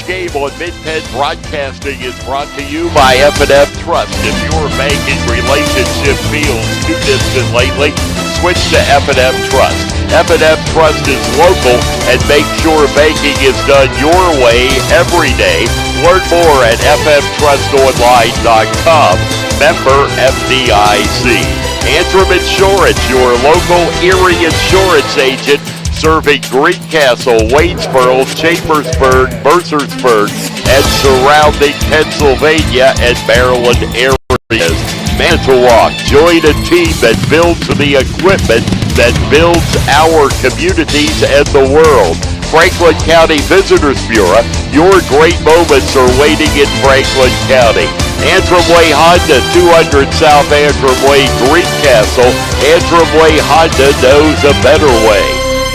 game on Mid-Penn Broadcasting is brought to you by F&F Trust. If your banking relationship feels too distant lately, switch to F&F Trust. F&F Trust is local and makes sure banking is done your way every day. Learn more at fftrustonline.com. Member FDIC. Antrim Insurance, your local Erie insurance agent, serving Greencastle, Waynesboro, Chambersburg, Mercersburg, and surrounding Pennsylvania and Maryland areas. Manitowoc, join a team that builds the equipment that builds our communities and the world. Franklin County Visitors Bureau, your great moments are waiting in Franklin County. Antrim Way Honda, 200 South Antrim Way, Greencastle. Antrim Way Honda knows a better way.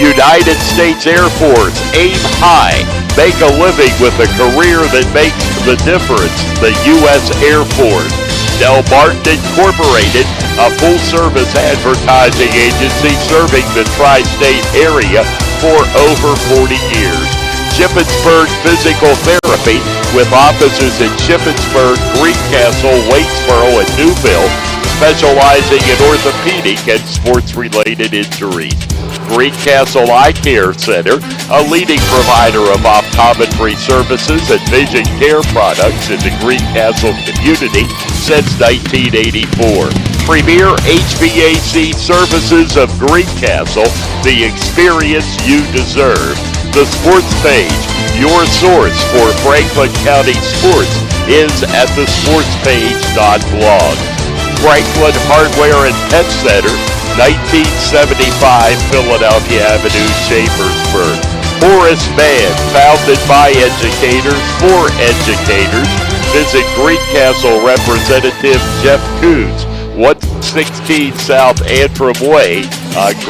United States Air Force, aim high. Make a living with a career that makes the difference. The U.S. Air Force. Del Martin Incorporated, a full-service advertising agency serving the tri-state area for over 40 years. Shippensburg Physical Therapy, with offices in Shippensburg, Greencastle, Waynesboro, and Newville, specializing in orthopedic and sports-related injuries. Greencastle Eye Care Center, a leading provider of optometry services and vision care products in the Greencastle community since 1984. Premier HVAC Services of Greencastle, the experience you deserve. The Sports Page, your source for Franklin County sports, is at thesportspage.blog. Franklin Hardware and Pet Center, 1975 Philadelphia Avenue, Chambersburg. Horace Mann, founded by educators for educators. Visit Greencastle Representative Jeff Coons, 116 South Antrim Way,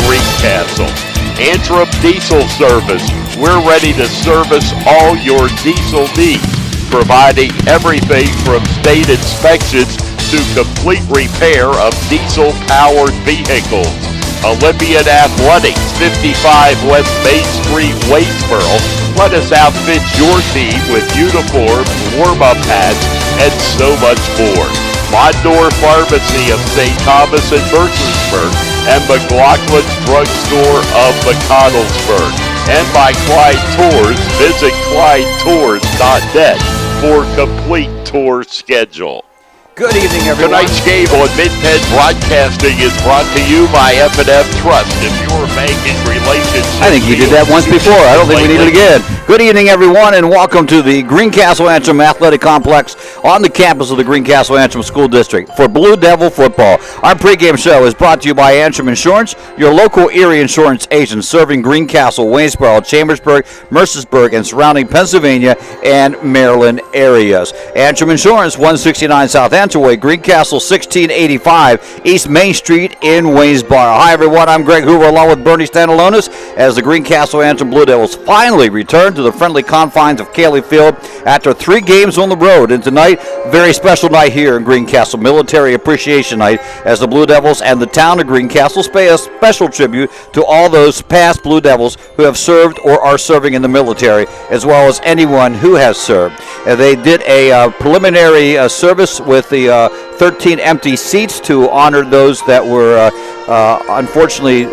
Greencastle. Antrim Diesel Service, we're ready to service all your diesel needs, providing everything from state inspections to complete repair of diesel-powered vehicles. Olympian Athletics, 55 West Main Street, Waynesboro. Let us outfit your team with uniforms, warm-up hats, and so much more. Mondor Pharmacy of St. Thomas and Mercersburg, and McLaughlin's Drugstore of McConnellsburg. And by Clyde Tours, visit ClydeTours.net for complete tour schedule. Good evening, everyone. Tonight's game on Mid-Penn Broadcasting is brought to you by F&F Trust. If your banking relationship... I think you did that once before. I don't think we need it again. Good evening, everyone, and welcome to the Greencastle Antrim Athletic Complex on the campus of the Greencastle Antrim School District for Blue Devil football. Our pregame show is brought to you by Antrim Insurance, your local Erie insurance agent serving Greencastle, Waynesboro, Chambersburg, Mercersburg, and surrounding Pennsylvania and Maryland areas. Antrim Insurance, 169 South Antrim Way, Greencastle, 1685 East Main Street in Waynesboro. Hi, everyone. I'm Greg Hoover along with Bernie Stanalonis as the Greencastle Antrim Blue Devils finally return to the friendly confines of Cayley Field after 3 games on the road. And tonight, very special night here in Greencastle, Military Appreciation Night, as the Blue Devils and the town of Greencastle pay a special tribute to all those past Blue Devils who have served or are serving in the military, as well as anyone who has served. They did a preliminary service with the 13 empty seats to honor those that were unfortunately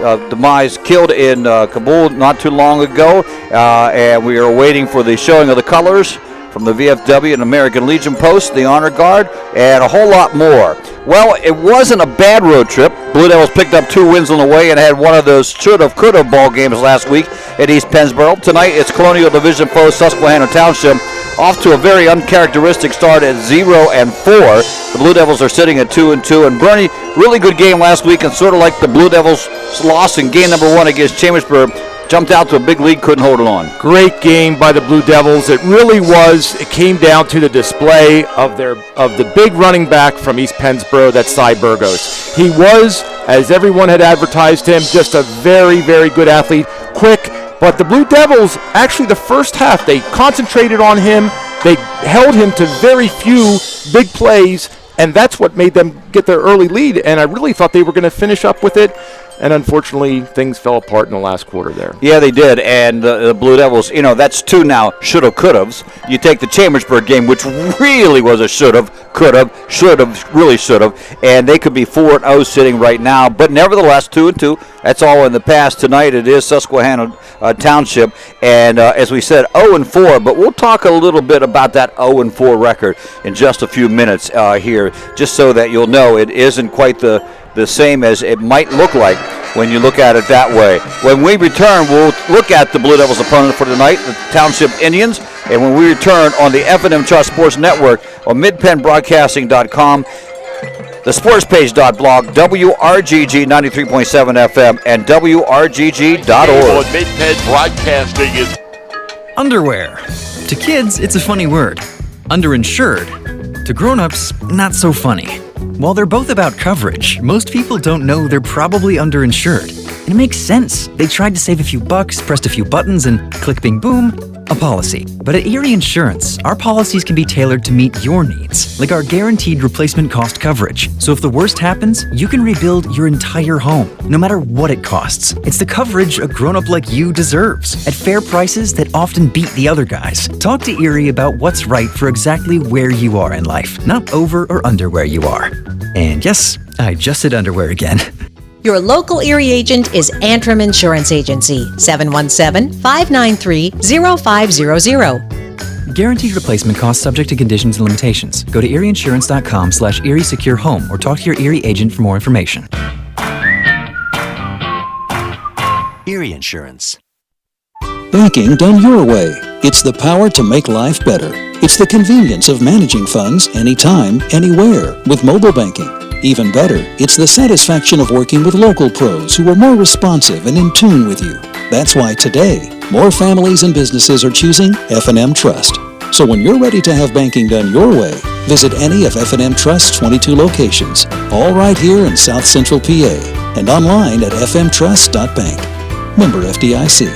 killed in Kabul not too long ago, and we are waiting for the showing of the colors from the VFW and American Legion Post, the Honor Guard, and a whole lot more. Well, it wasn't a bad road trip. Blue Devils picked up 2 wins on the way and had one of those should-have, could-have ball games last week at East Pennsboro. Tonight, it's Colonial Division foe Susquehanna Township off to a very uncharacteristic start at 0-4. The Blue Devils are sitting at 2-2. And Bernie, really good game last week, and sort of like the Blue Devils' loss in game number 1 against Chambersburg, jumped out to a big lead, couldn't hold it on. Great game by the Blue Devils. It really was. It came down to the display of the big running back from East Pennsboro, that's Cy Burgos. He was, as everyone had advertised him, just a very, very good athlete, quick. But the Blue Devils, actually the first half, they concentrated on him. They held him to very few big plays, and that's what made them get their early lead, and I really thought they were going to finish up with it. And unfortunately, things fell apart in the last quarter there. Yeah, they did. And the Blue Devils, that's two now should-have, could-haves. You take the Chambersburg game, which really was a should-have, could-have, should-have, really should-have. And they could be 4-0 sitting right now. But nevertheless, 2-2. That's all in the past. Tonight it is Susquehanna Township. And as we said, 0-4. But we'll talk a little bit about that 0-4 record in just a few minutes here, just so that you'll know it isn't quite the same as it might look like when you look at it that way. When we return, we'll look at the Blue Devils' opponent for tonight, the Township Indians. And when we return on the F&M Trust Sports Network on midpennbroadcasting.com, the sportspage.blog, WRGG 93.7 FM, and WRGG.org. On Midpenn Broadcasting is underwear. To kids, it's a funny word. Underinsured. To grown-ups, not so funny. While they're both about coverage, most people don't know they're probably underinsured. And it makes sense. They tried to save a few bucks, pressed a few buttons, and click, bing, boom, a policy. But at Erie Insurance, our policies can be tailored to meet your needs, like our guaranteed replacement cost coverage. So if the worst happens, you can rebuild your entire home, no matter what it costs. It's the coverage a grown-up like you deserves, at fair prices that often beat the other guys. Talk to Erie about what's right for exactly where you are in life, not over or under where you are. And yes, I just said underwear again. Your local Erie agent is Antrim Insurance Agency, 717-593-0500. Guaranteed replacement cost subject to conditions and limitations. Go to erieinsurance.com/Erie Secure Home or talk to your Erie agent for more information. Erie Insurance. Banking done your way. It's the power to make life better. It's the convenience of managing funds anytime, anywhere with mobile banking. Even better, it's the satisfaction of working with local pros who are more responsive and in tune with you. That's why today, more families and businesses are choosing F&M Trust. So when you're ready to have banking done your way, visit any of F&M Trust's 22 locations, all right here in South Central PA, and online at fmtrust.bank. Member FDIC.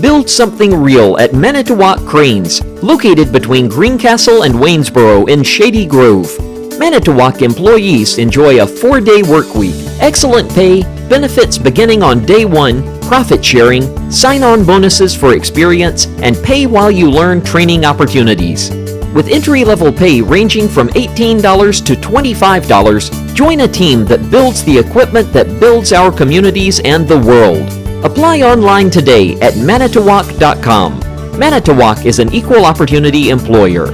Build something real at Manitowoc Cranes, located between Greencastle and Waynesboro in Shady Grove. Manitowoc employees enjoy a 4-day work week, excellent pay, benefits beginning on day 1, profit sharing, sign-on bonuses for experience, and pay while you learn training opportunities. With entry-level pay ranging from $18 to $25, join a team that builds the equipment that builds our communities and the world. Apply online today at manitowoc.com. Manitowoc is an equal opportunity employer.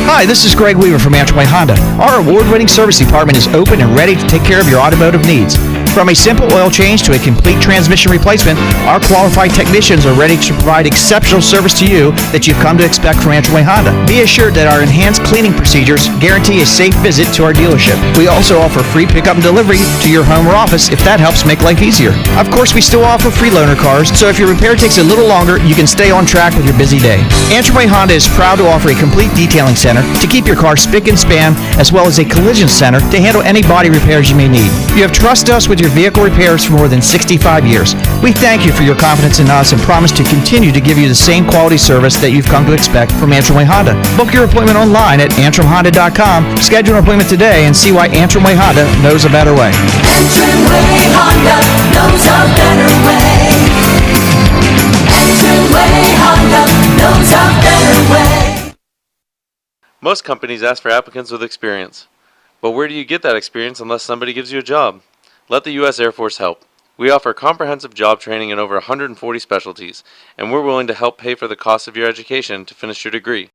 Hi, this is Greg Weaver from Antrim Honda. Our award-winning service department is open and ready to take care of your automotive needs. From a simple oil change to a complete transmission replacement, our qualified technicians are ready to provide exceptional service to you that you've come to expect from Antrim Honda. Be assured that our enhanced cleaning procedures guarantee a safe visit to our dealership. We also offer free pickup and delivery to your home or office if that helps make life easier. Of course, we still offer free loaner cars, so if your repair takes a little longer, you can stay on track with your busy day. Antrim Honda is proud to offer a complete detailing center to keep your car spick and span, as well as a collision center to handle any body repairs you may need. You have trusted us with your vehicle repairs for more than 65 years. We thank you for your confidence in us and promise to continue to give you the same quality service that you've come to expect from Antrim Honda. Book your appointment online at antrimhonda.com. Schedule an appointment today and see why Antrim Honda knows a better way. Antrim Honda knows a better way. Antrim Honda knows a better way. Most companies ask for applicants with experience. But where do you get that experience unless somebody gives you a job? Let the U.S. Air Force help. We offer comprehensive job training in over 140 specialties, and we're willing to help pay for the cost of your education to finish your degree.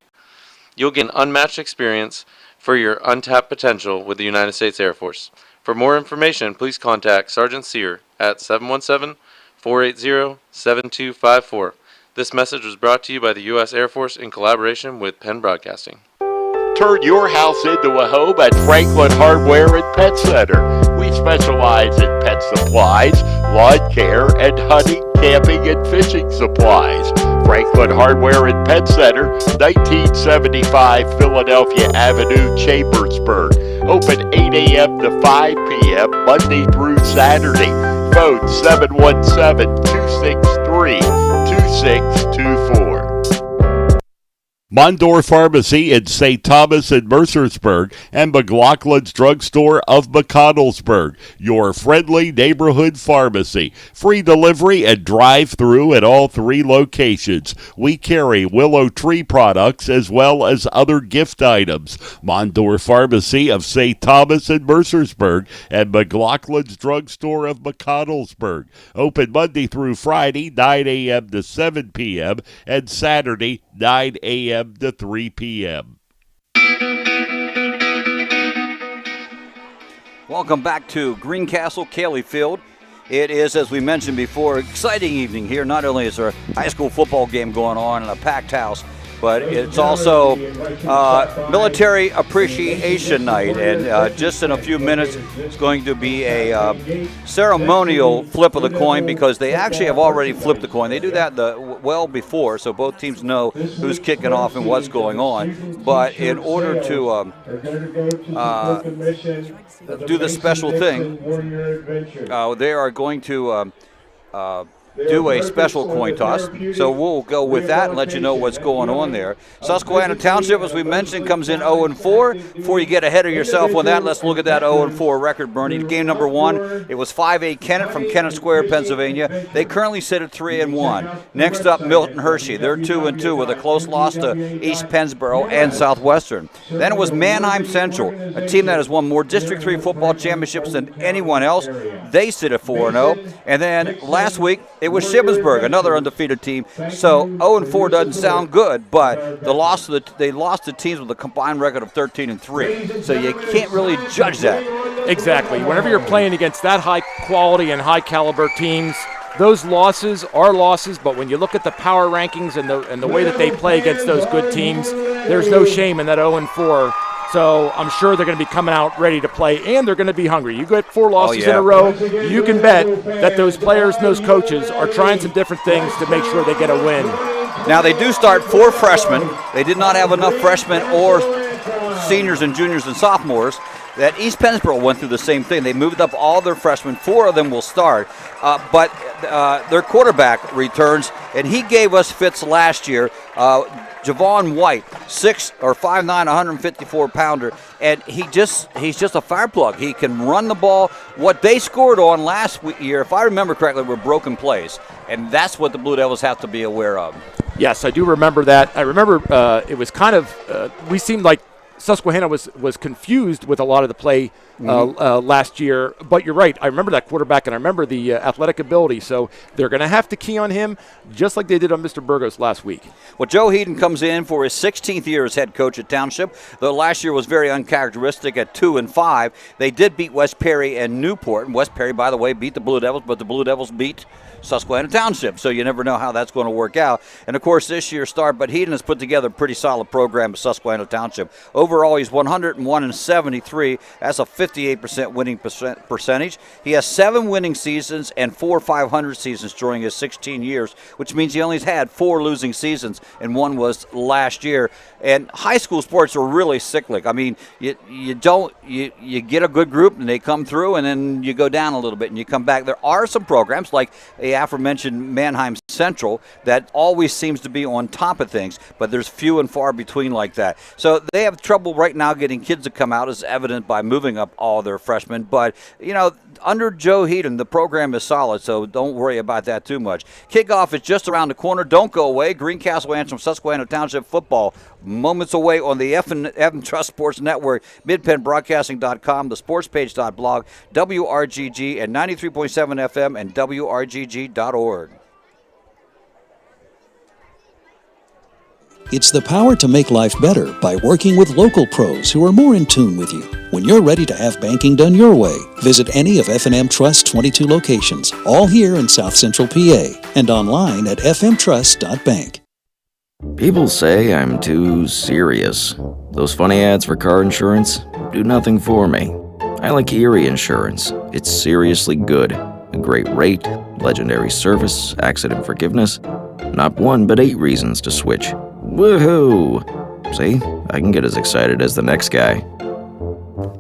You'll get an unmatched experience for your untapped potential with the United States Air Force. For more information, please contact Sergeant Sear at 717-480-7254. This message was brought to you by the U.S. Air Force in collaboration with Penn Broadcasting. Turn your house into a home at Franklin Hardware and Pet Center. We specialize in pet supplies, lawn care, and hunting, camping, and fishing supplies. Franklin Hardware and Pet Center, 1975 Philadelphia Avenue, Chambersburg. Open 8 a.m. to 5 p.m. Monday through Saturday. Phone 717-263-2624. Mondor Pharmacy in St. Thomas and Mercersburg, and McLaughlin's Drugstore of McConnellsburg, your friendly neighborhood pharmacy. Free delivery and drive-through at all 3 locations. We carry Willow Tree products as well as other gift items. Mondor Pharmacy of St. Thomas and Mercersburg, and McLaughlin's Drugstore of McConnellsburg. Open Monday through Friday, 9 a.m. to 7 p.m., and Saturday, 9 a.m. to 3 p.m. Welcome back to Greencastle, Cayley Field. It is, as we mentioned before, exciting evening here. Not only is there a high school football game going on in a packed house, but it's also Military Appreciation Night. And just in a few minutes, it's going to be a ceremonial flip of the coin, because they actually have already flipped the coin. They do that well before, so both teams know who's kicking off and what's going on. But in order to do the special thing, they are going to do a special coin toss. So we'll go with that and let you know what's going on there. Susquehanna Township, as we mentioned, comes in 0-4. Before you get ahead of yourself on that, let's look at that 0-4 record, Bernie. Game number 1, it was 5A Kennett from Kennett Square, Pennsylvania. They currently sit at 3-1. Next up, Milton Hershey. They're 2-2 with a close loss to East Pennsboro and Southwestern. Then it was Manheim Central, a team that has won more District 3 football championships than anyone else. They sit at 4-0. And then last week, it was Shippensburg, another undefeated team. So 0-4 doesn't sound good, but they lost to teams with a combined record of 13-3. So you can't really judge that. Exactly. Whenever you're playing against that high quality and high caliber teams, those losses are losses. But when you look at the power rankings and the way that they play against those good teams, there's no shame in that 0-4. So I'm sure they're going to be coming out ready to play, and they're going to be hungry. You get 4 losses in a row, you can bet that those players and those coaches are trying some different things to make sure they get a win. Now, they do start 4 freshmen. They did not have enough freshmen or seniors and juniors and sophomores. That East Pennsboro went through the same thing. They moved up all their freshmen. 4 of them will start. But their quarterback returns, and he gave us fits last year. Javon White, 6'5'9", 154-pounder, and he's just a fire plug. He can run the ball. What they scored on last year, if I remember correctly, were broken plays, and that's what the Blue Devils have to be aware of. Yes, I do remember that. I remember it was kind of we seemed like Susquehanna was confused with a lot of the play last year, but you're right. I remember that quarterback, and I remember the athletic ability, so they're going to have to key on him, just like they did on Mr. Burgos last week. Well, Joe Heaton comes in for his 16th year as head coach at Township, though last year was very uncharacteristic at 2-5. They did beat West Perry and Newport, and West Perry, by the way, beat the Blue Devils, but the Blue Devils beat Susquehanna Township, so you never know how that's going to work out. And, of course, this year's start, but Heaton has put together a pretty solid program at Susquehanna Township. Overall, he's 101-73. That's a 58% winning percentage. He has 7 winning seasons and 4 500 seasons during his 16 years, which means he only had 4 losing seasons, and 1 was last year. And high school sports are really cyclic. I mean, you get a good group, and they come through, and then you go down a little bit, and you come back. There are some programs like the aforementioned Manheim Central that always seems to be on top of things, but there's few and far between like that. So they have trouble right now getting kids to come out, as evident by moving up all their freshmen. But, under Joe Heaton, the program is solid, so don't worry about that too much. Kickoff is just around the corner. Don't go away. Greencastle Antrim, Susquehanna Township football moments away on the F&M Trust Sports Network, midpennbroadcasting.com, the sportspage.blog, WRGG, and 93.7 FM and WRGG.org. It's the power to make life better by working with local pros who are more in tune with you. When you're ready to have banking done your way, visit any of F&M Trust's 22 locations, all here in South Central PA, and online at fmtrust.bank. People say I'm too serious. Those funny ads for car insurance do nothing for me. I like Erie Insurance. It's seriously good. A great rate, legendary service, accident forgiveness. Not 1 but 8 reasons to switch. Woohoo! See, I can get as excited as the next guy.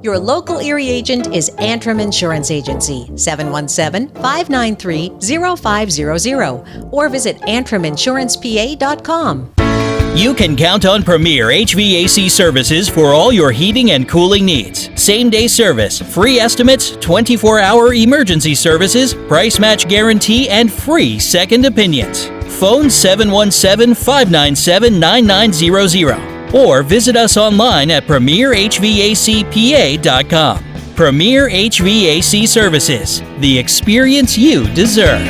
Your local Erie agent is Antrim Insurance Agency, 717-593-0500, or visit antrimInsurancePA.com. You can count on Premier HVAC services for all your heating and cooling needs. Same-day service, free estimates, 24-hour emergency services, price match guarantee, and free second opinions. Phone 717-597-9900 or visit us online at premierhvacpa.com. Premier HVAC Services, the experience you deserve.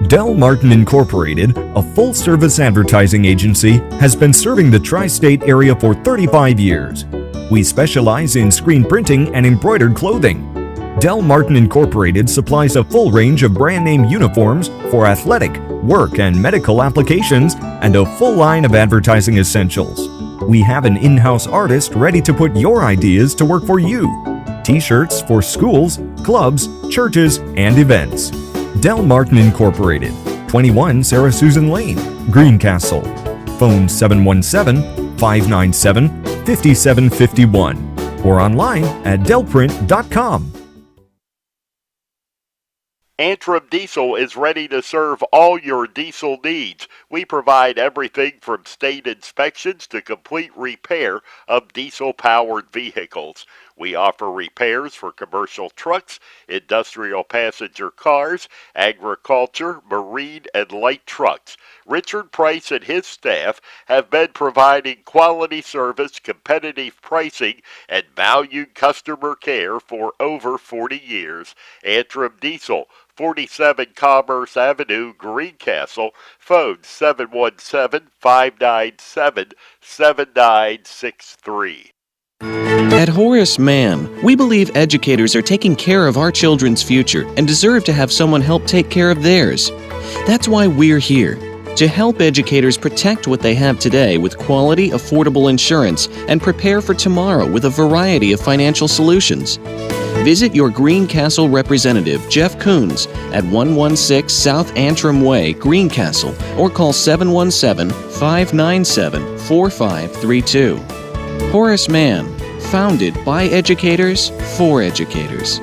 Del Martin Incorporated, a full-service advertising agency, has been serving the tri-state area for 35 years. We specialize in screen printing and embroidered clothing. Del Martin Incorporated supplies a full range of brand name uniforms for athletic, work, and medical applications, and a full line of advertising essentials. We have an in-house artist ready to put your ideas to work for you. T-shirts for schools, clubs, churches, and events. Del Martin Incorporated, 21 Sarah Susan Lane, Greencastle. Phone 717-597-5751 or online at delprint.com. Antrim Diesel is ready to serve all your diesel needs. We provide everything from state inspections to complete repair of diesel-powered vehicles. We offer repairs for commercial trucks, industrial passenger cars, agriculture, marine, and light trucks. Richard Price and his staff have been providing quality service, competitive pricing, and valued customer care for over 40 years. Antrim Diesel, 47 Commerce Avenue, Greencastle. Phone 717-597-7963. At Horace Mann, we believe educators are taking care of our children's future and deserve to have someone help take care of theirs. That's why we're here, to help educators protect what they have today with quality, affordable insurance and prepare for tomorrow with a variety of financial solutions. Visit your Greencastle representative, Jeff Coons, at 116 South Antrim Way, Greencastle, or call 717-597-4532. Horace Mann, founded by educators for educators.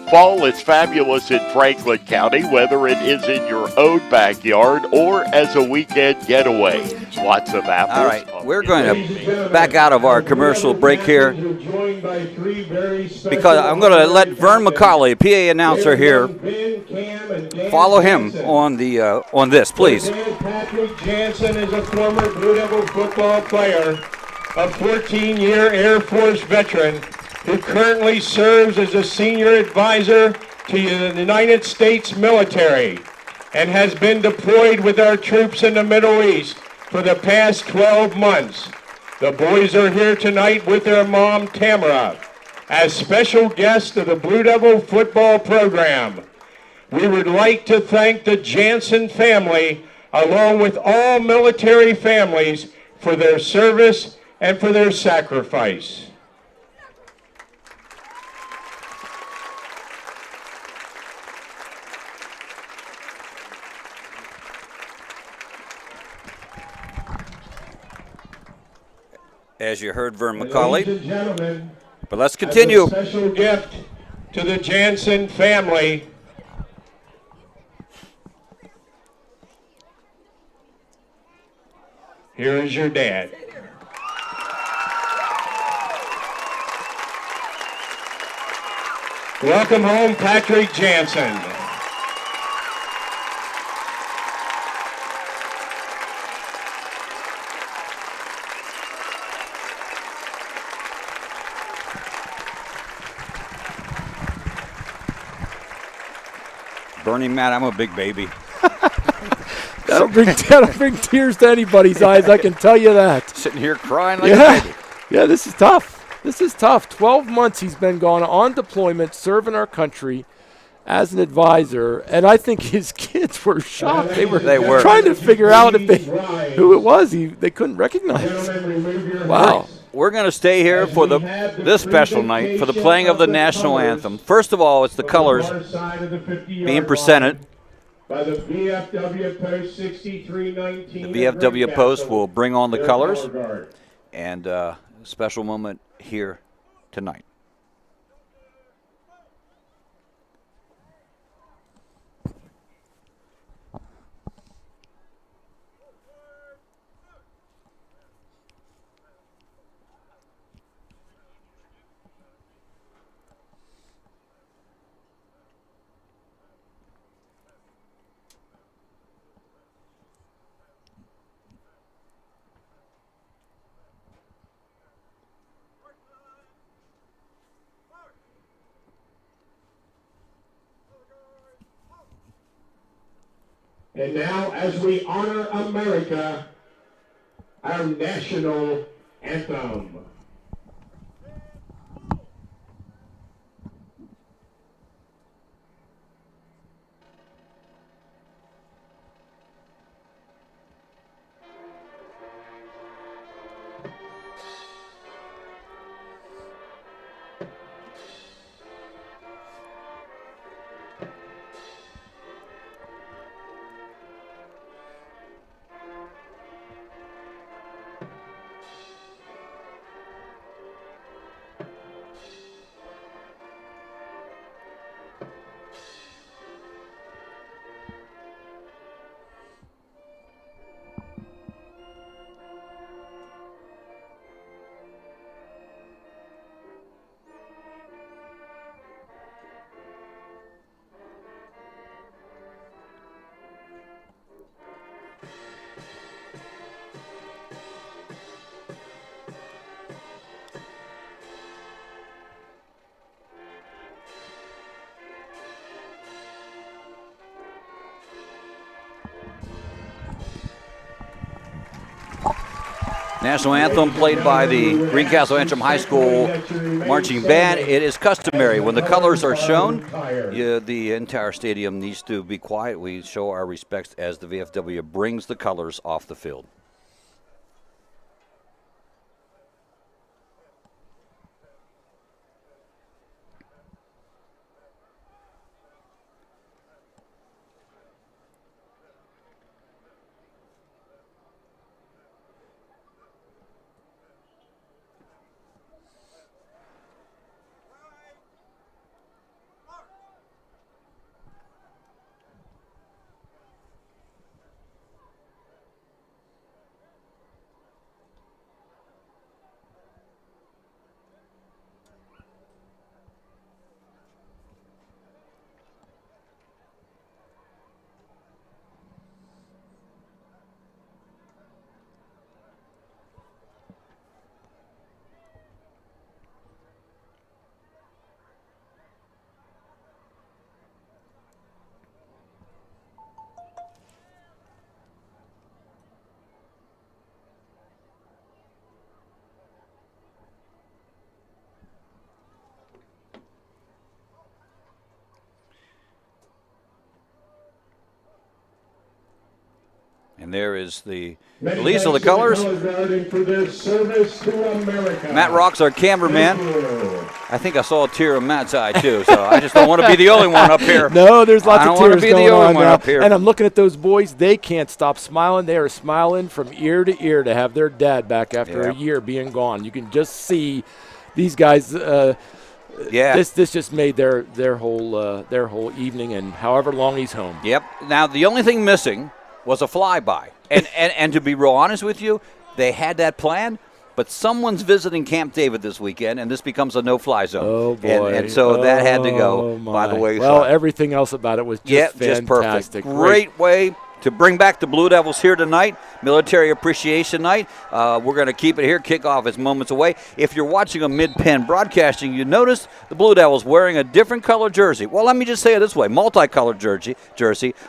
Fall is fabulous in Franklin County, whether it is in your own backyard or as a weekend getaway. Lots of apples. All right, we're going to back out of our commercial break here because I'm going to let Vern McCauley, PA announcer here, follow him on the on this, please. Patrick Jansen is a former Blue Devil football player, a 14-year Air Force veteran who currently serves as a senior advisor to the United States military and has been deployed with our troops in the Middle East for the past 12 months. The boys are here tonight with their mom, Tamara, as special guests of the Blue Devil football program. We would like to thank the Jansen family, along with all military families, for their service and for their sacrifice. As you heard Vern McCauley. Ladies and gentlemen, but let's continue. As a special gift to the Jansen family, here is your dad. Welcome home, Patrick Jansen. Burning Man, I'm a big baby. That'll bring tears to anybody's eyes, I can tell you that. Sitting here crying like a baby. Yeah, this is tough. This is tough. 12 months he's been gone on deployment, serving our country as an advisor, and I think his kids were shocked. They were trying to figure out who it was. They couldn't recognize. Wow. We're going to stay here for this special night for the playing of the national anthem. First of all, it's the colors being presented. By the VFW Post 6319. The VFW Post will bring on the colors, and a special moment here tonight. And now, as we honor America, our national anthem. National anthem played by the Greencastle Antrim High School marching band. It is customary when the colors are shown, the entire stadium needs to be quiet. We show our respects as the VFW brings the colors off the field. And there is the release of the colors. Matt Rock's our cameraman. I think I saw a tear in Matt's eye, too, so I just don't want to be the only one up here. No, there's lots of tears going on now. Up here. And I'm looking at those boys. They can't stop smiling. They are smiling from ear to ear to have their dad back after a year being gone. You can just see these guys. This just made their whole evening and however long he's home. Yep. Now, the only thing missing was a flyby. And to be real honest with you, they had that plan, but someone's visiting Camp David this weekend, and this becomes a no-fly zone. Oh, boy. And so that had to go by the wayside. Well, everything else about it was just fantastic. Just perfect. Great way to bring back the Blue Devils here tonight, Military Appreciation Night. We're going to keep it here. Kickoff is moments away. If you're watching on Mid-Penn Broadcasting, you notice the Blue Devils wearing a different color jersey. Well, let me just say it this way, multicolored jersey.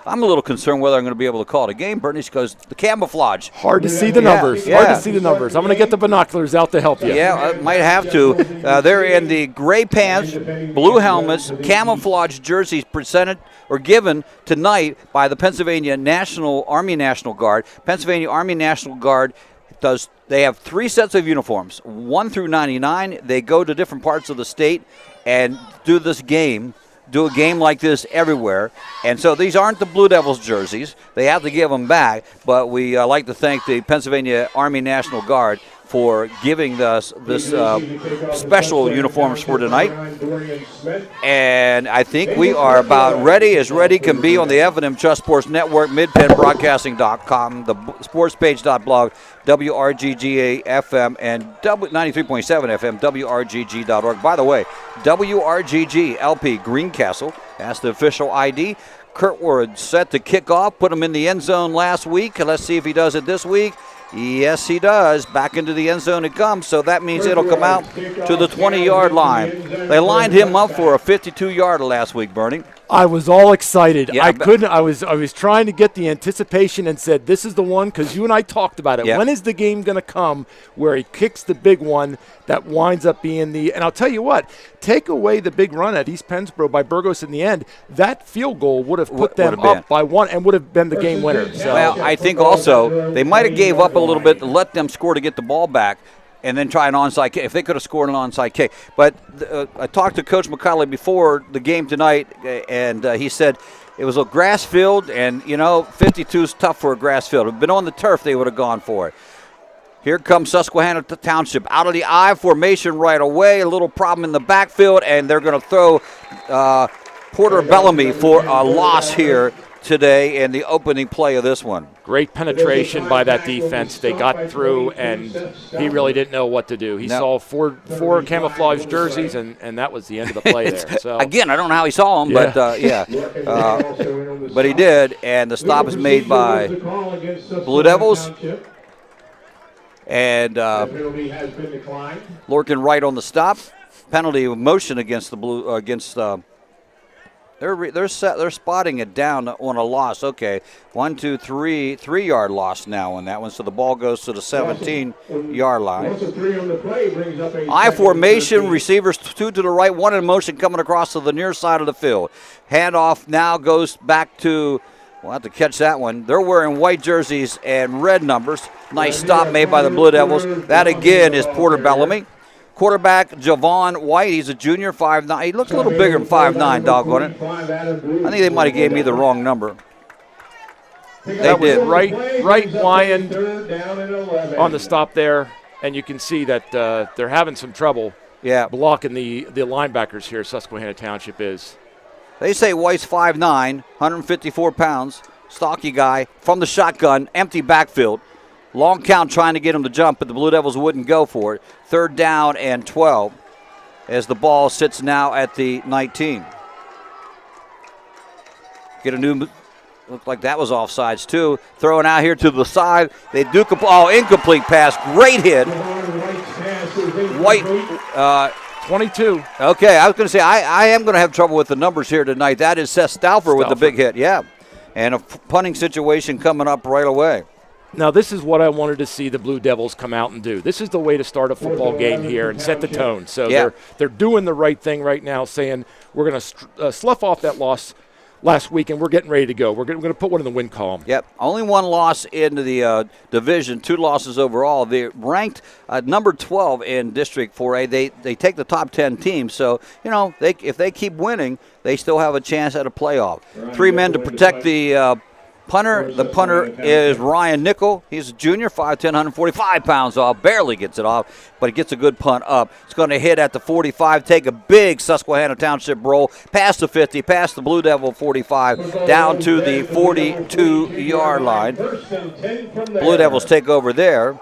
I'm a little concerned whether I'm going to be able to call it a game, Bernie, because the camouflage. Hard to see the numbers. Hard to see the numbers. I'm going to get the binoculars out to help you. Yeah, I might have to. They're in the gray pants, blue helmets, camouflage jerseys presented or given tonight by the Pennsylvania Army National Guard. Pennsylvania Army National Guard they have 3 sets of uniforms, 1 through 99. They go to different parts of the state and do a game like this everywhere. And so these aren't the Blue Devils jerseys. They have to give them back, but we like to thank the Pennsylvania Army National Guard for giving us this special uniforms for tonight. And I think we are about ready as ready can be on the F&M Trust Sports Network, midpennbroadcasting.com, the sportspage.blog, WRGGA FM, and 93.7 FM, WRGG.org. By the way, WRGG LP Greencastle, that's the official ID. Kurtwood set to kick off, put him in the end zone last week. Let's see if he does it this week. Yes, he does. Back into the end zone it comes, so that means it'll come out to the 20-yard line. They lined him up for a 52-yarder last week, Bernie. I was all excited. Yeah, I couldn't. I was trying to get the anticipation and said, "This is the one," because you and I talked about it. Yeah. When is the game going to come where he kicks the big one that winds up being the? And I'll tell you what, take away the big run at East Pennsboro by Burgos in the end, that field goal would have put them up by one and would have been the game winner. So. Well, I think also they might have gave up a little bit to let them score to get the ball back, and then try an onside kick, if they could have scored an onside kick. But I talked to Coach McCauley before the game tonight, and he said it was a grass field, and, 52 is tough for a grass field. If it had been on the turf, they would have gone for it. Here comes Susquehanna Township out of the I formation right away. A little problem in the backfield, and they're going to throw Porter Bellamy for a loss here today in the opening play of this one. Great penetration by that defense. They got through, and he really didn't know what to do. He saw four camouflage jerseys, and that was the end of the play there. So again, I don't know how he saw them, but but he did, and the stop is made by Blue Devils. And Lorcan right on the stop. Penalty of motion against the Blue They're spotting it down on a loss. Okay, 1, 2, 3, 3-yard loss now on that one. So the ball goes to the 17-yard line. I formation, receivers 2 to the right, 1 in motion coming across to the near side of the field. Handoff now goes back to. We'll have to catch that one. They're wearing white jerseys and red numbers. Nice stop made by the Blue Devils. That again is Porter Bellamy. Quarterback Javon White, he's a junior, 5'9". He looks a little bigger than 5'9", doggone it. I think they might have gave me the wrong number. That was right Wyand on the stop there, and you can see that they're having some trouble blocking the linebackers here, Susquehanna Township is. They say White's 5'9", 154 pounds, stocky guy, from the shotgun, empty backfield. Long count trying to get him to jump, but the Blue Devils wouldn't go for it. 3rd down and 12 as the ball sits now at the 19. Get a new, looked like that was offsides too. Throwing out here to the side. They do, incomplete pass. Great hit. White. 22. Okay, I was going to say, I am going to have trouble with the numbers here tonight. That is Seth Stauffer with the big hit, yeah. And a punting situation coming up right away. Now, this is what I wanted to see the Blue Devils come out and do. This is the way to start a football game here and set the tone. So they're doing the right thing right now, saying we're going to slough off that loss last week, and we're getting ready to go. We're going to put one in the win column. Yep, only 1 loss into the division, 2 losses overall. They're ranked number 12 in District 4A. They take the top 10 teams, so if they keep winning, they still have a chance at a playoff. 3 men to protect the punter. The punter is Ryan Nickel. He's a junior, 5'10", 145 pounds off. Barely gets it off, but he gets a good punt up. It's going to hit at the 45, take a big Susquehanna Township roll, past the 50, past the Blue Devil 45, down to the 42-yard line. Blue Devils take over there.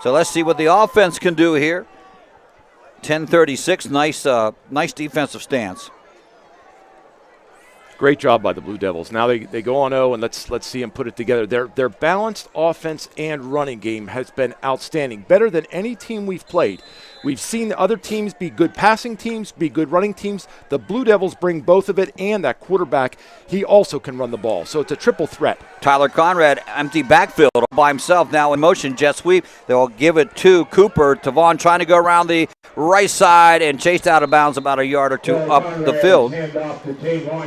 So let's see what the offense can do here. 10:36, nice defensive stance. Great job by the Blue Devils. Now they go on 0, and let's see them put it together. Their balanced offense and running game has been outstanding, better than any team we've played. We've seen other teams be good passing teams, be good running teams. The Blue Devils bring both of it, and that quarterback, he also can run the ball. So it's a triple threat. Tyler Conrad, empty backfield by himself now in motion, jet sweep. They'll give it to Cooper. Tavon trying to go around the right side and chased out of bounds about a yard or 2 up the field.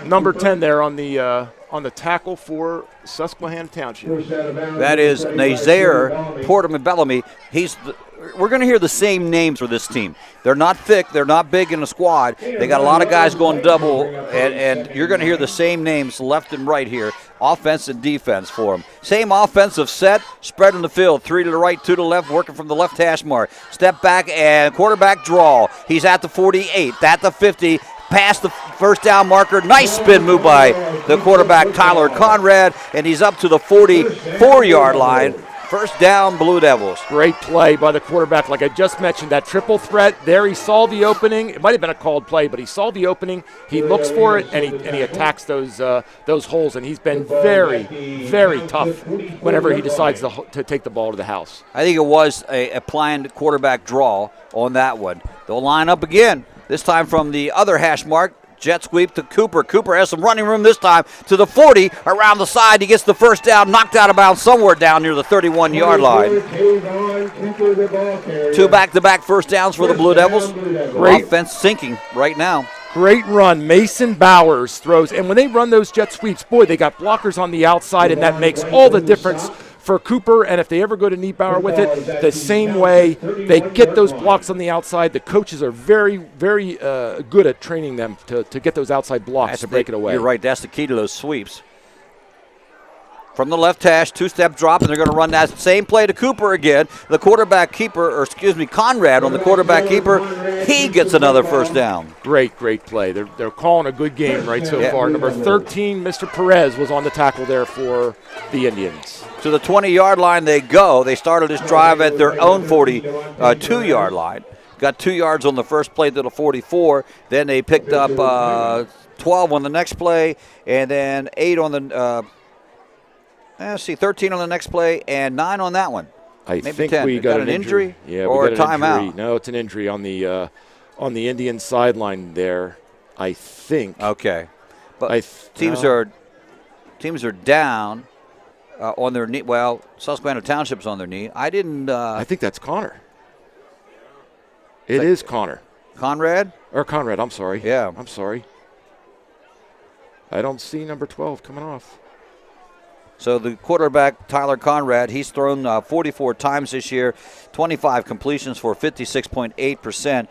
Number 10 there on the tackle for Susquehanna Township. That is Nazaire Porterman Bellamy. We're going to hear the same names for this team. They're not thick. They're not big in the squad. They got a lot of guys going double, and you're going to hear the same names left and right here, offense and defense for them. Same offensive set, spread in the field, 3 to the right, 2 to the left, working from the left hash mark. Step back and quarterback draw. He's at the 48, at the 50, past the first down marker. Nice spin move by the quarterback, Tyler Conrad, and he's up to the 44-yard line. First down, Blue Devils. Great play by the quarterback. Like I just mentioned, that triple threat there, he saw the opening. It might have been a called play, but he saw the opening. He looks for it, and he attacks those holes, and he's been very, very tough whenever he decides to take the ball to the house. I think it was a planned quarterback draw on that one. They'll line up again, this time from the other hash mark. Jet sweep to Cooper. Cooper has some running room this time to the 40. Around the side, he gets the first down, knocked out of bounds somewhere down near the 31-yard line. 2 back-to-back first downs for the Blue Devils. Great Offense sinking right now. Great run. Mason Bowers throws. And when they run those jet sweeps, boy, they got blockers on the outside, and that makes all the difference for Cooper. And if they ever go to Niebauer with it, the same way, they get those blocks on the outside. The coaches are very, very good at training them to get those outside blocks to break it away. You're right. That's the key to those sweeps. From the left hash, 2-step drop, and they're going to run that same play to Cooper again. The quarterback keeper, or excuse me, Conrad on the quarterback keeper, he gets another first down. Great play. They're calling a good game right so far. Number 13, Mr. Perez, was on the tackle there for the Indians. To the 20-yard line they go. They started this drive at their own 42-yard line. Got 2 yards on the first play to the 44. Then they picked up 12 on the next play, and then 8 on the 13 on the next play and 9 on that one. I Maybe think 10. we got an injury or a timeout. Injury. No, it's an injury on the Indian sideline there, I think. Okay. But teams are down on their knee. Well, Susquehanna Township's on their knee. I think that's Connor. It is Connor. Conrad? Or Conrad, I'm sorry. Yeah. I'm sorry. I don't see number 12 coming off. So the quarterback, Tyler Conrad, he's thrown 44 times this year, 25 completions for 56.8%,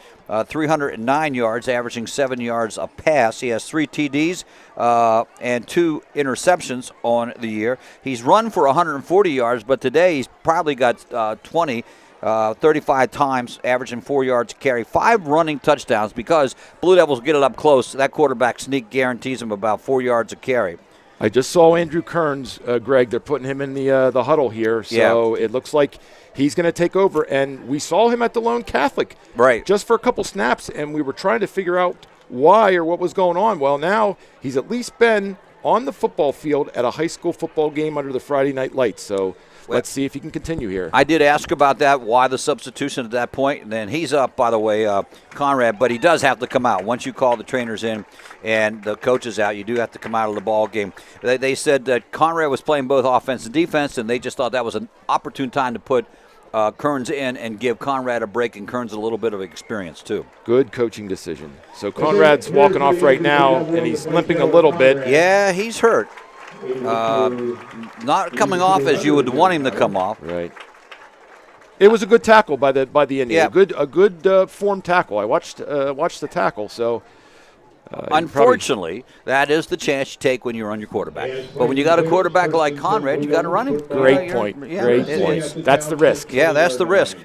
309 yards, averaging 7 yards a pass. He has 3 TDs and 2 interceptions on the year. He's run for 140 yards, but today he's probably got 35 times, averaging 4 yards a carry, 5 running touchdowns because Blue Devils get it up close. That quarterback sneak guarantees him about 4 yards a carry. I just saw Andrew Kearns, Greg. They're putting him in the huddle here, so it looks like he's going to take over. And we saw him at the Lone Catholic, right, just for a couple snaps, and we were trying to figure out why or what was going on. Well, now he's at least been on the football field at a high school football game under the Friday night lights. So let's see if he can continue here. I did ask about that, why the substitution at that point, and then he's up, by the way, Conrad, but he does have to come out. Once you call the trainers in and the coaches out, you do have to come out of the ball game. They said that Conrad was playing both offense and defense, and they just thought that was an opportune time to put Kearns in and give Conrad a break, and Kearns a little bit of experience too. Good coaching decision. So Conrad's walking off right now, and he's limping a little bit. Yeah, he's hurt. Not coming off as you would want him to come off. Right. It was a good tackle by the Indian. Yeah. A good formed tackle. I watched the tackle. So unfortunately, that is the chance you take when you're on your quarterback. But when you got a quarterback like Conrad, you got to run him. Great point. That's the risk. Yeah, that's the risk.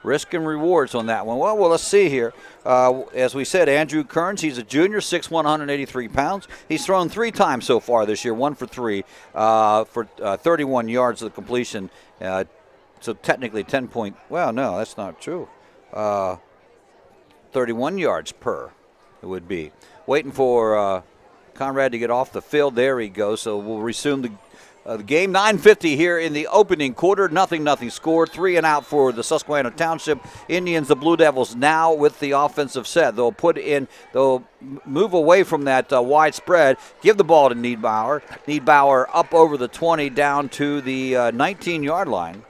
Risk and rewards on that one. Well, let's see here. As we said, Andrew Kearns, he's a junior, 6'1", 183 pounds. He's thrown 3 times so far this year, 1 for 3 for 31 yards of the completion. So technically 10 point. Well, no, that's not true. 31 yards per it would be. Waiting for Conrad to get off the field. There he goes. So we'll resume the game. 9:50 here in the opening quarter. Nothing score. 3 and out for the Susquehanna Township Indians. The Blue Devils now with the offensive set. They'll move away from that wide spread. Give the ball to Niebauer. Niebauer up over the 20 down to the 19-yard line.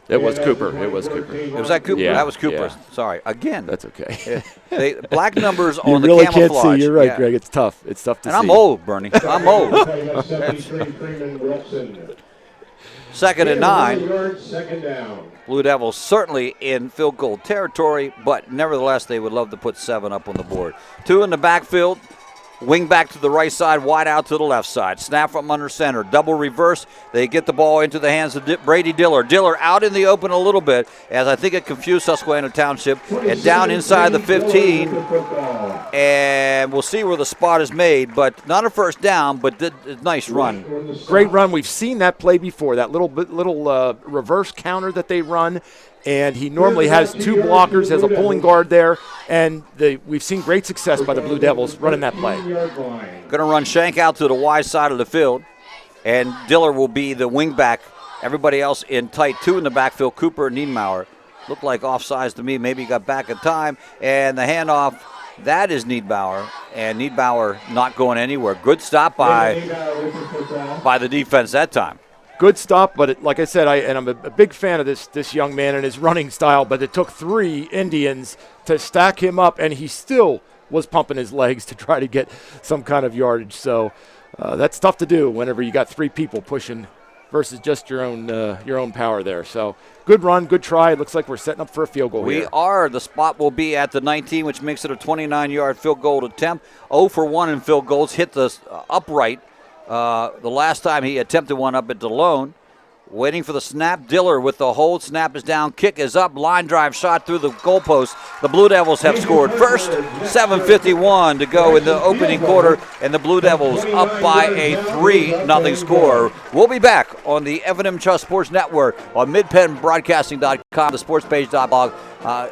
It was Cooper. Was that Cooper? Yeah, that was Cooper. yeah. Sorry. Again. That's okay. Black numbers You on the really camouflage. can't see. You're right, Yeah. Greg. It's tough. It's tough to see. And I'm old, Bernie. I'm old. 2nd and 9. Second down. Blue Devils certainly in field goal territory, but nevertheless they would love to put 7 up on the board. 2 in the backfield. Wing back to the right side, wide out to the left side. Snap from under center. Double reverse. They get the ball into the hands of Brady Diller. Diller out in the open a little bit, as I think it confused Susquehanna Township. And down inside the 15. And we'll see where the spot is made, but not a first down, but nice run. Great run. We've seen that play before, that little reverse counter that they run. And he normally has 2 blockers, has a pulling guard there, and we've seen great success by the Blue Devils running that play. Going to run Shank out to the wide side of the field, and Diller will be the wing back. Everybody else in tight 2 in the backfield. Cooper and Niemauer looked like offsides to me. Maybe he got back in time, and the handoff That is Niedbauer, and Niedbauer not going anywhere. Good stop by the defense that time. Good stop, but like I said, I'm a big fan of this young man and his running style, but it took 3 Indians to stack him up, and he still was pumping his legs to try to get some kind of yardage. So that's tough to do whenever you got 3 people pushing versus just your own power there. So good run, good try. It looks like we're setting up for a field goal here. We are. The spot will be at the 19, which makes it a 29-yard field goal attempt. 0 for 1 in field goals. Hit the upright the last time he attempted one up at DeLone. Waiting for the snap. Diller with the hold. Snap is down. Kick is up. Line drive shot through the goalpost. The Blue Devils have scored first. 7:51 to go in the opening quarter, and the Blue Devils up by a 3-0 score. We'll be back on the F&M Trust Sports Network on midpennbroadcasting.com, the sportspage.blog.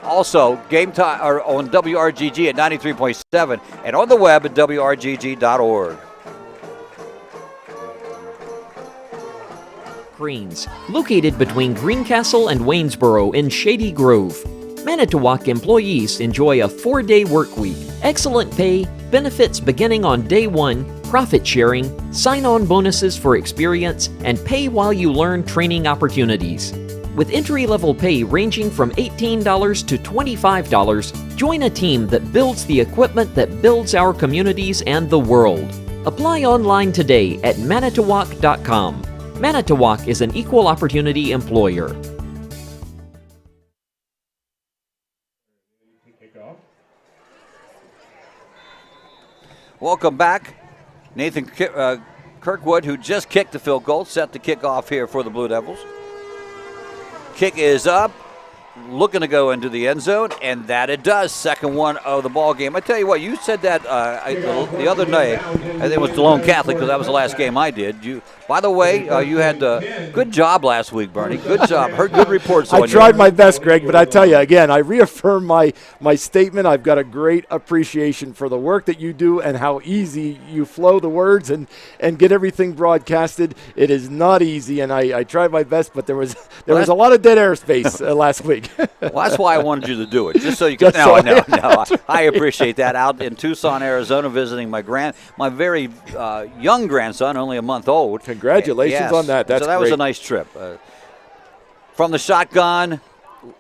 Also, game time on WRGG at 93.7 and on the web at WRGG.org. Greens, located between Greencastle and Waynesboro in Shady Grove. Manitowoc employees enjoy a 4-day work week, excellent pay, benefits beginning on day 1, profit sharing, sign-on bonuses for experience, and pay while you learn training opportunities. With entry-level pay ranging from $18 to $25, join a team that builds the equipment that builds our communities and the world. Apply online today at manitowoc.com. Manitowoc is an equal opportunity employer. Welcome back. Nathan Kirkwood, who just kicked the field goal, set the kick off here for the Blue Devils. Kick is up, looking to go into the end zone, and that it does. Second one of the ball game. I tell you what, you said that the other day. I think it was DeLone Catholic because that was the last game I did. By the way, you had good job last week, Bernie. Good job. Heard good reports on you. I tried my best, Greg, but I tell you, again, I reaffirm my statement. I've got a great appreciation for the work that you do and how easy you flow the words and get everything broadcasted. It is not easy, and I tried my best, but there was a lot of dead air space last week. Well, that's why I wanted you to do it, just so you could. No, I appreciate that. Out in Tucson, Arizona, visiting my very young grandson, only a month old. Congratulations on that. That's so that great. was a nice trip. From the shotgun,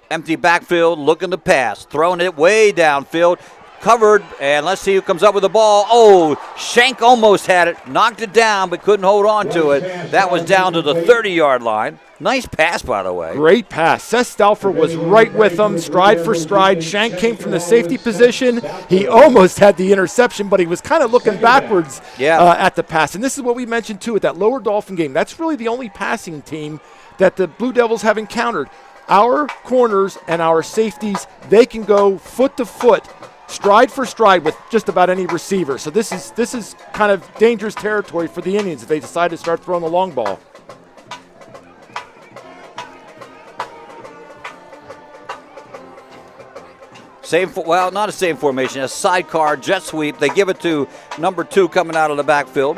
empty backfield, looking to pass, throwing it way downfield, covered, and let's see who comes up with the ball. Oh, Shank almost had it, knocked it down, but couldn't hold on to it. That was down to the 30-yard line. Nice pass, by the way. Great pass. Seth Stauffer was right with him, stride for stride. Shank came from the safety position. He almost had the interception, but he was kind of looking backwards at the pass. And this is what we mentioned, too, at that Lower Dolphin game. That's really the only passing team that the Blue Devils have encountered. Our corners and our safeties, they can go foot to foot, stride for stride with just about any receiver. So this is kind of dangerous territory for the Indians if they decide to start throwing the long ball. Not a same formation, a sidecar jet sweep. They give it to number 2 coming out of the backfield,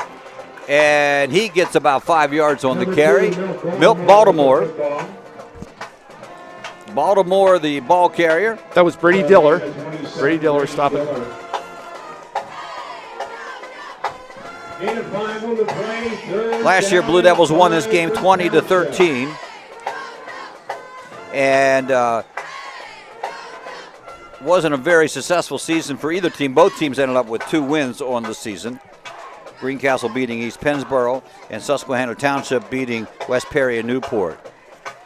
and he gets about 5 yards on the carry. Baltimore, the ball carrier. That was Brady Diller. Brady Diller stopping. Last year, Blue Devils won this game 20-13, and wasn't a very successful season for either team. Both teams ended up with 2 wins on the season. Greencastle beating East Pennsboro and Susquehanna Township beating West Perry and Newport.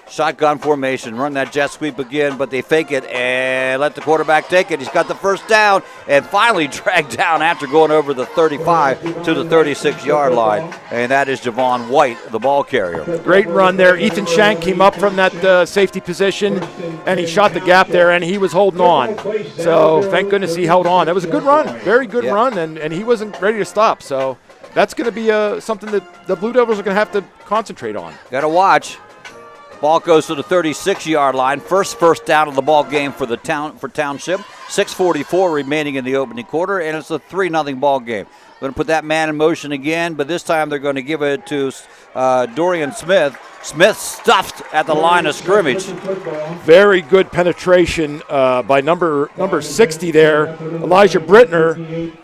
Shotgun formation, run that jet sweep again, but they fake it and let the quarterback take it. He's got the first down and finally dragged down after going over the 35 to the 36-yard line. And that is Javon White, the ball carrier. Great run there. Ethan Shank came up from that safety position, and he shot the gap there, and he was holding on. So thank goodness he held on. That was a good run, very good run, and he wasn't ready to stop. So that's going to be something that the Blue Devils are going to have to concentrate on. Got to watch. Ball goes to the 36-yard line. First down of the ball game for Township. 6:44 remaining in the opening quarter, and it's a 3-0 ball game. Going to put that man in motion again, but this time they're going to give it to Dorian Smith. Smith stuffed at the line of scrimmage. Very good penetration by number 60 there, Elijah Brittner.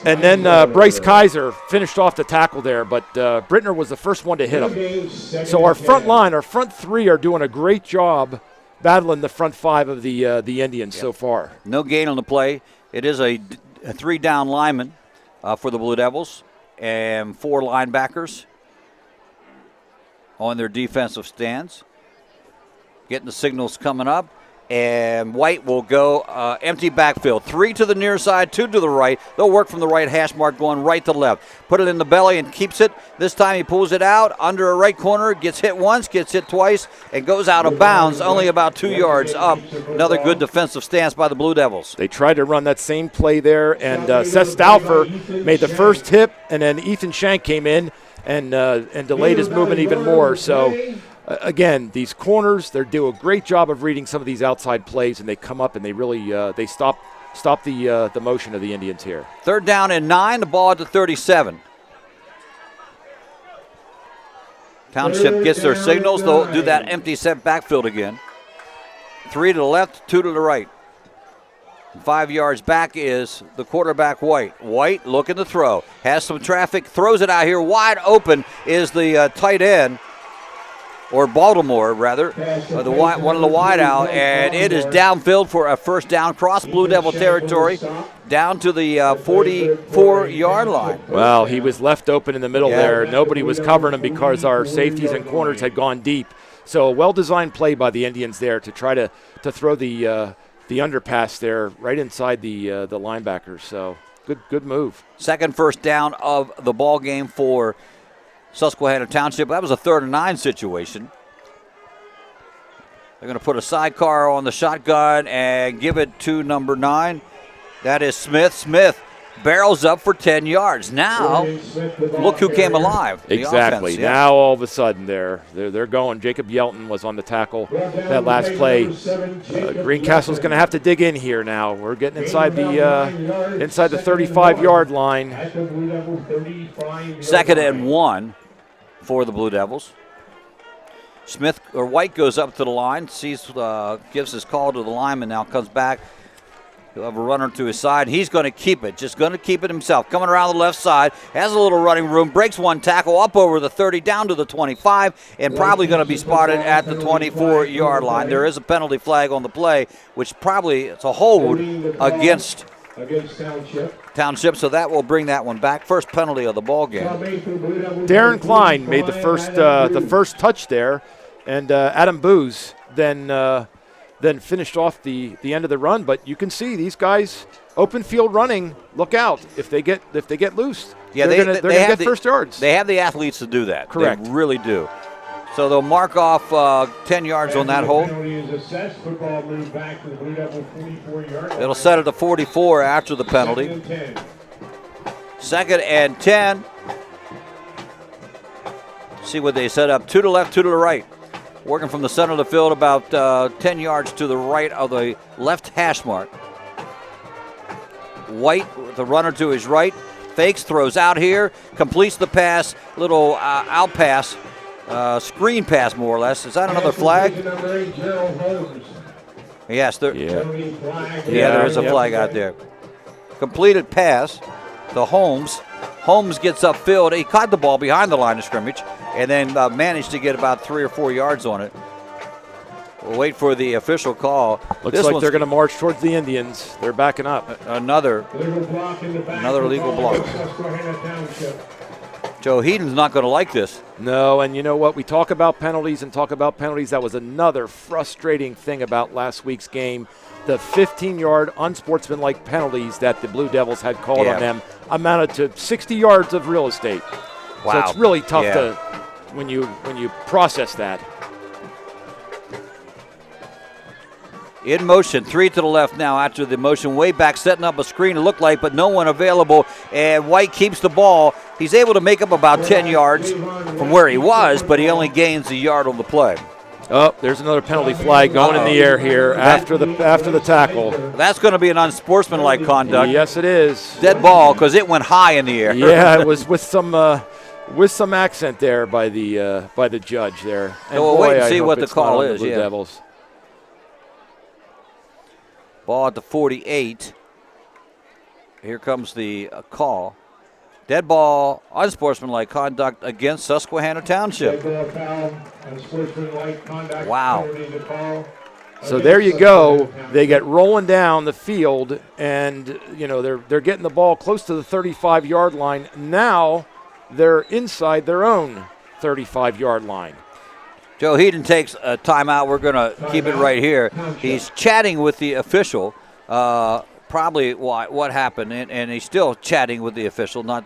And then Bryce Kaiser finished off the tackle there, but Brittner was the first one to hit him. So our front three are doing a great job battling the front five of the Indians so far. No gain on the play. It is a 3-down lineman for the Blue Devils and 4 linebackers on their defensive stands. Getting the signals coming up. And White will go empty backfield. 3 to the near side, 2 to the right. They'll work from the right hash mark going right to left. Put it in the belly and keeps it. This time he pulls it out under a right corner, gets hit once, gets hit twice, and goes out of bounds only about 2 yards up. Another good defensive stance by the Blue Devils. They tried to run that same play there, and Seth Stauffer made the first hit, and then Ethan Shank came in and delayed his movement even more. So again, these corners, they do a great job of reading some of these outside plays, and they come up and they really they stop the motion of the Indians here. 3rd down and 9, the ball at the 37. Township gets their signals. They'll do that empty set backfield again. 3 to the left, 2 to the right. 5 yards back is the quarterback, White. White looking to throw. Has some traffic, throws it out here. Wide open is the tight end. Or Baltimore, rather, one of the wide out, and it is downfield for a first down, cross Blue Devil territory, down to the 44-yard line. Well, he was left open in the middle there. Nobody was covering him because our safeties and corners had gone deep. So a well-designed play by the Indians there to try to throw the underpass there right inside the linebackers. So good move. Second first down of the ball game for Susquehanna Township. That was a 3rd and 9 situation. They're going to put a sidecar on the shotgun and give it to number 9. That is Smith. Smith barrels up for 10 yards. Now, look who came alive. Exactly. Offense, yeah. Now all of a sudden they're going. Jacob Yelton was on the tackle that last play. Greencastle's going to have to dig in here now. We're getting inside the 35-yard line. 2nd and 1 for the Blue Devils. White goes up to the line, gives his call to the lineman, now comes back. He'll have a runner to his side. He's going to keep it, just going to keep it himself. Coming around the left side, has a little running room, breaks one tackle up over the 30, down to the 25, and probably going to be spotted at the 24-yard line. There is a penalty flag on the play, which probably it's a hold against Township, so that will bring that one back. First penalty of the ball game. Darren Klein made the first touch there, and Adam Booz then finished off the end of the run. But you can see these guys open field running. Look out if they get loose. Yeah, they're going to get first yards. They have the athletes to do that. Correct. They really do. So they'll mark off 10 yards on that hold. It'll set it to 44 after the penalty. 2nd and 10. See what they set up. 2 to the left, 2 to the right. Working from the center of the field about 10 yards to the right of the left hash mark. White with the runner to his right. Fakes, throws out here, completes the pass, little out pass. Screen pass, more or less. Is that another flag? Yes, there is a flag out there. Completed pass to Holmes. Holmes gets upfield. He caught the ball behind the line of scrimmage and then managed to get about 3 or 4 yards on it. We'll wait for the official call. Looks like they're going to march towards the Indians. They're backing up. Another legal block. Joe Heaton's not going to like this. No, and you know what? We talk about penalties and talk about penalties. That was another frustrating thing about last week's game. The 15-yard unsportsmanlike penalties that the Blue Devils had called on them amounted to 60 yards of real estate. Wow. So it's really tough to when you process that. In motion, 3 to the left now after the motion. Way back, setting up a screen, it looked like, but no one available. And White keeps the ball. He's able to make up about 10 yards from where he was, but he only gains a yard on the play. Oh, there's another penalty flag going in the air here after the tackle. That's going to be an unsportsmanlike conduct. Yes, it is. Dead ball because it went high in the air. Yeah, it was with some accent there by the judge there. And So we'll wait and I see hope what the it's not call on the is. Blue Yeah. Devils. Ball at the 48. Here comes the call. Dead ball, unsportsmanlike conduct against Susquehanna Township. Dead ball foul, unsportsmanlike conduct. Wow. Penalty to call. So there you go. They get rolling down the field, and they're getting the ball close to the 35-yard line. Now they're inside their own 35-yard line. Joe Heaton takes a timeout. We're going to keep it right here. He's chatting with the official, probably what happened, and he's still chatting with the official, not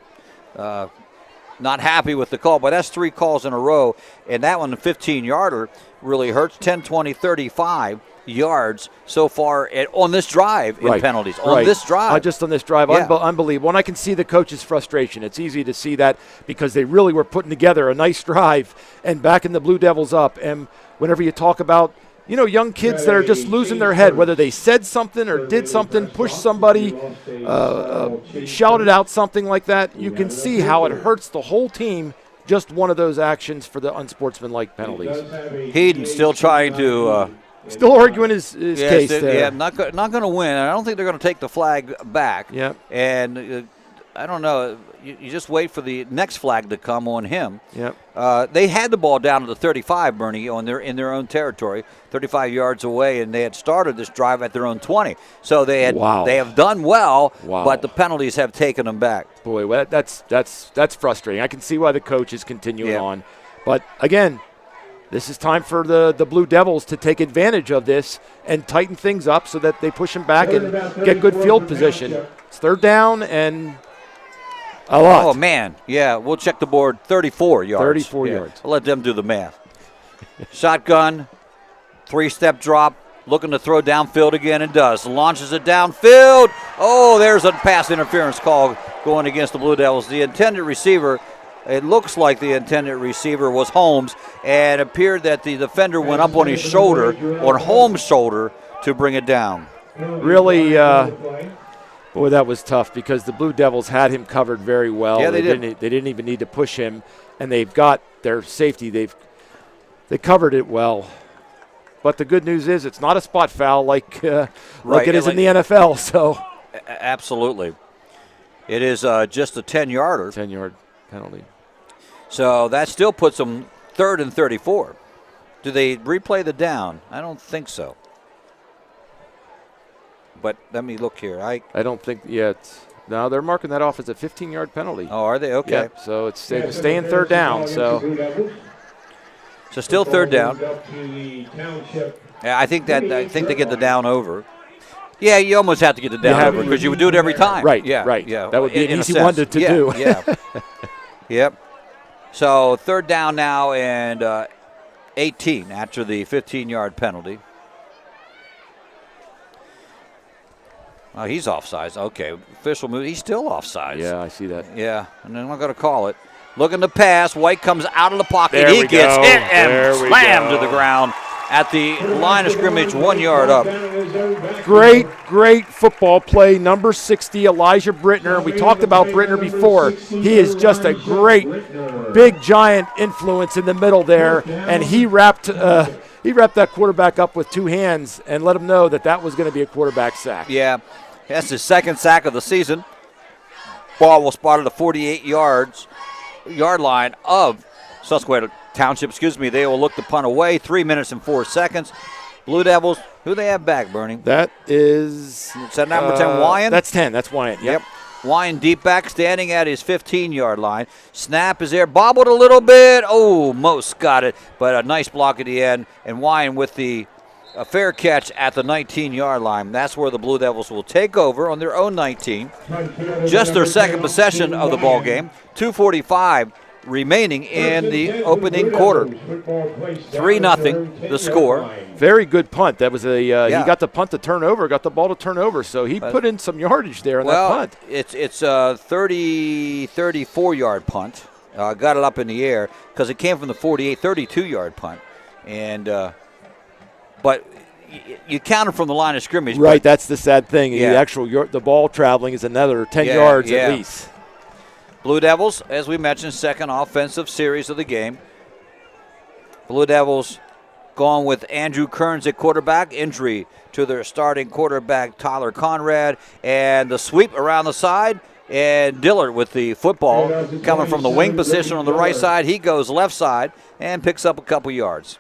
happy with the call. But that's 3 calls in a row, and that one, the 15-yarder, really hurts. 10, 20, 35 yards so far on this drive in penalties. On this drive. Just on this drive. Yeah. Unbelievable. And I can see the coach's frustration. It's easy to see that because they really were putting together a nice drive and backing the Blue Devils up. And whenever you talk about, young kids that are just losing their head, whether they said something or did something, pushed somebody, shouted out something like that, you can see how it hurts the whole team. Just one of those actions for the unsportsmanlike penalties. Heaton still trying to... Still arguing his case there. Yeah, not going to win. I don't think they're going to take the flag back. Yep. And I don't know. You just wait for the next flag to come on him. Yep. They had the ball down to the 35, Bernie, in their own territory, 35 yards away, and they had started this drive at their own 20. So they have done well, but the penalties have taken them back. Boy, well, that's frustrating. I can see why the coach is continuing on. But again, this is time for the Blue Devils to take advantage of this and tighten things up so that they push them back and get good field position. It's 3rd down and a lot. Oh, man. Yeah, we'll check the board. 34 yards. 34 yards. I'll let them do the math. Shotgun, 3-step drop, looking to throw downfield again, and does. Launches it downfield. Oh, there's a pass interference call going against the Blue Devils. The intended receiver... It looks like the intended receiver was Holmes, and it appeared that the defender went up on his shoulder, on Holmes' shoulder, to bring it down. Really, boy, that was tough because the Blue Devils had him covered very well. Yeah, they did. They didn't even need to push him, and they've got their safety. They covered it well. But the good news is it's not a spot foul like it is in the NFL. So absolutely, it is just a 10-yarder. 10-yard penalty. So that still puts them 3rd and 34. Do they replay the down? I don't think so. But let me look here. I don't think yet. No, they're marking that off as a 15-yard penalty. Oh, are they? Okay. Yep, so it's staying 3rd down. So still 3rd down. Yeah, I think they get the down over. Yeah, you almost have to get the down over because you would do it every time. Right. Yeah. Right. Yeah. That would be an easy one to do. Yeah. Yep. So 3rd down now and 18 after the 15-yard penalty. Oh, he's offsides. Okay, official move. He's still offsides. Yeah, I see that. Yeah, and they're not going to call it. Looking to pass. White comes out of the pocket. There he we gets go. hit and There we slammed go. to the ground at the line of scrimmage, 1 yard up. Great football play. Number 60, Elijah Brittner. We talked about Brittner before. He is just a great, big, giant influence in the middle there, and he wrapped that quarterback up with 2 hands and let him know that was going to be a quarterback sack. Yeah, that's his 2nd sack of the season. Ball will spot at the 48-yard line of Susquehanna Township. They will look to punt away. 3 minutes and 4 seconds. Blue Devils, who they have back, Bernie? That is... Is that number 10, Wyan? That's 10. That's Wyan. Yep. Wyan deep back, standing at his 15-yard line. Snap is there, bobbled a little bit. Oh, Most got it, but a nice block at the end. And Wyan with a fair catch at the 19-yard line. That's where the Blue Devils will take over on their own 19. Just their 2nd possession of the ball game. 2:45 remaining in the opening quarter. 3-0 the score. Very good punt. That was he got the punt to turn over, got the ball to turn over, so he put in some yardage there on that punt. It's a 34-yard punt. Got it up in the air because it came from the 32-yard punt. And but you count them from the line of scrimmage. Right, that's the sad thing. Yeah. The ball traveling is another 10 yards at least. Blue Devils, as we mentioned, second offensive series of the game. Blue Devils going with Andrew Kearns at quarterback. Injury to their starting quarterback, Tyler Conrad. And the sweep around the side. And Dillard with the football coming from the wing position on the right side. He goes left side and picks up a couple yards.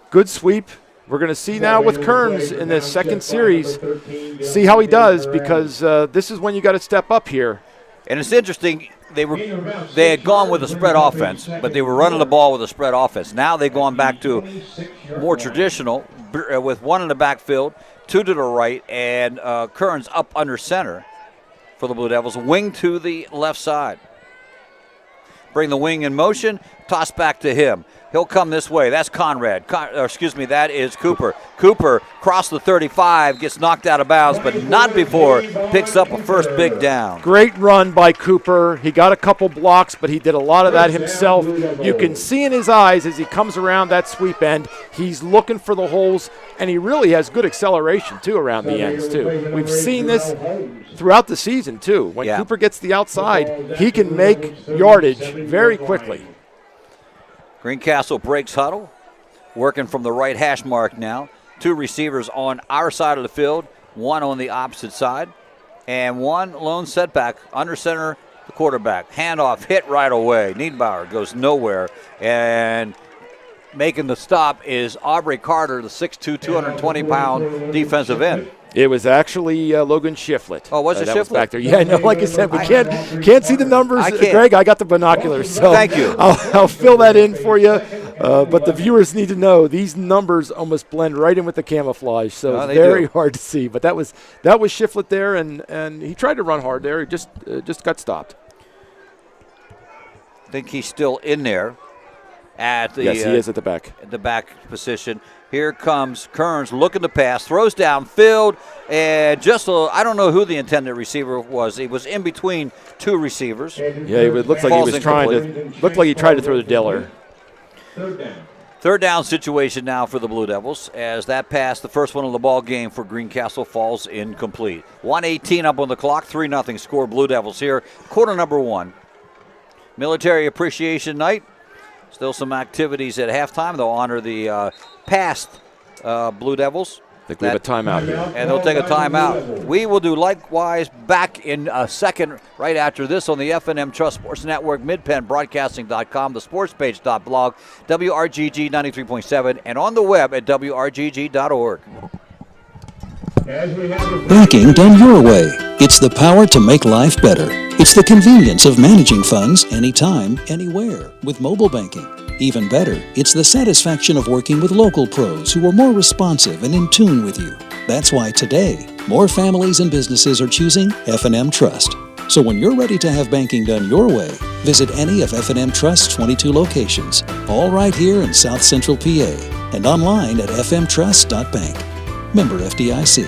Good sweep. We're going to see now with Kearns in this second series, see how he does, because this is when you got to step up here. And it's interesting, they had gone with a spread offense, but they were running the ball with a spread offense. Now they've gone back to more traditional, with one in the backfield, two to the right, and Kearns up under center for the Blue Devils. Wing to the left side. Bring the wing in motion, toss back to him. He'll come this way. That's Conrad. That is Cooper. Cooper crossed the 35, gets knocked out of bounds, but not before picks up a first big down. Great run by Cooper. He got a couple blocks, but he did a lot of that himself. You can see in his eyes as he comes around that sweep end, he's looking for the holes, and he really has good acceleration, too, around the ends, too. We've seen this throughout the season, too. When Cooper gets the outside, he can make yardage very quickly. Greencastle breaks huddle, working from the right hash mark now. Two receivers on our side of the field, one on the opposite side, and one lone setback under center, the quarterback. Handoff hit right away. Niedbauer goes nowhere, and making the stop is Aubrey Carter, the 6'2", 220-pound defensive end. It was actually Logan Shiflett. Oh, was it that Shiflett? Was back there. Yeah, no, like I said, we can't see the numbers. Greg, I got the binoculars, so thank you. I'll fill that in for you. But the viewers need to know these numbers almost blend right in with the camouflage, so it's very hard to see. But that was Shiflett there, and he tried to run hard there. He just got stopped. I think he's still in there. Yes, he is at the back. At the back position. Here comes Kearns looking to pass, throws downfield, and I don't know who the intended receiver was. He was in between two receivers. Yeah, it looks like he was tried to throw to Diller. Third down situation now for the Blue Devils as that pass, the first one of the ball game for Greencastle, falls incomplete. 1:18 up on the clock, 3-0 score. Blue Devils here, quarter number one. Military Appreciation Night. Still some activities at halftime. They'll honor the past Blue Devils. I think we have a timeout here. And they'll take a timeout. We will do likewise back in a second right after this on the F&M Trust Sports Network, midpennbroadcasting.com, the sportspage.blog, WRGG 93.7, and on the web at WRGG.org. Banking done your way. It's the power to make life better. It's the convenience of managing funds anytime, anywhere with mobile banking. Even better, it's the satisfaction of working with local pros who are more responsive and in tune with you. That's why today, more families and businesses are choosing F&M Trust. So when you're ready to have banking done your way, visit any of F&M Trust's 22 locations, all right here in South Central PA, and online at fmtrust.bank. Member FDIC.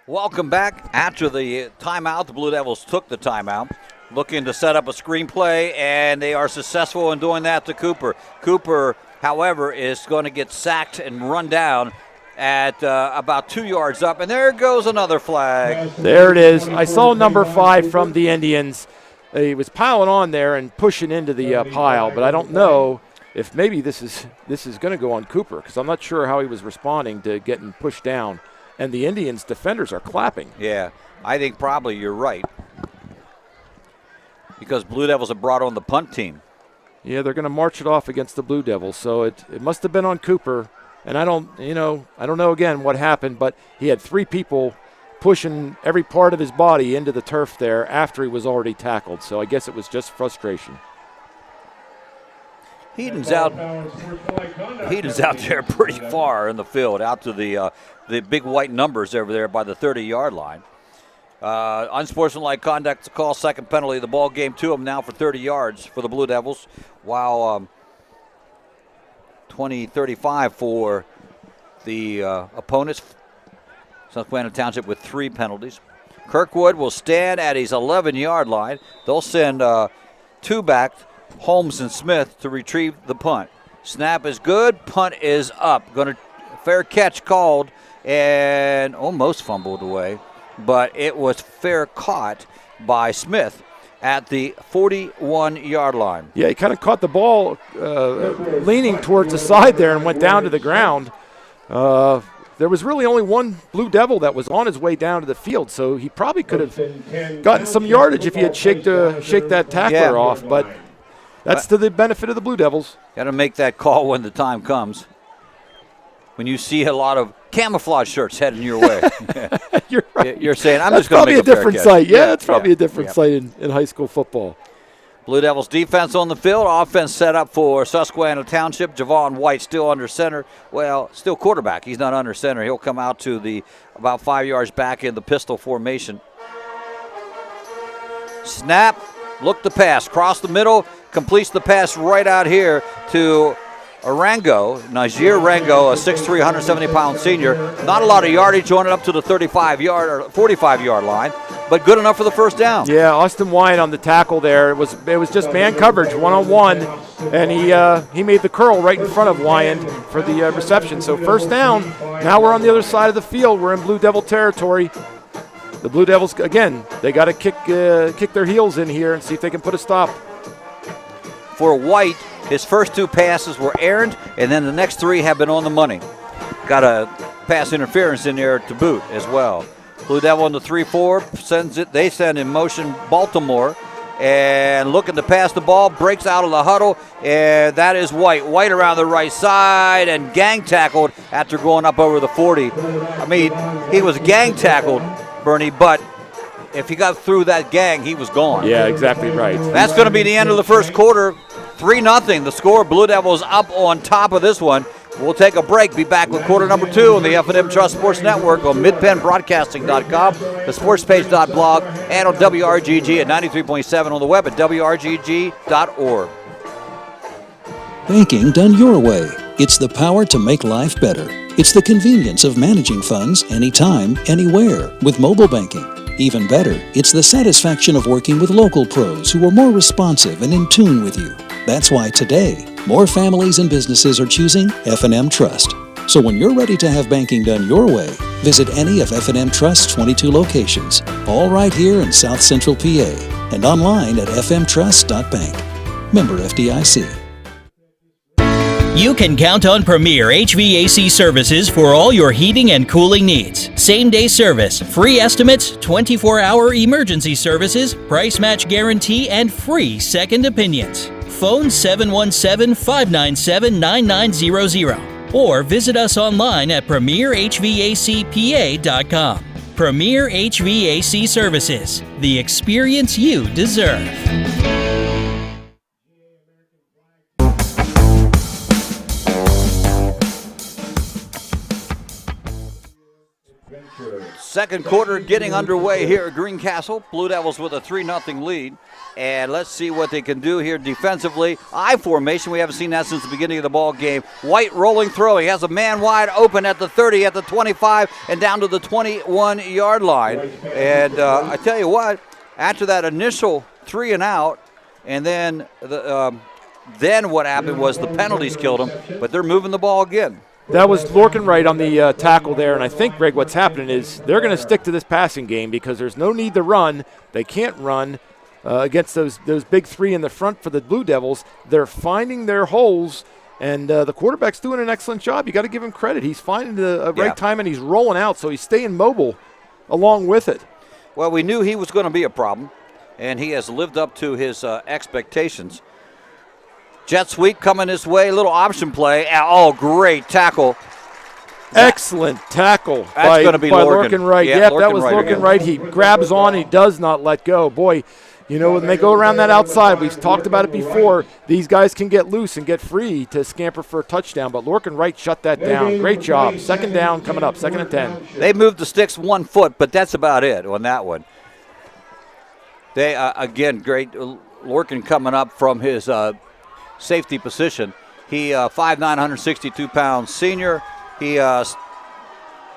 Welcome back. After the timeout, the Blue Devils took the timeout, looking to set up a screenplay, and they are successful in doing that to Cooper. Cooper, however, is going to get sacked and run down at about 2 yards up, and there goes another flag. There it is. I saw number 5 from the Indians. He was piling on there and pushing into the pile, but I don't know if maybe this is going to go on Cooper, because I'm not sure how he was responding to getting pushed down. And the Indians' defenders are clapping. Yeah, I think probably you're right. Because Blue Devils have brought on the punt team. Yeah, they're going to march it off against the Blue Devils. So it must have been on Cooper. And I don't know again what happened, but he had 3 people pushing every part of his body into the turf there after he was already tackled. So I guess it was just frustration. Heaton's out there pretty far in the field, out to the big white numbers over there by the 30-yard line. Unsportsmanlike conduct to call, second penalty of the ball game. 2 of them now for 30 yards for the Blue Devils, while 20-35 for the opponents. Susquehanna Township with 3 penalties. Kirkwood will stand at his 11-yard line. They'll send two back, Holmes and Smith, to retrieve the punt. Snap is good. Punt is up. Fair catch called and almost fumbled away, but it was fair caught by Smith at the 41-yard line. Yeah, he kind of caught the ball leaning towards the side there and went down to the ground. There was really only one Blue Devil that was on his way down to the field, so he probably could have gotten some yardage if he had shake that tackler off, but that's to the benefit of the Blue Devils. Got to make that call when the time comes. When you see a lot of camouflage shirts heading your way. You're right. You're saying, I'm that's just going to make a different sight. Yeah, that's probably a different sight in high school football. Blue Devils defense on the field. Offense set up for Susquehanna Township. Javon White still under center. Well, still quarterback. He's not under center. He'll come out to the about 5 yards back in the pistol formation. Snap. Look the pass. Cross the middle. Completes the pass right out here to Najir Rango, a 6'3", 170-pound senior. Not a lot of yardage on it up to the 35-yard or 45-yard line, but good enough for the first down. Yeah, Austin Wine on the tackle there. It was just man coverage, one-on-one, and he made the curl right in front of Wyan for the reception. So first down. Now we're on the other side of the field. We're in Blue Devil territory. The Blue Devils, again, they got to kick their heels in here and see if they can put a stop. For White, his first two passes were errant, and then the next three have been on the money. Got a pass interference in there to boot as well. Blue Devil on the 3-4 sends it. They send in motion Baltimore, and looking to pass the ball, breaks out of the huddle, and that is White. White around the right side and gang tackled after going up over the 40. I mean, he was gang tackled, Bernie, but if he got through that gang, he was gone. Yeah, exactly right. That's going to be the end of the first quarter. 3-0, the score. Blue Devils up on top of this one. We'll take a break. Be back with quarter number 2 on the F&M Trust Sports Network on midpennbroadcasting.com, the sportspage.blog, and on WRGG at 93.7 on the web at WRGG.org. Banking done your way. It's the power to make life better. It's the convenience of managing funds anytime, anywhere with mobile banking. Even better, it's the satisfaction of working with local pros who are more responsive and in tune with you. That's why today, more families and businesses are choosing F&M Trust. So when you're ready to have banking done your way, visit any of F&M Trust's 22 locations, all right here in South Central PA, and online at fmtrust.bank. Member FDIC. You can count on Premier HVAC services for all your heating and cooling needs. Same-day service, free estimates, 24-hour emergency services, price match guarantee, and free second opinions. Phone 717-597-9900 or visit us online at premierhvacpa.com. Premier HVAC Services, the experience you deserve. Second quarter getting underway here at Greencastle. Blue Devils with a 3-0 lead. And let's see what they can do here defensively. I formation, we haven't seen that since the beginning of the ball game. White rolling throw. He has a man wide open at the 30, at the 25, and down to the 21-yard line. And I tell you what, after that initial 3 and out, and then what happened was the penalties killed them, but they're moving the ball again. That was Lorkenwright on the tackle there, and I think, Greg, what's happening is they're going to stick to this passing game because there's no need to run. They can't run against those big three in the front for the Blue Devils. They're finding their holes, and the quarterback's doing an excellent job. You got to give him credit. He's finding the right time, and he's rolling out, so he's staying mobile along with it. Well, we knew he was going to be a problem, and he has lived up to his expectations. Jet sweep coming this way, little option play. Oh, great tackle. Excellent tackle by Lorkenwright. Yep, that was Lorkenwright. He grabs on, he does not let go. Boy, you know, when they go around that outside, we've talked about it before, these guys can get loose and get free to scamper for a touchdown, but Lorkenwright shut that down. Great job. Second down coming up, 2nd and 10. They moved the sticks 1 foot, but that's about it on that one. They, again, great. Lorken coming up from his safety position. He 5'9", 162-pound senior. He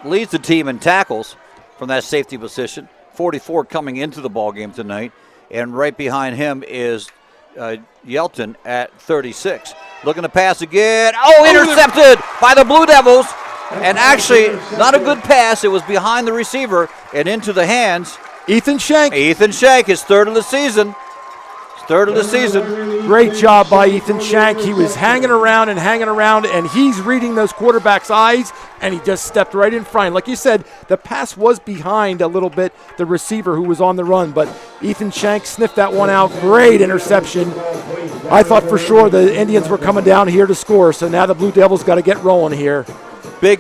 leads the team in tackles from that safety position. 44 coming into the ball game tonight, and right behind him is Yelton at 36. Looking to pass again. Oh, intercepted by the Blue Devils. And actually, not a good pass. It was behind the receiver and into the hands. Ethan Shank. Ethan Shank, his third of the season. Great job by Ethan Shank. He was hanging around, and he's reading those quarterbacks' eyes, and he just stepped right in front. Like you said, the pass was behind a little bit the receiver who was on the run, but Ethan Shank sniffed that one out. Great interception. I thought for sure the Indians were coming down here to score, so now the Blue Devils got to get rolling here. Big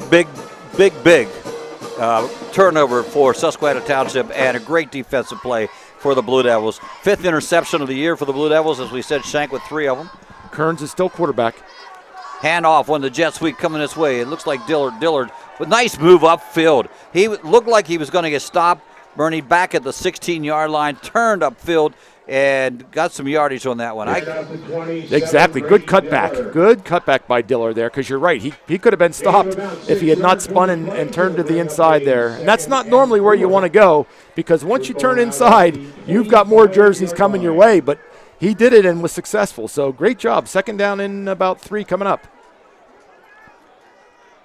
turnover for Susquehanna Township, and a great defensive play for the Blue Devils. 5th interception of the year for the Blue Devils, as we said, Shank with 3 of them. Kearns is still quarterback. Handoff when the jet sweep coming this way. It looks like Dillard with nice move upfield. He looked like he was going to get stopped. Bernie back at the 16-yard line, turned upfield, and got some yardage on that one. Exactly. Good cutback. Good cutback by Dillard there, because you're right. He could have been stopped if he had not spun and turned to the inside there. And that's not normally where you want to go, because once you turn inside, you've got more jerseys coming your way. But he did it and was successful. So great job. 2nd down in about 3 coming up.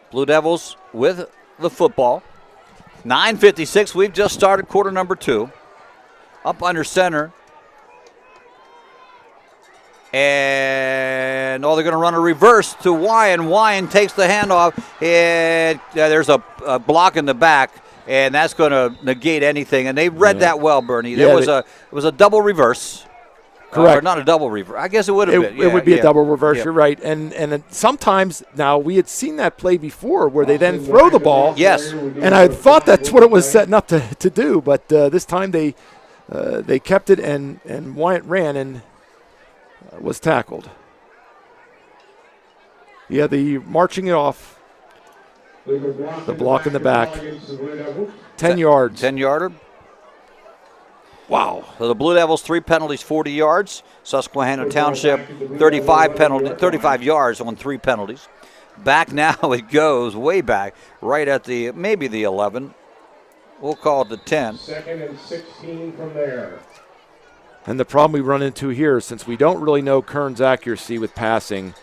Blue Devils with the football. 9:56. We've just started quarter number 2. Up under center. And they're going to run a reverse to Wyan. Wyan takes the handoff, and there's a block in the back, and that's going to negate anything. And they read that well, Bernie. It was a double reverse. Correct. Or not a double reverse. I guess it would have been. It would be a double reverse. You're right. And sometimes now we had seen that play before where they then throw the ball. Yes. And I thought that's what it was setting up to do, but this time they kept it, and Wyatt ran and was tackled. Yeah, the marching it off. The block in the back. 10 yards. 10-yarder. Wow. So the Blue Devils, 3 penalties, 40 yards. Susquehanna Township, 35 yards on 3 penalties. Back now it goes, way back, right at maybe the 11. We'll call it the 10. 2nd and 16 from there. And the problem we run into here, since we don't really know Kern's accuracy with passing,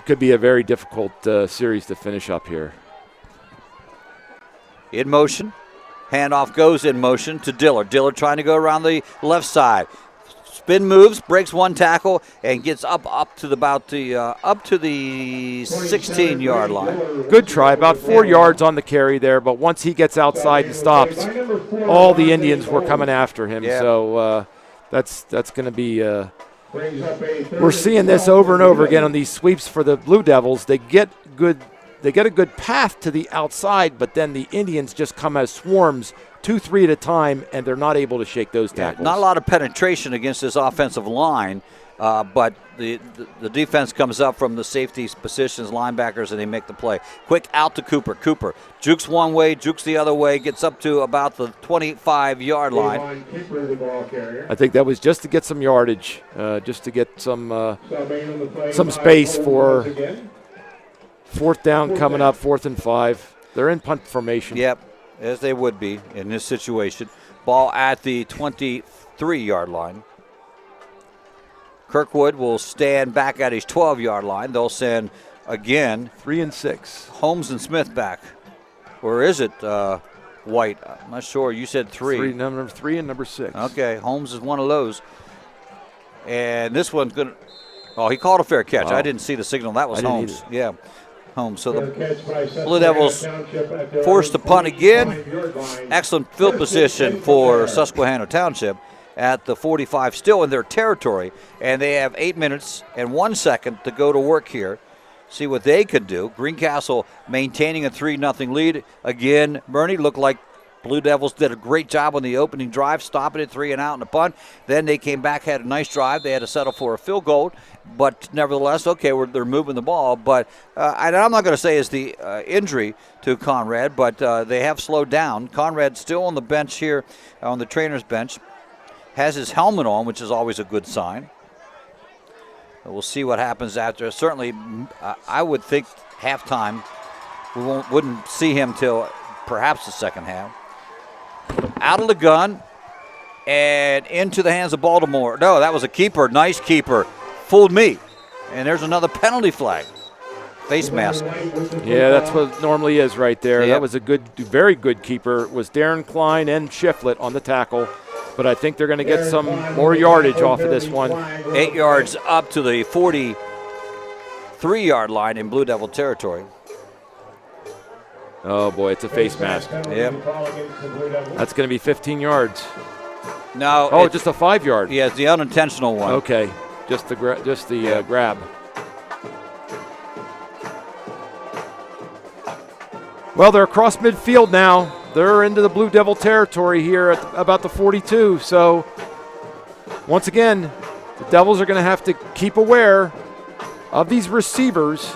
could be a very difficult series to finish up here. In motion. Handoff goes in motion to Dillard. Dillard trying to go around the left side. Spin moves, breaks 1 tackle, and gets up to the 16-yard line. Good try, about 4 yards on the carry there, but once he gets outside and stops, all the Indians were coming after him. Yeah. So that's going to be we're seeing this over and over again on these sweeps for the Blue Devils. They get a good path to the outside, but then the Indians just come as swarms, 2-3 at a time, and they're not able to shake those tackles. Not a lot of penetration against this offensive line, but the defense comes up from the safety positions, linebackers, and they make the play. Quick out to Cooper. Cooper jukes one way, jukes the other way, gets up to about the 25-yard line. I think that was just to get some yardage, just to get some space for 4th down coming up, 4th and 5. They're in punt formation. Yep, as they would be in this situation. Ball at the 23-yard line. Kirkwood will stand back at his 12-yard line. They'll send again 3 and 6. Holmes and Smith back. Or is it White? I'm not sure. You said 3. Number 3 and number 6. Okay, Holmes is one of those. And this one's going to. Oh, he called a fair catch. Wow. I didn't see the signal. That was Holmes. Yeah. Holmes. So the Blue Devils forced to punt again. Excellent field position for Susquehanna Township at the 45, still in their territory. And they have 8 minutes and 1 second to go to work here. See what they could do. Greencastle maintaining a 3-0 lead. Again, Bernie looked like Blue Devils did a great job on the opening drive, stopping it 3 and out in the punt. Then they came back, had a nice drive. They had to settle for a field goal, but nevertheless, okay, they're moving the ball. But I'm not going to say it's the injury to Conrad, but they have slowed down. Conrad's still on the bench here, on the trainer's bench. Has his helmet on, which is always a good sign. We'll see what happens after. Certainly, I would think halftime, we wouldn't see him till perhaps the second half. out of the gun and into the hands of Baltimore. No, that was a keeper. Nice keeper. Fooled me. And there's another penalty flag. Face mask. Yeah, that's what it normally is right there. Yep. That was a good, very good keeper. It was Darren Klein and Shiflett on the tackle. But I think they're going to get some more yardage off of this one. 8 yards up to the 43-yard line in Blue Devil territory. Oh, boy, it's a face mask. Yep. That's going to be 15 yards. No. Oh, just a 5-yard. Yeah, it's the unintentional one. Okay, just the grab. Well, they're across midfield now. They're into the Blue Devil territory here at about the 42. So, once again, the Devils are going to have to keep aware of these receivers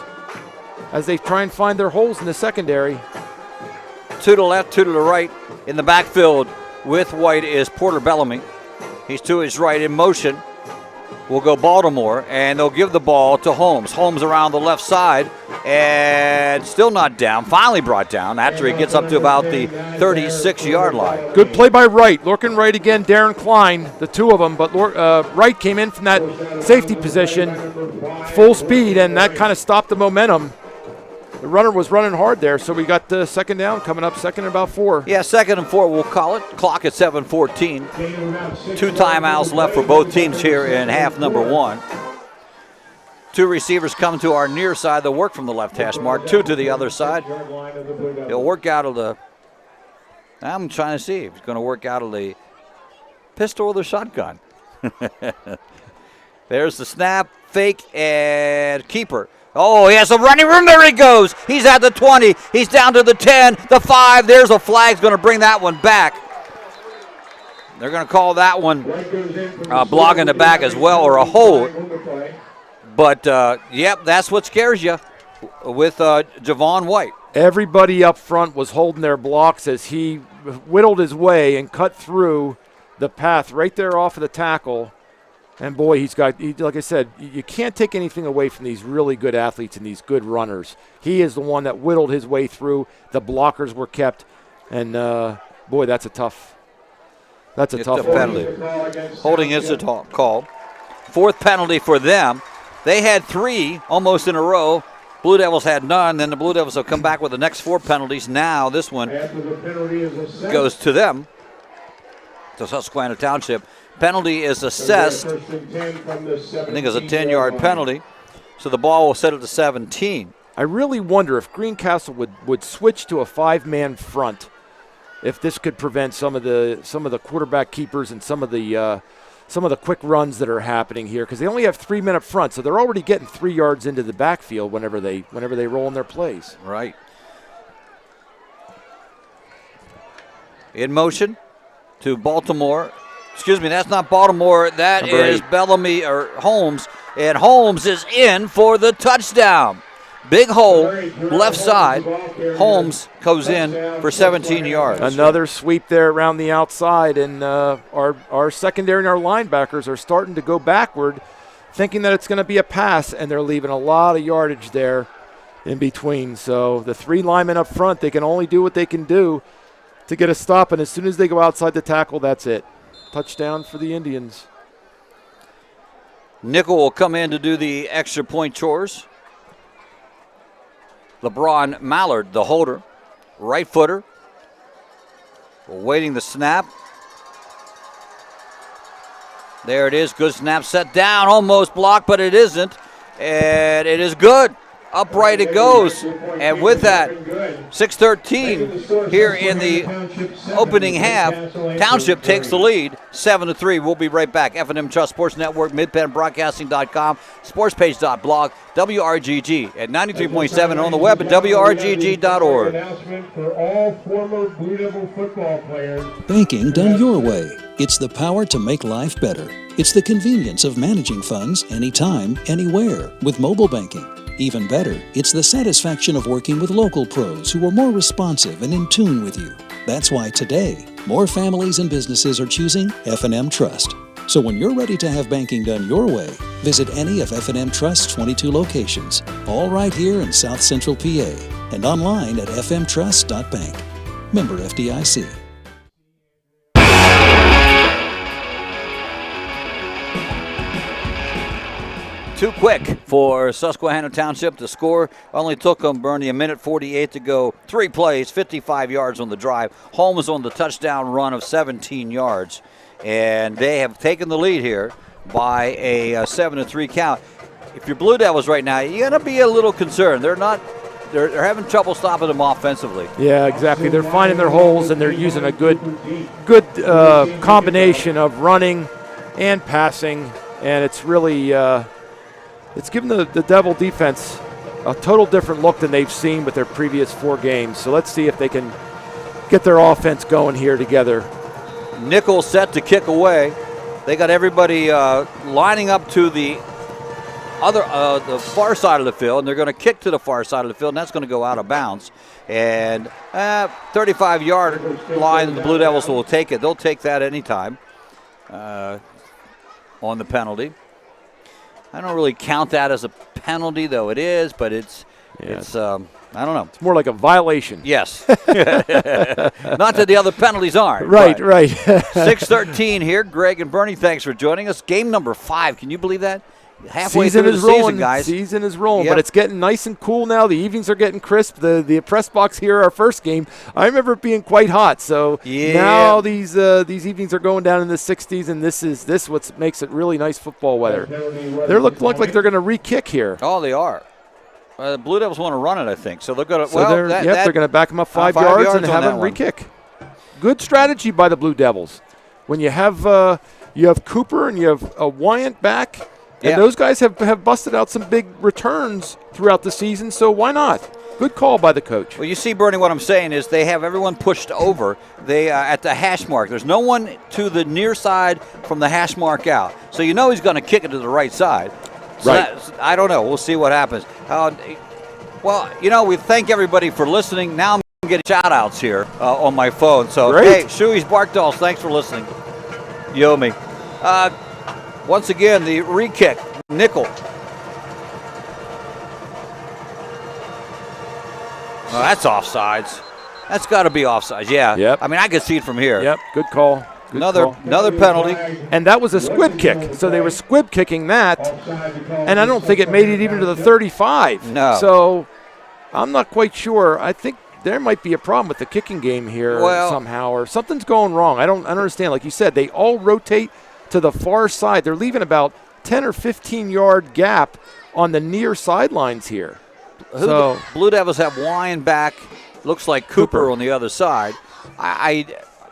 as they try and find their holes in the secondary. To the left, to the right. In the backfield with White is Porter Bellamy. He's to his right in motion. Will go Baltimore, and they'll give the ball to Holmes. Holmes around the left side, and still not down. Finally brought down after he gets up to about the 36-yard line. Good play by Wright. Looking right again, Darren Klein, the two of them. But Wright came in from that safety position, full speed, and that kind of stopped the momentum. The runner was running hard there, so we got the second down coming up, second and about 4. Yeah, 2nd and 4, we'll call it. Clock at 7:14. 2 timeouts left for both teams here in half number 1. 2 receivers come to our near side. They'll work from the left hash mark. 2 to the other side. He'll work out of the, I'm trying to see if he's going to work out of the pistol or the shotgun. There's the snap, fake, and keeper. Oh, he has some running room. There he goes. He's at the 20. He's down to the 10, the 5. There's a flag. Going to bring that one back. They're going to call that one block in the back as well, or a hold. But, yep, that's what scares you with Javon White. Everybody up front was holding their blocks as he whittled his way and cut through the path right there off of the tackle. And, boy, like I said, you can't take anything away from these really good athletes and these good runners. He is the one that whittled his way through. The blockers were kept. And, boy, that's a tough penalty. Holding is a call. 4th penalty for them. They had 3 almost in a row. Blue Devils had none. Then the Blue Devils have come back with the next 4 penalties. Now this one goes to them, to Susquehanna Township. Penalty is assessed. I think it's a 10-yard penalty. So the ball will settle to 17. I really wonder if Greencastle would switch to a 5-man front, if this could prevent some of the quarterback keepers and some of the quick runs that are happening here, because they only have 3 men up front, so they're already getting 3 yards into the backfield whenever they roll in their plays. Right. In motion to Baltimore. Excuse me, that's not Baltimore. That is Bellamy or Holmes. And Holmes is in for the touchdown. Big hole, left side. Holmes goes in for 17 yards. Another sweep there around the outside, and our secondary and our linebackers are starting to go backward, thinking that it's going to be a pass, and they're leaving a lot of yardage there in between. So the 3 linemen up front, they can only do what they can do to get a stop, and as soon as they go outside the tackle, that's it. Touchdown for the Indians. Nickel will come in to do the extra point chores. LeBron Mallard, the holder, right footer, waiting the snap. There it is, good snap, set down, almost blocked, but it isn't, and it is good. Upright it goes, and with that, 6:13 here in the opening half. Township takes the lead, 7-3. We'll be right back. F&M Trust Sports Network, MidPennBroadcasting.com, sportspage.blog, WRGG at 93.7 and on the web at WRGG.org. For all former Blue Devil football players. Banking done your way. It's the power to make life better. It's the convenience of managing funds anytime, anywhere with mobile banking. Even better, it's the satisfaction of working with local pros who are more responsive and in tune with you. That's why today, more families and businesses are choosing F&M Trust. So when you're ready to have banking done your way, visit any of F&M Trust's 22 locations, all right here in South Central PA, and online at fmtrust.bank. Member FDIC. Too quick for Susquehanna Township to score. Only took them, Bernie, 1:48 to go. 3 plays, 55 yards on the drive. Holmes on the touchdown run of 17 yards. And they have taken the lead here by a 7-3 count. If you're Blue Devils right now, you're going to be a little concerned. They're having trouble stopping them offensively. Yeah, exactly. They're finding their holes, and they're using a good combination of running and passing. And it's really it's given the Devil defense a total different look than they've seen with their previous 4 games. So let's see if they can get their offense going here together. Nickel set to kick away. They got everybody lining up to the the far side of the field, and they're going to kick to the far side of the field, and that's going to go out of bounds. And 35-yard line, the Blue Devils will take it. They'll take that anytime on the penalty. I don't really count that as a penalty, though it is, but it's I don't know. It's more like a violation. Yes. Not that the other penalties aren't. Right. 6:13 here. Greg and Bernie, thanks for joining us. Game number 5. Can you believe that? Halfway season through is the rolling, season, guys. Season is rolling, Yep. but it's getting nice and cool now. The evenings are getting crisp. The press box here, our first game, I remember it being quite hot. So now these evenings are going down in the 60s, and this what makes it really nice football weather. They look like they're going to re-kick here. Oh, they are. The Blue Devils want to run it, I think. So they're going to. They're going to back them up 5 yards and have them re-kick. Good strategy by the Blue Devils. When you have Cooper and you have Wyant back. And those guys have busted out some big returns throughout the season, so why not? Good call by the coach. Well, you see, Bernie, what I'm saying is they have everyone pushed over. They at the hash mark. There's no one to the near side from the hash mark out. So you know he's going to kick it to the right side. So I don't know. We'll see what happens. Well, we thank everybody for listening. Now I'm going to get shout-outs here on my phone. So, hey, Shuey's Bark Dolls, thanks for listening. You owe me. Once again, the re-kick, Nickel. Oh, that's offsides. That's got to be offsides, yeah. Yep. I mean, I could see it from here. Yep, good call. Another penalty. And that was a squib kick. So they were squib kicking that, and I don't think it made it even to the 35. No. So I'm not quite sure. I think there might be a problem with the kicking game here somehow, or something's going wrong. I don't understand. Like you said, they all rotate to the far side. They're leaving about 10 or 15-yard gap on the near sidelines here. The Blue Devils have Wyan back. Looks like Cooper on the other side.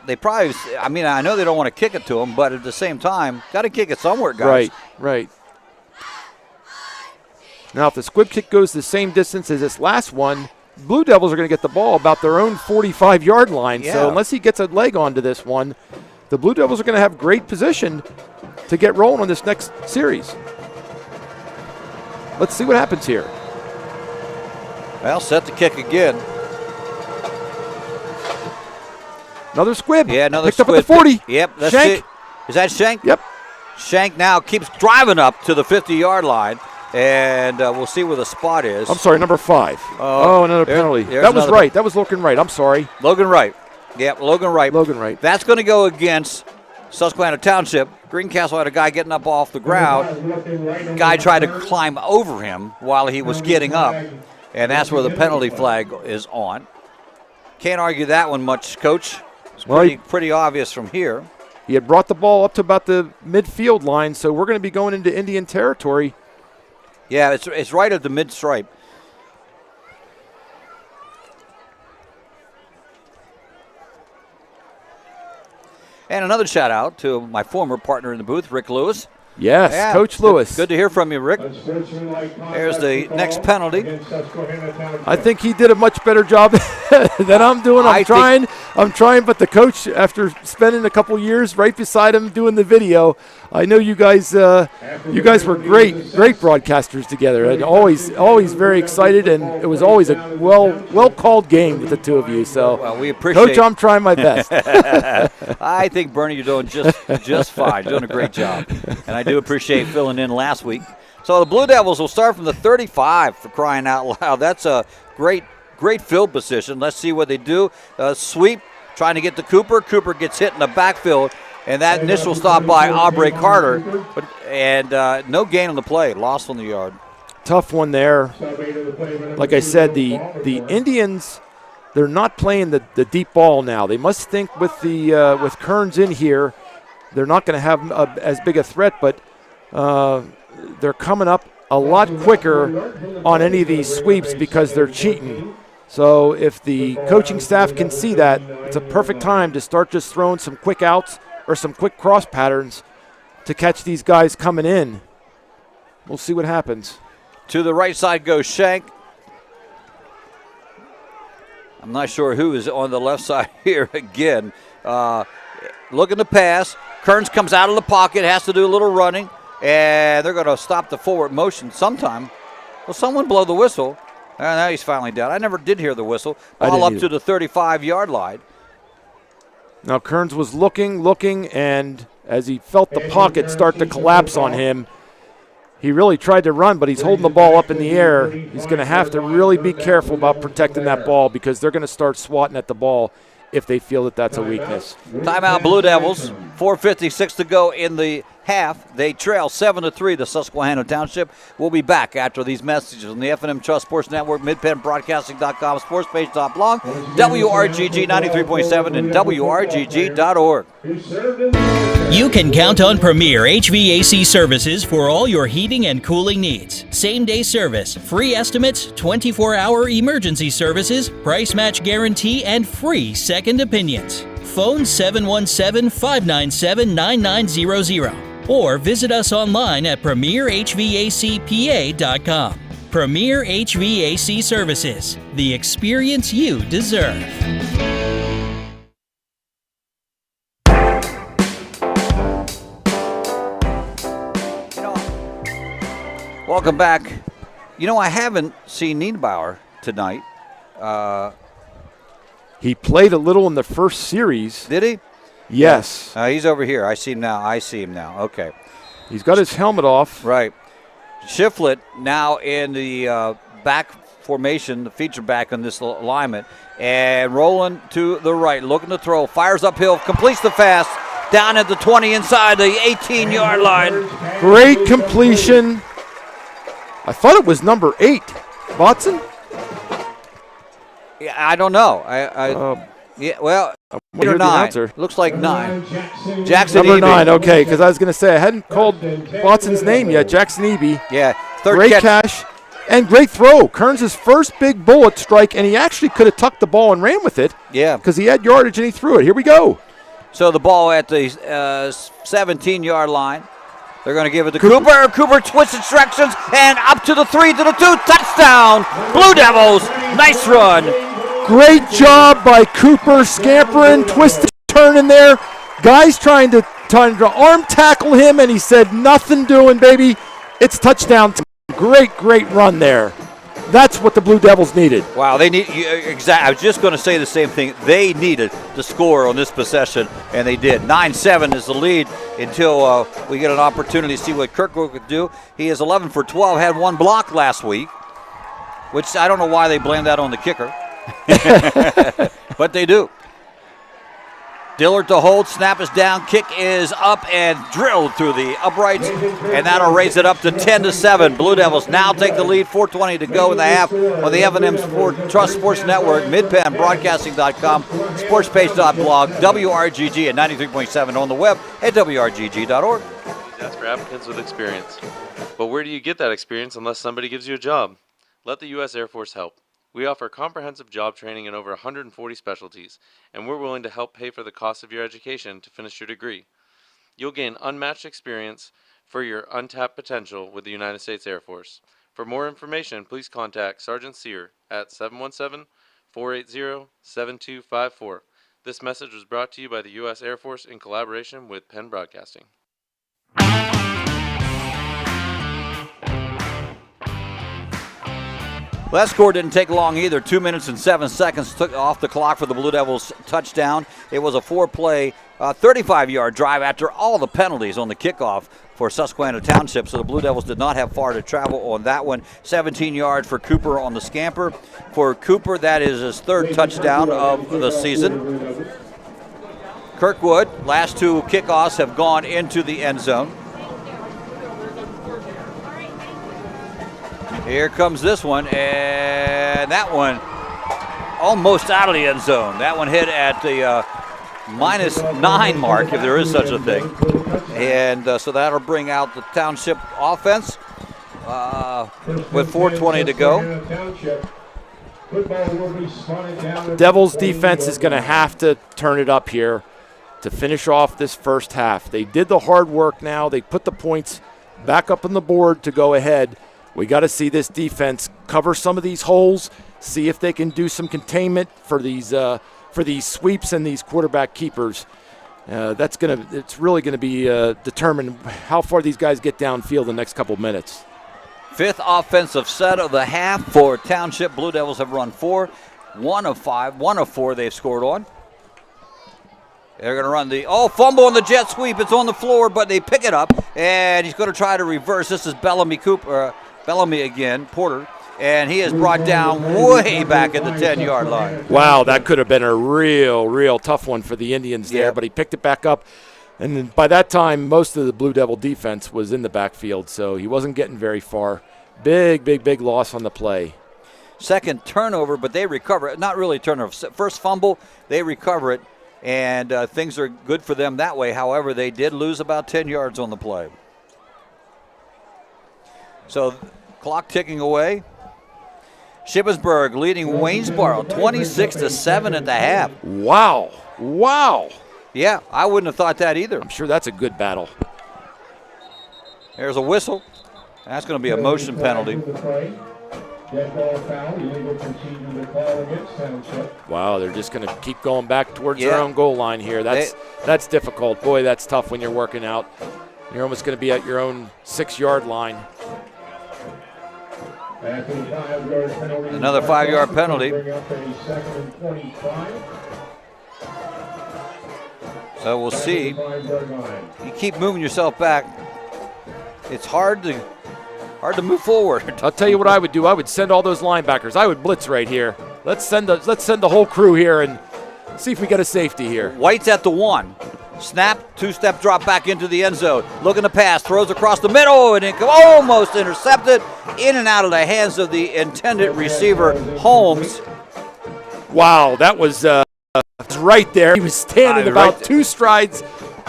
They probably. I mean, I know they don't want to kick it to him, but at the same time, got to kick it somewhere, guys. Right. Now, if the squib kick goes the same distance as this last one, Blue Devils are going to get the ball about their own 45-yard line. Yeah. So unless he gets a leg onto this one, the Blue Devils are going to have great position to get rolling on this next series. Let's see what happens here. Well, set to kick again. Another squib. Yeah, another Picked squib. up at the 40. Yep, that's Shank. it. Is that Shank? Yep. Shank now keeps driving up to the 50-yard line, and we'll see where the spot is. I'm sorry, number 5. Another penalty. That was right. That was Logan Wright. I'm sorry. Logan Wright. Yep, Logan Wright. Logan Wright. That's going to go against Susquehanna Township. Greencastle had a guy getting up off the ground. Guy tried to climb over him while he was getting up, and that's where the penalty flag is on. Can't argue that one much, Coach. It's pretty obvious from here. He had brought the ball up to about the midfield line, so we're going to be going into Indian territory. Yeah, it's right at the mid-stripe. And another shout-out to my former partner in the booth, Rick Lewis. Yes, Yeah, Coach Lewis. Good to hear from you, Rick. There's the next penalty. I think he did a much better job than I'm doing. I'm trying, but the coach, after spending a couple years right beside him doing the video, I know you guys were great broadcasters together, and always very excited, and it was always a well called game with the two of you. So, we appreciate Coach, I'm trying my best. I think, Bernie, you're doing just fine. You're doing a great job, and I do appreciate filling in last week. So the Blue Devils will start from the 35, for crying out loud. That's a great field position. Let's see what they do. Sweep, trying to get to Cooper. Cooper gets hit in the backfield And that initial stop by Aubrey Carter, and no gain on the play, lost on the yard. Tough one there. Like I said, the Indians, they're not playing the deep ball now. They must think with with Kearns in here, they're not going to have as big a threat, but they're coming up a lot quicker on any of these sweeps because they're cheating. So if the coaching staff can see that, it's a perfect time to start just throwing some quick outs or some quick cross patterns to catch these guys coming in. We'll see what happens. To the right side goes Shank. I'm not sure who is on the left side here again. Looking to pass. Kearns comes out of the pocket, has to do a little running, and they're going to stop the forward motion sometime. Will someone blow the whistle? Now he's finally down. I never did hear the whistle. Ball up to the 35-yard line. Now Kearns was looking, and as he felt the pocket start to collapse on him, he really tried to run, but he's holding the ball up in the air. He's going to have to really be careful about protecting that ball because they're going to start swatting at the ball if they feel that that's a weakness. Timeout, Blue Devils. 4:56 to go in the half. They trail 7-3 to Susquehanna Township. We'll be back after these messages on the F&M Trust Sports Network, MidPennBroadcasting.com, sportspage.blog, WRGG 93.7, and WRGG.org. You can count on Premier HVAC services for all your heating and cooling needs. Same-day service, free estimates, 24-hour emergency services, price match guarantee, and free second opinions. Phone 717-597-9900 or visit us online at premierhvacpa.com. Premier HVAC Services, the experience you deserve. Welcome back. I haven't seen Niederbauer tonight. He played a little in the first series. Did he? Yes. He's over here. I see him now. Okay. He's got his helmet off. Right. Shiflett now in the back formation, the feature back on this alignment. And rolling to the right, looking to throw. Fires uphill, completes the pass. Down at the 20 inside the 18-yard line. Great completion. I thought it was number 8. Watson? Yeah, I don't know. Yeah, well, 8 or 9. Looks like 9. Jackson Number Eby. 9, okay, because I was going to say I hadn't called Watson's name yet. Jackson Eby. Yeah, third great catch. And great throw. Kearns' first big bullet strike, and he actually could have tucked the ball and ran with it. Yeah. Because he had yardage and he threw it. Here we go. So the ball at the 17-yard line. They're going to give it to Cooper. Cooper twists instructions and up to the 3 to the 2. Touchdown. Blue Devils. Nice run. Great job by Cooper, scampering, twisting, turning there. Guys trying to arm tackle him, and he said, nothing doing, baby. It's touchdown. Great run there. That's what the Blue Devils needed. Wow, they need exactly. I was just going to say the same thing. They needed to score on this possession, and they did. 9-7 is the lead until we get an opportunity to see what Kirkwood could do. He is 11 for 12, had 1 block last week, which I don't know why they blame that on the kicker. But they do. Dillard to hold, snap is down, kick is up and drilled through the uprights, and that'll raise it up to 10-7. Blue Devils now take the lead, 4:20 to go in the half on the F&M Trust Sports Network, MidPennBroadcasting.com, sportspage.blog, WRGG at 93.7 on the web at WRGG.org. That's for applicants with experience. But where do you get that experience unless somebody gives you a job? Let the U.S. Air Force help. We offer comprehensive job training in over 140 specialties, and we're willing to help pay for the cost of your education to finish your degree. You'll gain unmatched experience for your untapped potential with the United States Air Force. For more information, please contact Sergeant Sear at 717-480-7254. This message was brought to you by the U.S. Air Force in collaboration with Penn Broadcasting. Well, that score didn't take long either. 2 minutes and 7 seconds took off the clock for the Blue Devils touchdown. It was a 4-play, 35-yard drive after all the penalties on the kickoff for Susquehanna Township. So the Blue Devils did not have far to travel on that one. 17 yards for Cooper on the scamper. For Cooper, that is his 3rd touchdown of the season. Kirkwood, last two kickoffs have gone into the end zone. Here comes this one, and that one almost out of the end zone. That one hit at the -9 mark, if there is such a thing. And so that'll bring out the Township offense with 4:20 to go. Devils defense is going to have to turn it up here to finish off this first half. They did the hard work now. They put the points back up on the board to go ahead. We got to see this defense cover some of these holes, see if they can do some containment for these sweeps and these quarterback keepers. It's really gonna be determined how far these guys get downfield the next couple minutes. Fifth offensive set of the half for Township. Blue Devils have run 4, 1 of 5, 1 of 4 they've scored on. They're going to run the, fumble on the jet sweep. It's on the floor, but they pick it up, and he's going to try to reverse. This is Bellamy again, Porter, and he is brought down way back at the 10-yard line. Wow, that could have been a real tough one for the Indians there, but he picked it back up. And then by that time, most of the Blue Devil defense was in the backfield, so he wasn't getting very far. Big loss on the play. Second turnover, but they recover it. Not really turnover. First fumble, they recover it, and things are good for them that way. However, they did lose about 10 yards on the play. So clock ticking away. Shippensburg leading Waynesboro 26-7 at the half. Wow. Yeah, I wouldn't have thought that either. I'm sure that's a good battle. There's a whistle. That's going to be a motion penalty. Wow, they're just going to keep going back towards their own goal line here. That's difficult. Boy, that's tough when you're working out. You're almost going to be at your own 6-yard line. Another 5-yard penalty. So we'll see. You keep moving yourself back. It's hard to move forward. I'll tell you what I would do. I would send all those linebackers. I would blitz right here. Let's send the whole crew here and see if we get a safety here. White's at the 1. Snap, 2-step drop back into the end zone. Looking to pass, throws across the middle, and it almost intercepted. In and out of the hands of the intended receiver, Holmes. Wow, that was right there. He was standing about 2 strides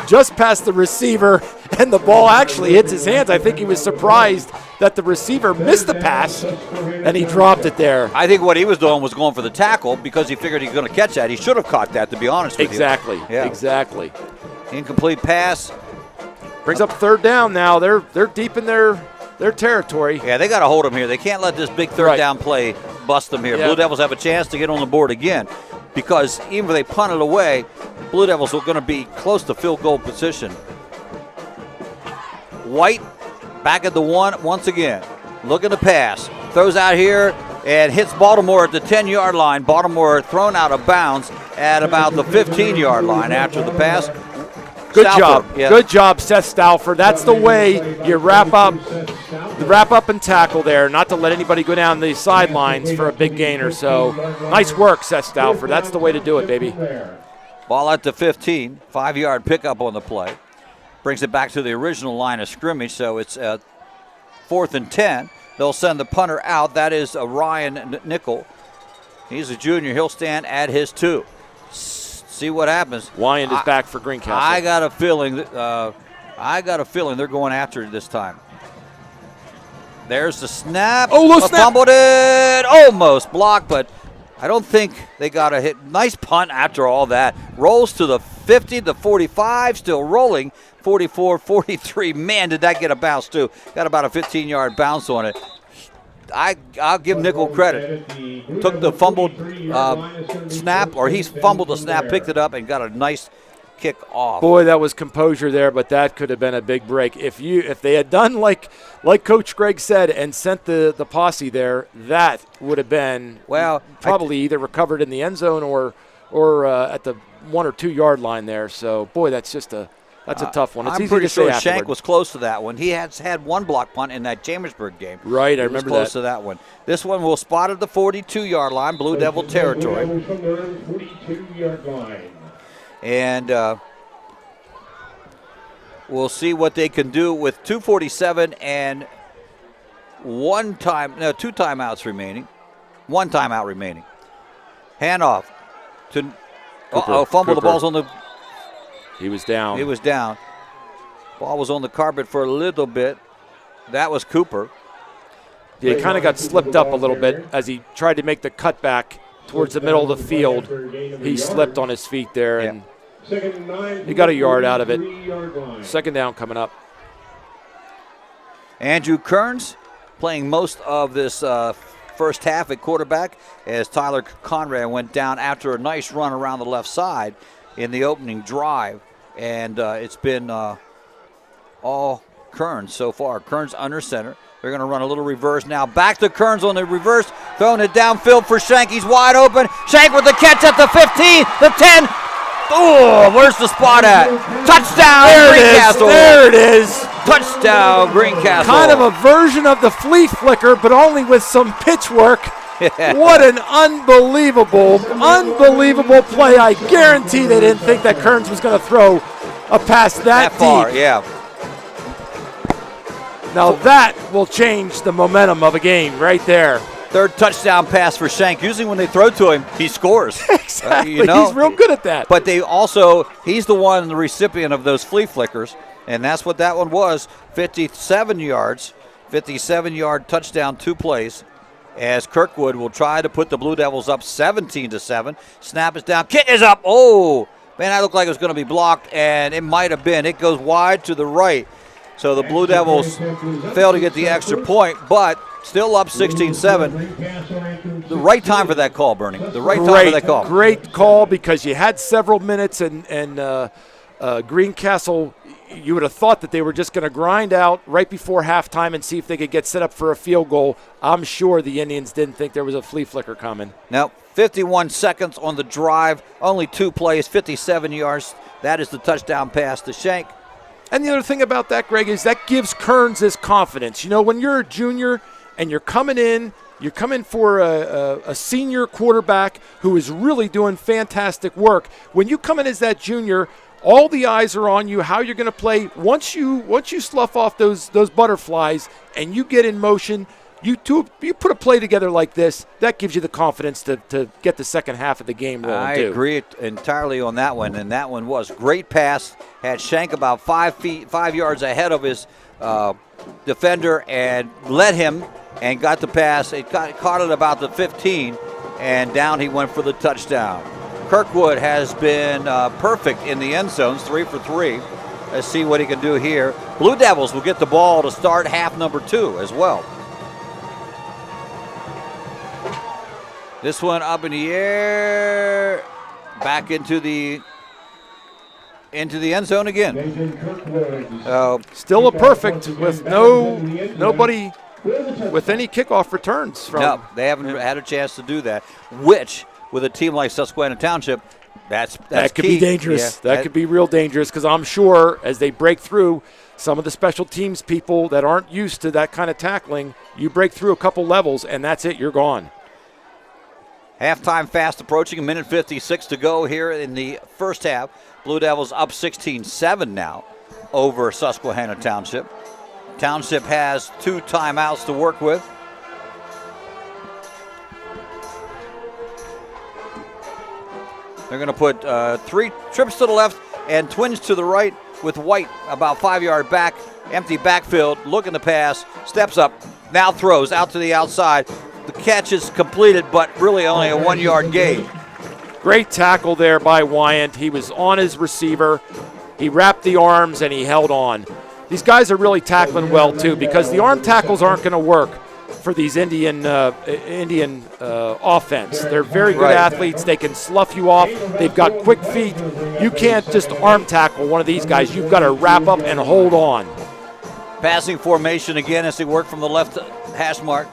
just past the receiver, and the ball actually hits his hands. I think he was surprised that the receiver missed the pass, and he dropped it there. I think what he was doing was going for the tackle because he figured he was going to catch that. He should have caught that, to be honest with Exactly. you. Yeah. Exactly. Incomplete pass. Brings up 3rd down now. They're deep in their territory. Yeah, they got to hold him here. They can't let this big 3rd down play bust them here. Yeah. Blue Devils have a chance to get on the board again because even if they punt it away, Blue Devils are going to be close to field goal position. White back at the 1 once again. Looking to pass. Throws out here and hits Baltimore at the 10-yard line. Baltimore thrown out of bounds at about the 15-yard line after the pass. Good Stauffer, job. yeah. Good job, Seth Stauffer. That's the way you wrap up and tackle there, not to let anybody go down the sidelines for a big gainer. So nice work, Seth Stauffer. That's the way to do it, baby. Ball at the 15, 5-yard pickup on the play. Brings it back to the original line of scrimmage, so it's 4th and 10. They'll send the punter out. That is Ryan Nickel. He's a junior. He'll stand at his 2. See what happens. Wyand is back for Greencastle. I got a feeling they're going after it this time. There's the snap. Snap. Fumbled it. Almost blocked, but I don't think they got a hit. Nice punt after all that. Rolls to the 50, the 45, still rolling. 44, 43. Man, did that get a bounce too. Got about a 15-yard bounce on it. I'll give Nickel credit. Took the fumbled snap, or he fumbled the snap, picked it up, and got a nice kick off. Boy, that was composure there, but that could have been a big break. If they had done like Coach Greg said and sent the posse there, that would have been probably either recovered in the end zone or at the 1 or 2 yard line there. So boy, that's a tough one. It's I'm easy pretty to say sure Shank afterward. was close to that one. He has had 1 block punt in that Chambersburg game. Right, I He was remember close that. to that one. This one will spot at the 42-yard line, Blue Devil territory. And we'll see what they can do with 2:47 and two timeouts remaining. One timeout remaining. Handoff to fumble. The ball's on the. He was down. He was down. Ball was on the carpet for a little bit. That was Cooper. Yeah, he kind of got slipped up a little bit as he tried to make the cutback towards the middle of the field. He slipped on his feet there, and he got a yard out of it. Second down coming up. Andrew Kearns playing most of this first half at quarterback as Tyler Conrad went down after a nice run around the left side in the opening drive. And it's been all Kearns so far. Kearns under center. They're going to run a little reverse now. Back to Kearns on the reverse. Throwing it downfield for Shank. He's wide open. Shank with the catch at the 15, the 10. Oh, where's the spot at? Touchdown, Greencastle. There it is. Touchdown, Greencastle. Kind of a version of the flea flicker, but only with some pitch work. What an unbelievable play. I guarantee they didn't think that Kearns was going to throw a pass that far, deep. Yeah. Now that will change the momentum of a game right there. Third touchdown pass for Shank. Usually when they throw to him, he scores. Exactly. He's real good at that. But he's the one, the recipient of those flea flickers, and that's what that one was. 57 yards, 57-yard touchdown, 2 plays, as Kirkwood will try to put the Blue Devils up 17-7. Snap is down. Kick is up. Oh, man, that looked like it was going to be blocked, and it might have been. It goes wide to the right. So the Blue Devils fail to get the extra point, but still up 16-7. The right time for that call, Bernie. The right time for that call. Great call because you had several minutes, and Greencastle, you would have thought that they were just going to grind out right before halftime and see if they could get set up for a field goal. I'm sure the Indians didn't think there was a flea flicker coming. Now, 51 seconds on the drive, only 2 plays, 57 yards. That is the touchdown pass to Shank. And the other thing about that, Greg, is that gives Kearns his confidence. You know, when you're a junior and you're coming in for a senior quarterback who is really doing fantastic work. When you come in as that junior, all the eyes are on you, how you're going to play. Once you slough off those butterflies and you get in motion, you put a play together like this, that gives you the confidence to get the second half of the game rolling. I agree entirely on that one, and that one was great pass. Had Shank about 5 yards ahead of his defender and led him and got the pass. It caught it about the 15, and down he went for the touchdown. Kirkwood has been perfect in the end zones, 3 for 3. Let's see what he can do here. Blue Devils will get the ball to start half number 2 as well. This one up in the air, back into the end zone again. Still a perfect with nobody with any kickoff returns. No, they haven't had a chance to do that, which with a team like Susquehanna Township, that could be dangerous. Yeah, that could be real dangerous because I'm sure as they break through, some of the special teams people that aren't used to that kind of tackling, you break through a couple levels and that's it, you're gone. Halftime fast approaching, 1:56 to go here in the first half. Blue Devils up 16-7 now over Susquehanna Township. Township has 2 timeouts to work with. They're going to put 3 trips to the left and twins to the right with White about 5-yard back, empty backfield, looking to pass, steps up, now throws out to the outside. The catch is completed, but really only a 1-yard gain. Great tackle there by Wyant. He was on his receiver. He wrapped the arms and he held on. These guys are really tackling well, too, because the arm tackles aren't going to work for these Indian offense. They're very good athletes. They can slough you off. They've got quick feet. You can't just arm tackle one of these guys. You've got to wrap up and hold on. Passing formation again as they work from the left hash mark.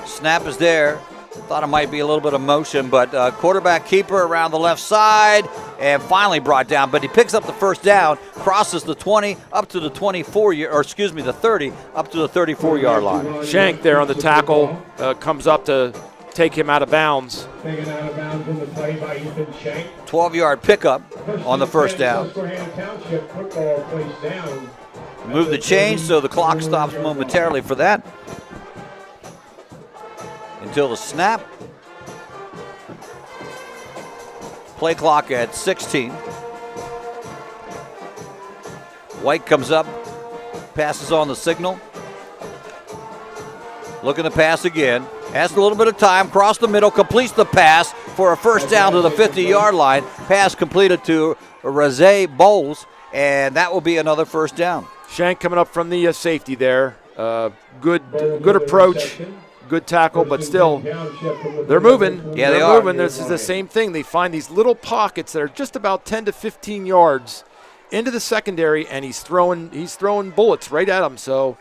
Snap is there. Thought it might be a little bit of motion, but quarterback keeper around the left side and finally brought down. But he picks up the first down, crosses the 20 up to the the 30 up to the 34-yard line. Shank there on the tackle comes up to take him out of bounds. Taken out of bounds in the play by Ethan Shank. 12-yard pickup on the first down. Susquehanna Township football placed down. Move the chains so the clock stops momentarily for that. Until the snap. Play clock at 16. White comes up, passes on the signal. Looking to pass again. Has a little bit of time, cross the middle, completes the pass for a first down to the 50-yard line. Pass completed to Razay Bowles, and that will be another first down. Shank coming up from the safety there. Good approach, good tackle, but still, they're moving. Yeah, they're they are. moving. This is the same thing. They find these little pockets that are just about 10 to 15 yards into the secondary, and he's throwing bullets right at them. So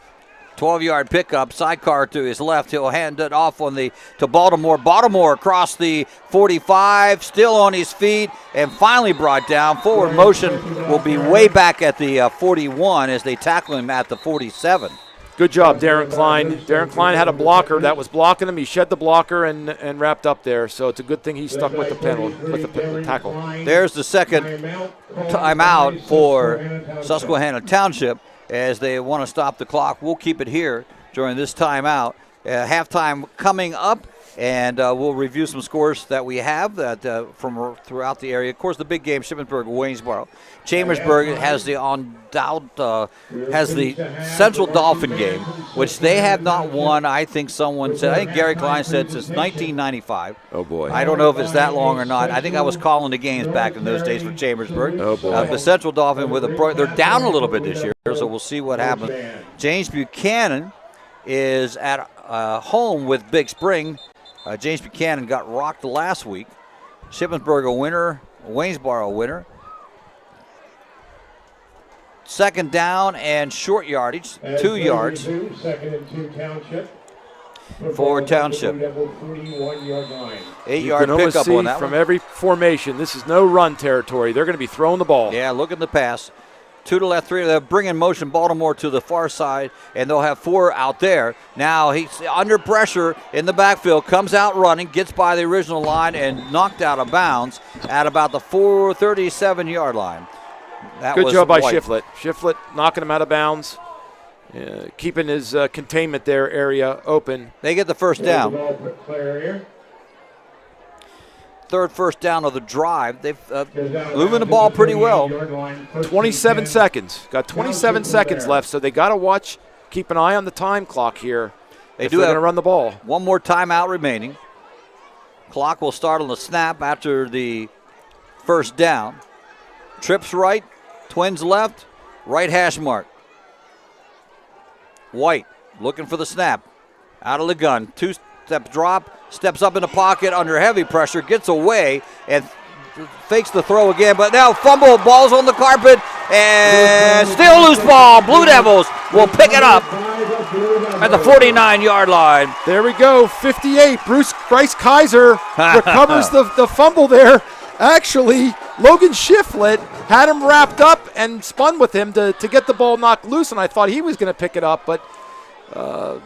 12-yard pickup, sidecar to his left. He'll hand it off to Baltimore. Baltimore across the 45, still on his feet, and finally brought down. Forward motion will be way back at the 41 as they tackle him at the 47. good job, Darren Klein. Darren Klein had a blocker that was blocking him. He shed the blocker and wrapped up there. So it's a good thing he stuck with the penalty, with the tackle. There's the second timeout for Susquehanna Township as they want to stop the clock. We'll keep it here during this timeout. Halftime coming up, and we'll review some scores that we have from throughout the area. Of course, the big game, Shippensburg, Waynesboro. Chambersburg has the Central Dolphin game, which they have not won. I think Gary Klein said since 1995. Oh boy! I don't know if it's that long or not. I think I was calling the games back in those days for Chambersburg. Oh boy! The Central Dolphin they're down a little bit this year, so we'll see what happens. James Buchanan is at home with Big Spring. James Buchanan got rocked last week. Shippensburg a winner, Waynesboro a winner. Second down and short yardage, 2 yards. Second and 2 Township. For Township. 8-yard pickup on that from one. every formation. This is no run territory. They're going to be throwing the ball. Yeah, look at the pass. 2 to left, 3 to left. Bring in motion Baltimore to the far side, and they'll have 4 out there. Now he's under pressure in the backfield, comes out running, gets by the original line, and knocked out of bounds at about the 437-yard line. Good job by Shiflett. Shiflett knocking him out of bounds, keeping his containment there area open. They get the first down. Third first down of the drive. They've moving the ball pretty well. 27 seconds. Got 27 seconds left, so they got to watch, keep an eye on the time clock here. They're going to run the ball. One more timeout remaining. Clock will start on the snap after the first down. Trips right, twins left, right hash mark. White looking for the snap. Out of the gun. 2-step drop. Steps up in the pocket under heavy pressure, gets away, and fakes the throw again. But now fumble, ball's on the carpet, and still loose ball. Blue Devils will pick it up at the 49-yard line. There we go, 58. Bryce Kaiser recovers the fumble there. Actually, Logan Shiflett had him wrapped up and spun with him to get the ball knocked loose, and I thought he was going to pick it up, but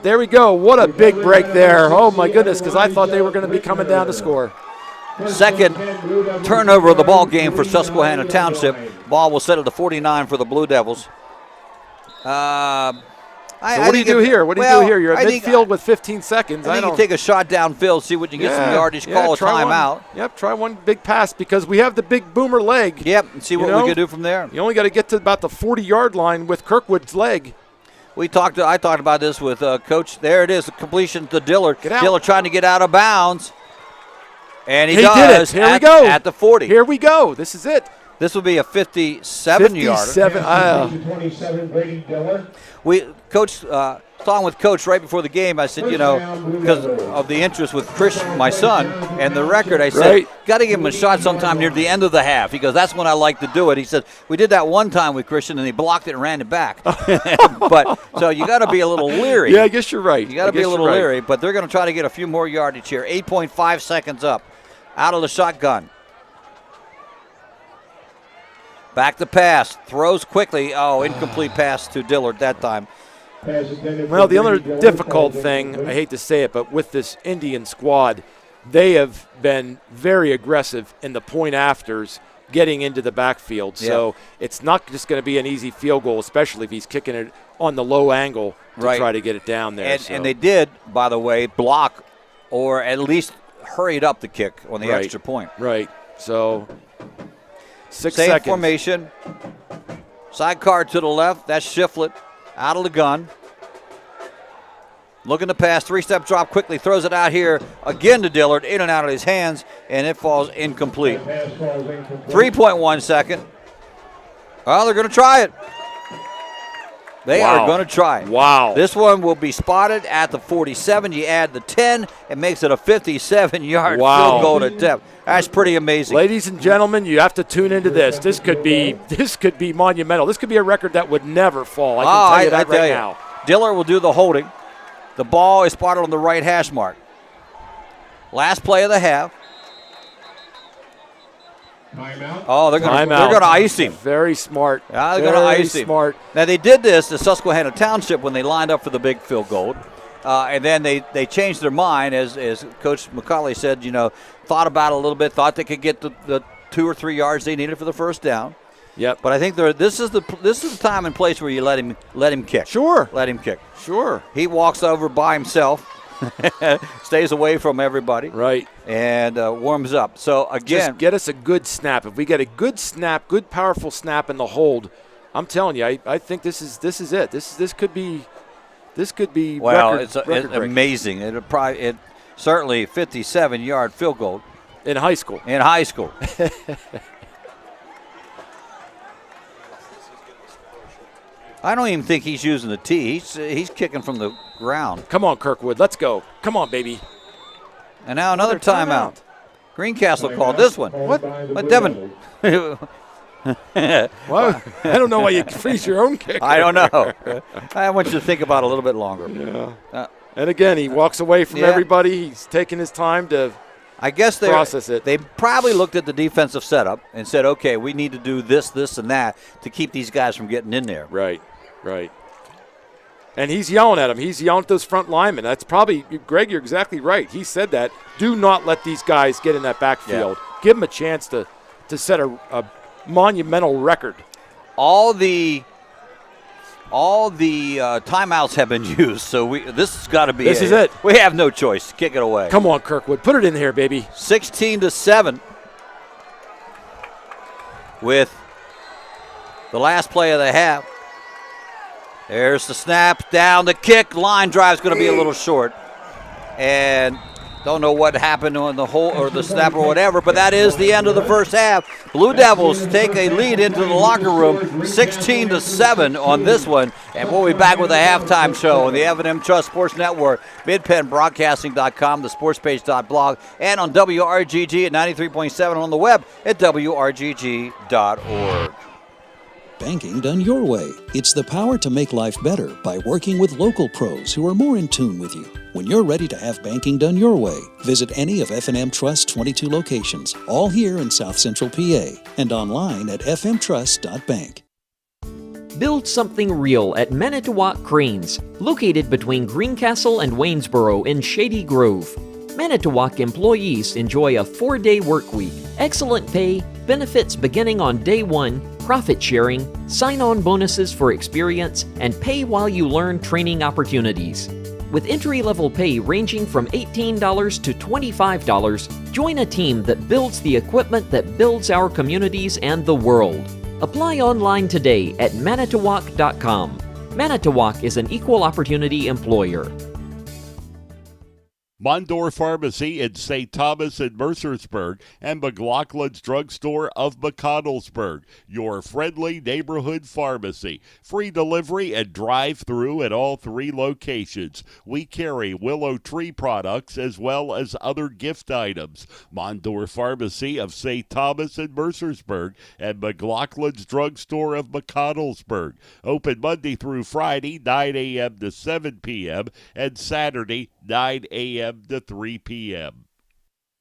there we go. What a big break there. Oh, my goodness, because I thought they were going to be coming down to score. Second turnover of the ball game for Susquehanna Township. Ball will set at the 49 for the Blue Devils. What do you do here? You're at midfield with 15 seconds. I think you take a shot downfield, see what you get some yardage, call a timeout. Yep, try one big pass because we have the big boomer leg. Yep, and see what we can do from there. You only got to get to about the 40-yard line with Kirkwood's leg. I talked about this with Coach. There it is, the completion to Dillard. Get out. Dillard trying to get out of bounds. And he did does. it. Here we go. At the 40. Here we go. This is it. This will be a 57-yarder. 27, Brady Dillard. Talking with Coach right before the game, I said, because of the interest with Chris, my son, and the record, I said, got to give him a shot sometime near the end of the half. He goes, that's when I like to do it. He said, we did that one time with Christian, and he blocked it and ran it back. So you got to be a little leery. Yeah, I guess you're right. You got to be a little leery, but they're going to try to get a few more yardage here. 8.5 seconds up. Out of the shotgun. Back to pass. Throws quickly. Oh, incomplete pass to Dillard that time. Well, the other difficult thing, I hate to say it, but with this Indian squad, they have been very aggressive in the point afters getting into the backfield. So it's not just going to be an easy field goal, especially if he's kicking it on the low angle to try to get it down there. And they did, by the way, block or at least hurried up the kick on the extra point. Right. So 6 Same seconds. formation. Sidecar to the left. That's Shiflett out of the gun. Looking to pass, three-step drop quickly, throws it out here again to Dillard, in and out of his hands, and it falls incomplete. 3.1 second. Well, they're going to try it. They are going to try it. Wow. This one will be spotted at the 47. You add the 10, it makes it a 57-yard field goal attempt. That's pretty amazing. Ladies and gentlemen, you have to tune into this. This could be monumental. This could be a record that would never fall. I can tell you that right now. Dillard will do the holding. The ball is spotted on the right hash mark. Last play of the half. Oh, they're going to ice him. Very smart. Yeah, they're going to ice him. Smart. Now, they did this to Susquehanna Township when they lined up for the big field goal. And then they changed their mind, as Coach McCauley said, thought about it a little bit, thought they could get the 2 or 3 yards they needed for the first down. Yep. But I think this is the time and place where you let him kick. Sure. Let him kick. Sure. He walks over by himself, stays away from everybody. Right. And warms up. So again, just get us a good snap. If we get a good snap, good powerful snap in the hold, I'm telling you, I think this is it. This could be well, record, it's record amazing. It certainly 57-yard field goal in high school. In high school. I don't even think he's using the tee. He's kicking from the ground. Come on, Kirkwood. Let's go. Come on, baby. And now another timeout. Greencastle called this one. What? Devin. Well, I don't know why you freeze your own kick. I don't know. I want you to think about it a little bit longer. Yeah. And again, he walks away from everybody. He's taking his time to process it. They probably looked at the defensive setup and said, okay, we need to do this, this, and that to keep these guys from getting in there. Right. And he's yelling at him. He's yelling at those front linemen. That's probably, Greg, you're exactly right. He said that. Do not let these guys get in that backfield. Yeah. Give them a chance to set a monumental record. All the timeouts have been used, so this has got to be This is it. We have no choice. Kick it away. Come on, Kirkwood. Put it in here, baby. 16-7 with the last play of the half. There's the snap, down the kick. Line drive's going to be a little short. And don't know what happened on the hole or the snap or whatever, but that is the end of the first half. Blue Devils take a lead into the locker room, 16-7 on this one. And we'll be back with a halftime show on the F&M Trust Sports Network, MidPennBroadcasting.com, the sportspage.blog, and on WRGG at 93.7 on the web at WRGG.org. Banking done your way. It's the power to make life better by working with local pros who are more in tune with you. When you're ready to have banking done your way, visit any of F&M Trust's 22 locations, all here in South Central PA, and online at fmtrust.bank. Build something real at Manitowoc Cranes, located between Greencastle and Waynesboro in Shady Grove. Manitowoc employees enjoy a 4-day work week, excellent pay, benefits beginning on day 1, profit sharing, sign-on bonuses for experience, and pay while you learn training opportunities. With entry-level pay ranging from $18 to $25, join a team that builds the equipment that builds our communities and the world. Apply online today at manitowoc.com. Manitowoc is an equal opportunity employer. Mondor Pharmacy in St. Thomas and Mercersburg, and McLaughlin's Drugstore of McConnellsburg, your friendly neighborhood pharmacy. Free delivery and drive-through at all 3 locations. We carry Willow Tree products as well as other gift items. Mondor Pharmacy of St. Thomas and Mercersburg, and McLaughlin's Drugstore of McConnellsburg. Open Monday through Friday, 9 a.m. to 7 p.m., and Saturday, 9 a.m. to 3 p.m.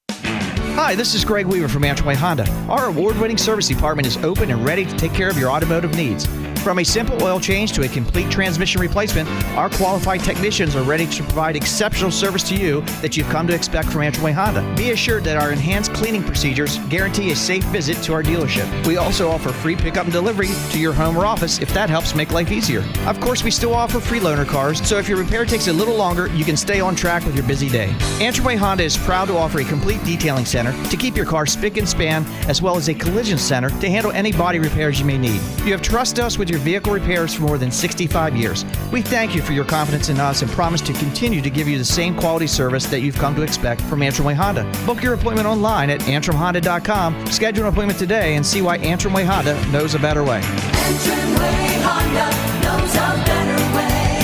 Hi, this is Greg Weaver from Antrim Honda. Our award-winning service department is open and ready to take care of your automotive needs. From a simple oil change to a complete transmission replacement, our qualified technicians are ready to provide exceptional service to you that you've come to expect from Antrim Way Honda. Be assured that our enhanced cleaning procedures guarantee a safe visit to our dealership. We also offer free pickup and delivery to your home or office if that helps make life easier. Of course, we still offer free loaner cars, so if your repair takes a little longer, you can stay on track with your busy day. Antrim Way Honda is proud to offer a complete detailing center to keep your car spick and span, as well as a collision center to handle any body repairs you may need. You have trusted us with your vehicle repairs for more than 65 years. We thank you for your confidence in us and promise to continue to give you the same quality service that you've come to expect from Antrim Way Honda. Book your appointment online at antrimhonda.com. Schedule an appointment today and see why Antrim Way Honda knows a better way. Antrim Way Honda knows a better way.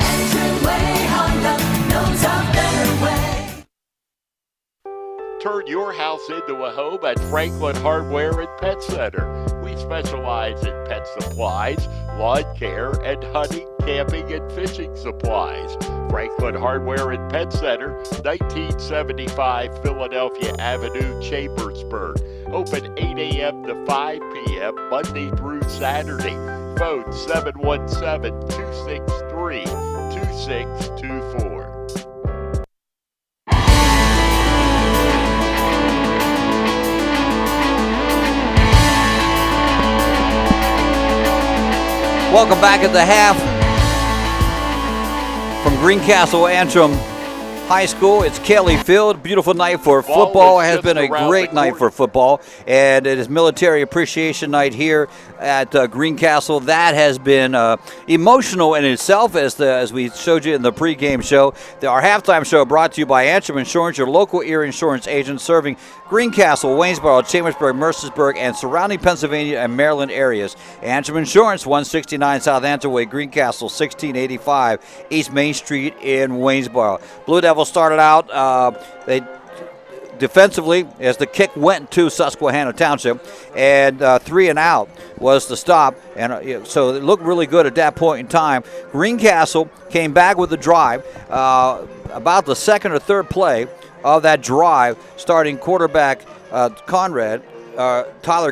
Antrim Way Honda knows a better way. Turn your house into a home at Franklin Hardware and Pet Center. We specialize in pet supplies, lawn care, and hunting, camping, and fishing supplies. Franklin Hardware and Pet Center, 1975 Philadelphia Avenue, Chambersburg. Open 8 a.m. to 5 p.m. Monday through Saturday. Phone 717-263-2624. Welcome back at the half from Greencastle Antrim High School. It's Kelly Field. Beautiful night for football. It has been a great night for football, and it is Military Appreciation Night here at Greencastle. That has been emotional in itself, as we showed you in the pregame show. Our halftime show brought to you by Antrim Insurance, your local Erie insurance agent serving Greencastle, Waynesboro, Chambersburg, Mercersburg, and surrounding Pennsylvania and Maryland areas. Antrim Insurance, 169 South Antrim Way, Greencastle, 1685 East Main Street in Waynesboro. Blue Devils started out, they defensively, as the kick went to Susquehanna Township, and 3 and out was the stop, and so it looked really good at that point in time. Greencastle came back with the drive. About the second or third play of that drive, starting quarterback Tyler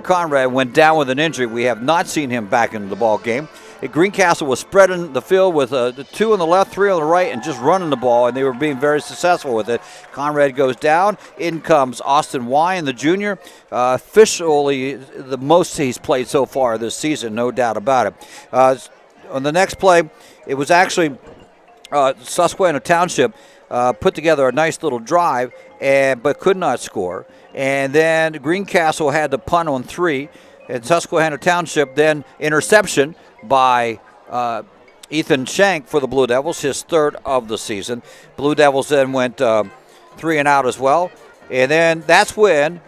Conrad went down with an injury. We have not seen him back in the ball game. Greencastle was spreading the field with the 2 on the left, 3 on the right, and just running the ball, and they were being very successful with it. Conrad goes down. In comes Austin Wine, the junior. Officially the most he's played so far this season, no doubt about it. On the next play, it was actually Susquehanna Township put together a nice little drive, but could not score. And then Greencastle had to punt on 3, and Susquehanna Township then interception by Ethan Shank for the Blue Devils, his 3rd of the season. Blue Devils then went 3 and out as well. And then that's when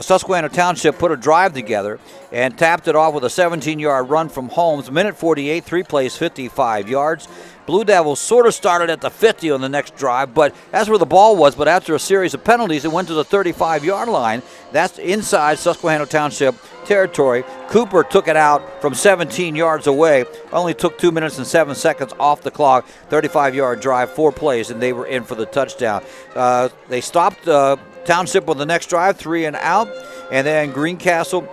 Susquehanna Township put a drive together and tapped it off with a 17-yard run from Holmes. Minute 48, 3 plays, 55 yards. Blue Devils sort of started at the 50 on the next drive, but that's where the ball was. But after a series of penalties, it went to the 35-yard line. That's inside Susquehanna Township territory. Cooper took it out from 17 yards away. Only took 2 minutes and 7 seconds off the clock. 35-yard drive, 4 plays, and they were in for the touchdown. They stopped Township on the next drive, 3 and out, and then Greencastle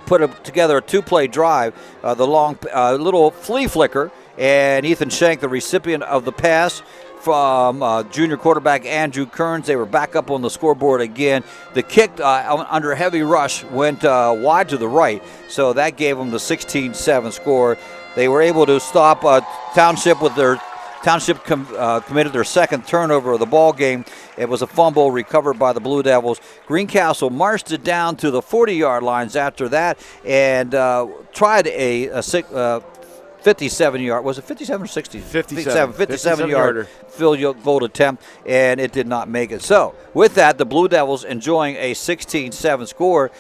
put together a 2-play drive. The long little flea flicker, and Ethan Shank, the recipient of the pass from junior quarterback Andrew Kearns. They were back up on the scoreboard again. The kick under heavy rush went wide to the right, so that gave them the 16-7 score. They were able to stop Township with their Township committed their 2nd turnover of the ball game. It was a fumble recovered by the Blue Devils. Greencastle marched it down to the 40-yard lines after that and tried a 57-yard, was it 57 or 60? 57-yard field goal attempt, and it did not make it. So, with that, the Blue Devils enjoying a 16-7 score.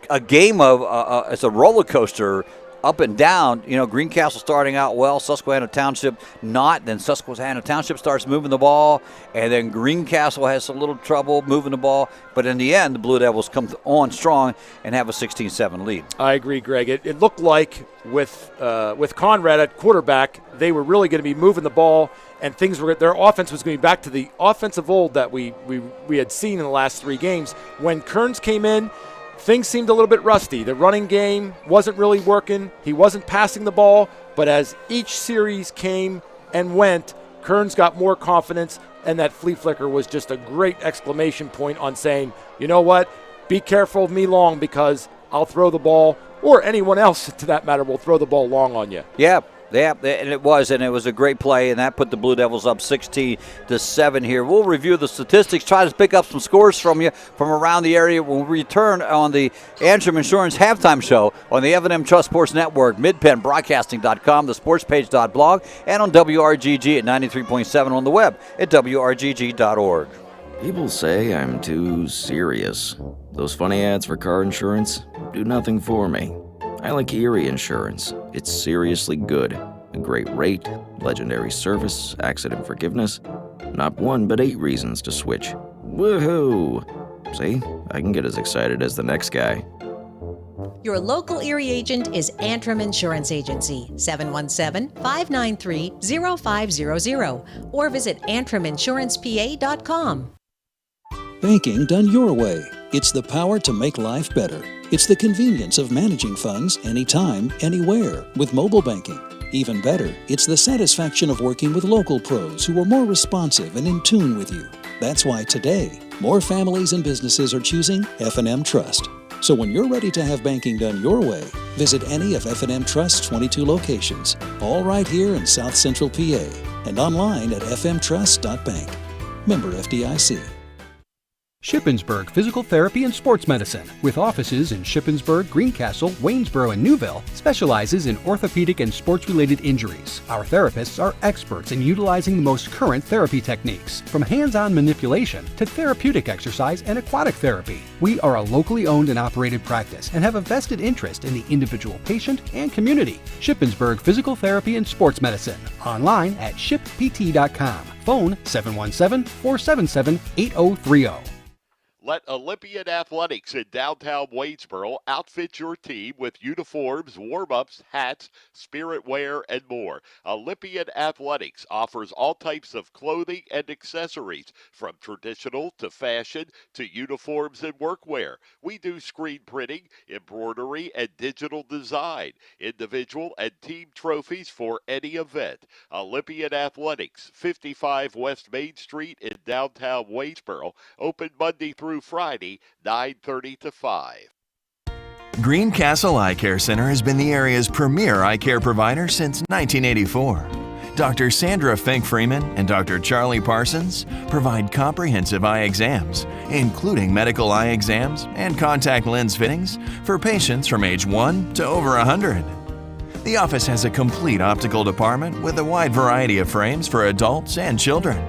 A game of, it's a roller coaster, up and down. Greencastle starting out well, Susquehanna Township not. Then Susquehanna Township starts moving the ball, and then Greencastle has a little trouble moving the ball. But in the end, the Blue Devils come on strong and have a 16-7 lead. I agree, Greg. It looked like with Conrad at quarterback, they were really going to be moving the ball, and their offense was going to be back to the offensive old that we had seen in the last 3 games. When Kearns came in, things seemed a little bit rusty. The running game wasn't really working. He wasn't passing the ball, but as each series came and went, Kearns got more confidence, and that flea flicker was just a great exclamation point on saying, you know what, be careful of me long because I'll throw the ball, or anyone else to that matter will throw the ball long on you. Yeah, and it was a great play, and that put the Blue Devils up 16-7 here. We'll review the statistics, try to pick up some scores from you from around the area when we return on the Antrim Insurance Halftime Show on the F&M Trust Sports Network, midpennbroadcasting.com, the sportspage.blog, and on WRGG at 93.7 on the web at WRGG.org. People say I'm too serious. Those funny ads for car insurance do nothing for me. I like Erie Insurance. It's seriously good. A great rate, legendary service, accident forgiveness. Not 1 but 8 reasons to switch. Woohoo! See, I can get as excited as the next guy. Your local Erie agent is Antrim Insurance Agency, 717-593-0500, or visit antriminsurancepa.com. Banking done your way. It's the power to make life better. It's the convenience of managing funds anytime, anywhere with mobile banking. Even better, it's the satisfaction of working with local pros who are more responsive and in tune with you. That's why today, more families and businesses are choosing F&M Trust. So when you're ready to have banking done your way, visit any of F&M Trust's 22 locations, all right here in South Central PA, and online at fmtrust.bank. Member FDIC. Shippensburg Physical Therapy and Sports Medicine, with offices in Shippensburg, Greencastle, Waynesboro, and Newville, specializes in orthopedic and sports-related injuries. Our therapists are experts in utilizing the most current therapy techniques, from hands-on manipulation to therapeutic exercise and aquatic therapy. We are a locally owned and operated practice and have a vested interest in the individual patient and community. Shippensburg Physical Therapy and Sports Medicine, online at shippt.com. Phone 717-477-8030. Let Olympian Athletics in downtown Waynesboro outfit your team with uniforms, warm-ups, hats, spirit wear, and more. Olympian Athletics offers all types of clothing and accessories, from traditional to fashion to uniforms and workwear. We do screen printing, embroidery, and digital design, individual and team trophies for any event. Olympian Athletics, 55 West Main Street in downtown Waynesboro, open Monday through Friday, 9:30 to 5. Greencastle Eye Care Center has been the area's premier eye care provider since 1984. Dr. Sandra Fink-Freeman and Dr. Charlie Parsons provide comprehensive eye exams, including medical eye exams and contact lens fittings for patients from age 1 to over 100. The office has a complete optical department with a wide variety of frames for adults and children.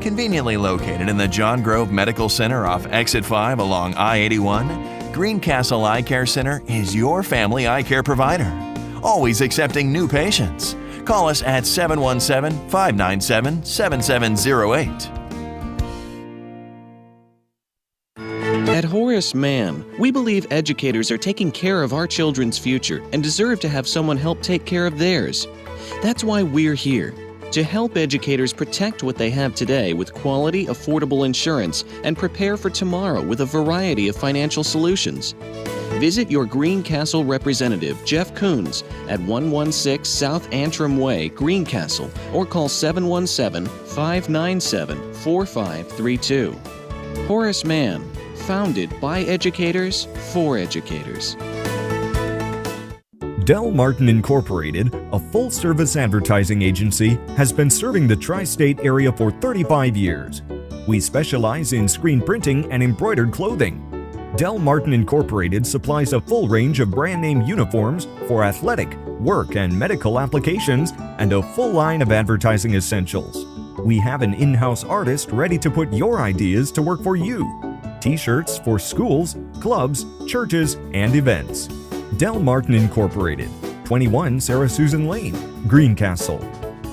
Conveniently located in the John Grove Medical Center off Exit 5 along I-81, Greencastle Eye Care Center is your family eye care provider, always accepting new patients. Call us at 717-597-7708. At Horace Mann, we believe educators are taking care of our children's future and deserve to have someone help take care of theirs. That's why we're here, to help educators protect what they have today with quality, affordable insurance and prepare for tomorrow with a variety of financial solutions. Visit your Greencastle representative, Jeff Coons, at 116 South Antrim Way, Greencastle, or call 717-597-4532. Horace Mann, founded by educators for educators. Del Martin Incorporated, a full-service advertising agency, has been serving the tri-state area for 35 years. We specialize in screen printing and embroidered clothing. Del Martin Incorporated supplies a full range of brand-name uniforms for athletic, work, and medical applications, and a full line of advertising essentials. We have an in-house artist ready to put your ideas to work for you. T-shirts for schools, clubs, churches, and events. Del Martin Incorporated, 21 Sarah Susan Lane, Greencastle.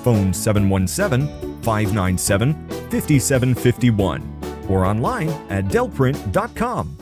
Phone 717-597-5751 or online at delprint.com.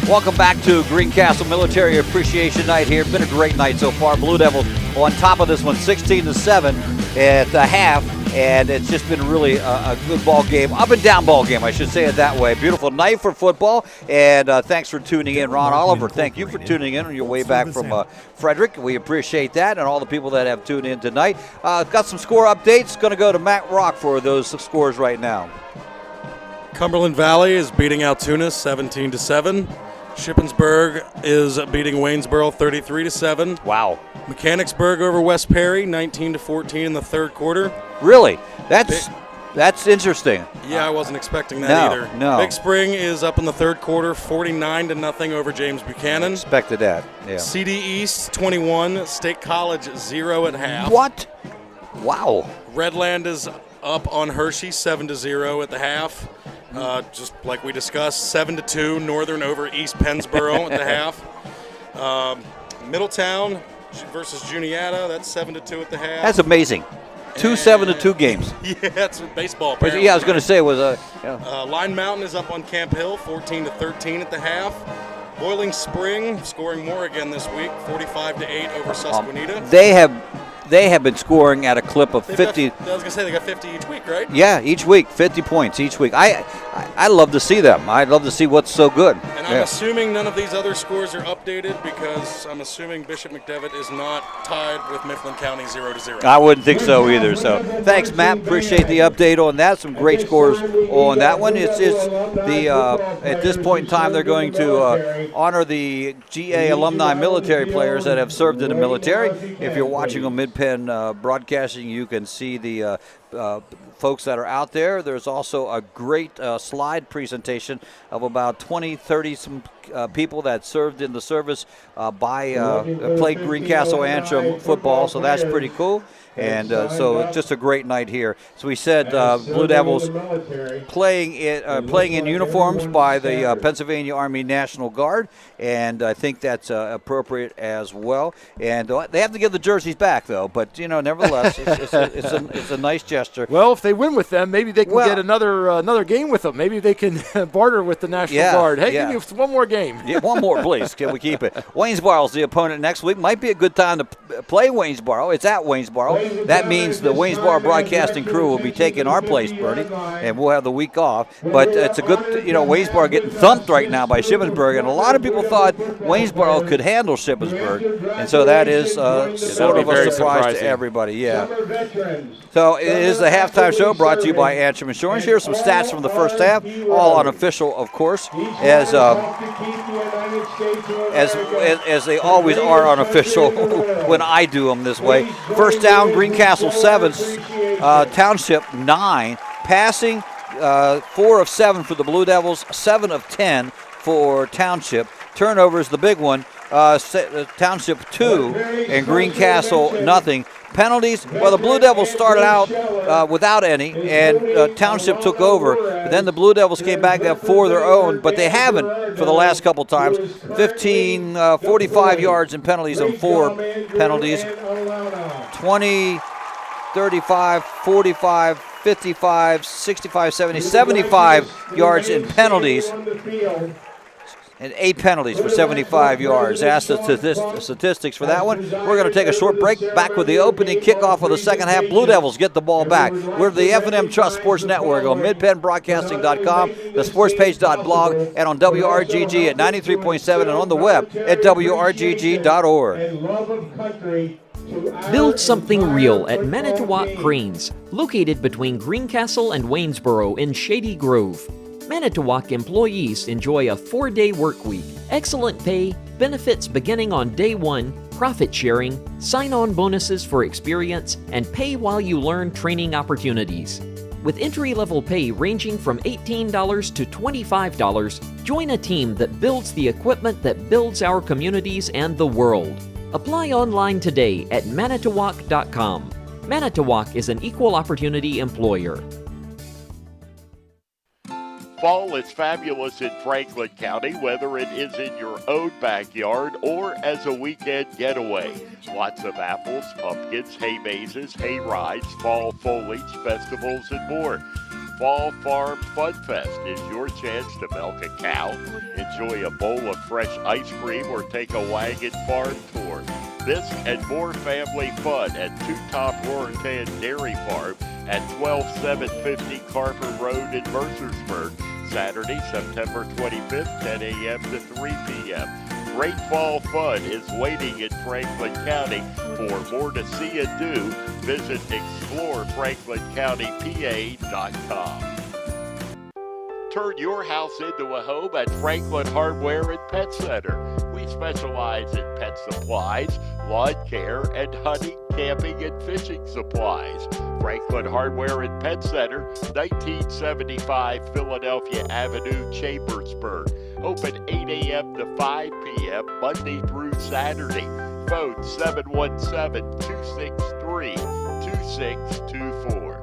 Welcome back to Greencastle Military Appreciation Night here. Been a great night so far. Blue Devils on top of this one, 16-7 at the half. and it's just been really a good ball game, up and down ball game, I should say it that way. Beautiful night for football, and thanks for tuning in, Ron Oliver. Thank you for tuning in on your way back from Frederick. We appreciate that, and all the people that have tuned in tonight. Got some score updates. Going to go to Matt Rock for those scores right now. Cumberland Valley is beating Altoona 17-7. Shippensburg is beating Waynesboro 33-7. Wow. Mechanicsburg over West Perry 19-14 in the third quarter. Really? That's interesting. Yeah, I wasn't expecting that either. No. Big Spring is up in the third quarter 49-0 over James Buchanan. Expected that. Yeah. CD East 21, State College 0 at half. What? Wow. Redland is up on Hershey 7-0 at the half. Just like we discussed, 7-2 Northern over East Pennsboro at the half. Middletown versus Juniata, that's 7-2 at the half. That's amazing. 2 7-2 games. Yeah, that's baseball. Apparently. Yeah, I was going to say it was Line Mountain is up on Camp Hill, 14-13 at the half. Boiling Spring scoring more again this week, 45-8 over Susquehanna. They have been scoring at a clip of 50. I was going to say they got 50 each week, right? Yeah, each week, 50 points each week. I love to see them. I'd love to see what's so good. And I'm assuming none of these other scores are updated because I'm assuming Bishop McDevitt is not tied with Mifflin County 0-0. I wouldn't think so either. So thanks, Matt. Appreciate the update on that. Some great scores on that one. It's the at this point in time they're going to honor the GA alumni military players that have served in the military. If you're watching on Mid-Penn Broadcasting, you can see the folks that are out there. There's also a great slide presentation of about 20, 30 some people that served in the service played Greencastle Antrim football, so that's pretty cool. And so just a great night here. So we said Blue Devils playing in uniforms by the Pennsylvania Army National Guard, and I think that's appropriate as well. And they have to give the jerseys back, though. But nevertheless, it's a nice gesture. Well, if they win with them, maybe they can get another game with them. Maybe they can barter with the National Guard. Hey, give me one more game. Yeah, one more, please. Can we keep it? Waynesboro's the opponent next week. Might be a good time to play Waynesboro. It's at Waynesboro. That means the Waynesboro broadcasting crew will be taking our place, Bernie, and we'll have the week off. But it's a good, Waynesboro getting thumped right now by Shippensburg, and a lot of people thought Waynesboro could handle Shippensburg, and so that is sort of a surprise to everybody. Yeah. So it is the halftime show brought to you by Antrim Insurance. Here's some stats from the first half, all unofficial, of course, as they always are unofficial when I do them this way. First down, Greencastle 7, Township 9. Passing, 4 of 7 for the Blue Devils, 7 of 10 for Township. Turnovers, the big one, Township 2 and Greencastle nothing. Penalties, well, the Blue Devils started out without any, and Township took over. But then the Blue Devils came back, they have 4 of their own, but they haven't for the last couple times. 45 yards in penalties on 4 penalties. 20, 35, 45, 55, 65, 70, 75 yards in penalties. And 8 penalties for 75 yards. That's the statistics for that one. We're going to take a short break. Back with the opening kickoff of the second half. Blue Devils get the ball back. We're the F&M Trust Sports Network on midpennbroadcasting.com, the sportspage.blog, and on WRGG at 93.7 and on the web at WRGG.org. Build something real at Manitowoc Cranes, located between Greencastle and Waynesboro in Shady Grove. Manitowoc employees enjoy a 4-day work week, excellent pay, benefits beginning on day 1, profit sharing, sign-on bonuses for experience, and pay while you learn training opportunities. With entry-level pay ranging from $18 to $25, join a team that builds the equipment that builds our communities and the world. Apply online today at manitowoc.com. Manitowoc is an equal opportunity employer. Fall is fabulous in Franklin County, whether it is in your own backyard or as a weekend getaway. Lots of apples, pumpkins, hay mazes, hay rides, fall foliage, festivals, and more. Fall Farm Fun Fest is your chance to milk a cow, enjoy a bowl of fresh ice cream, or take a wagon farm tour. This and more family fun at Two Top Roritan Dairy Farm at 12750 Carver Road in Mercersburg. Saturday, September 25th, 10 a.m. to 3 p.m. Great fall fun is waiting in Franklin County. For more to see and do, visit explorefranklincountypa.com. Turn your house into a home at Franklin Hardware and Pet Center. We specialize in pet supplies, lawn care, and hunting, camping, and fishing supplies. Franklin Hardware and Pet Center, 1975 Philadelphia Avenue, Chambersburg. Open 8 a.m. to 5 p.m. Monday through Saturday. Phone 717-263-2624.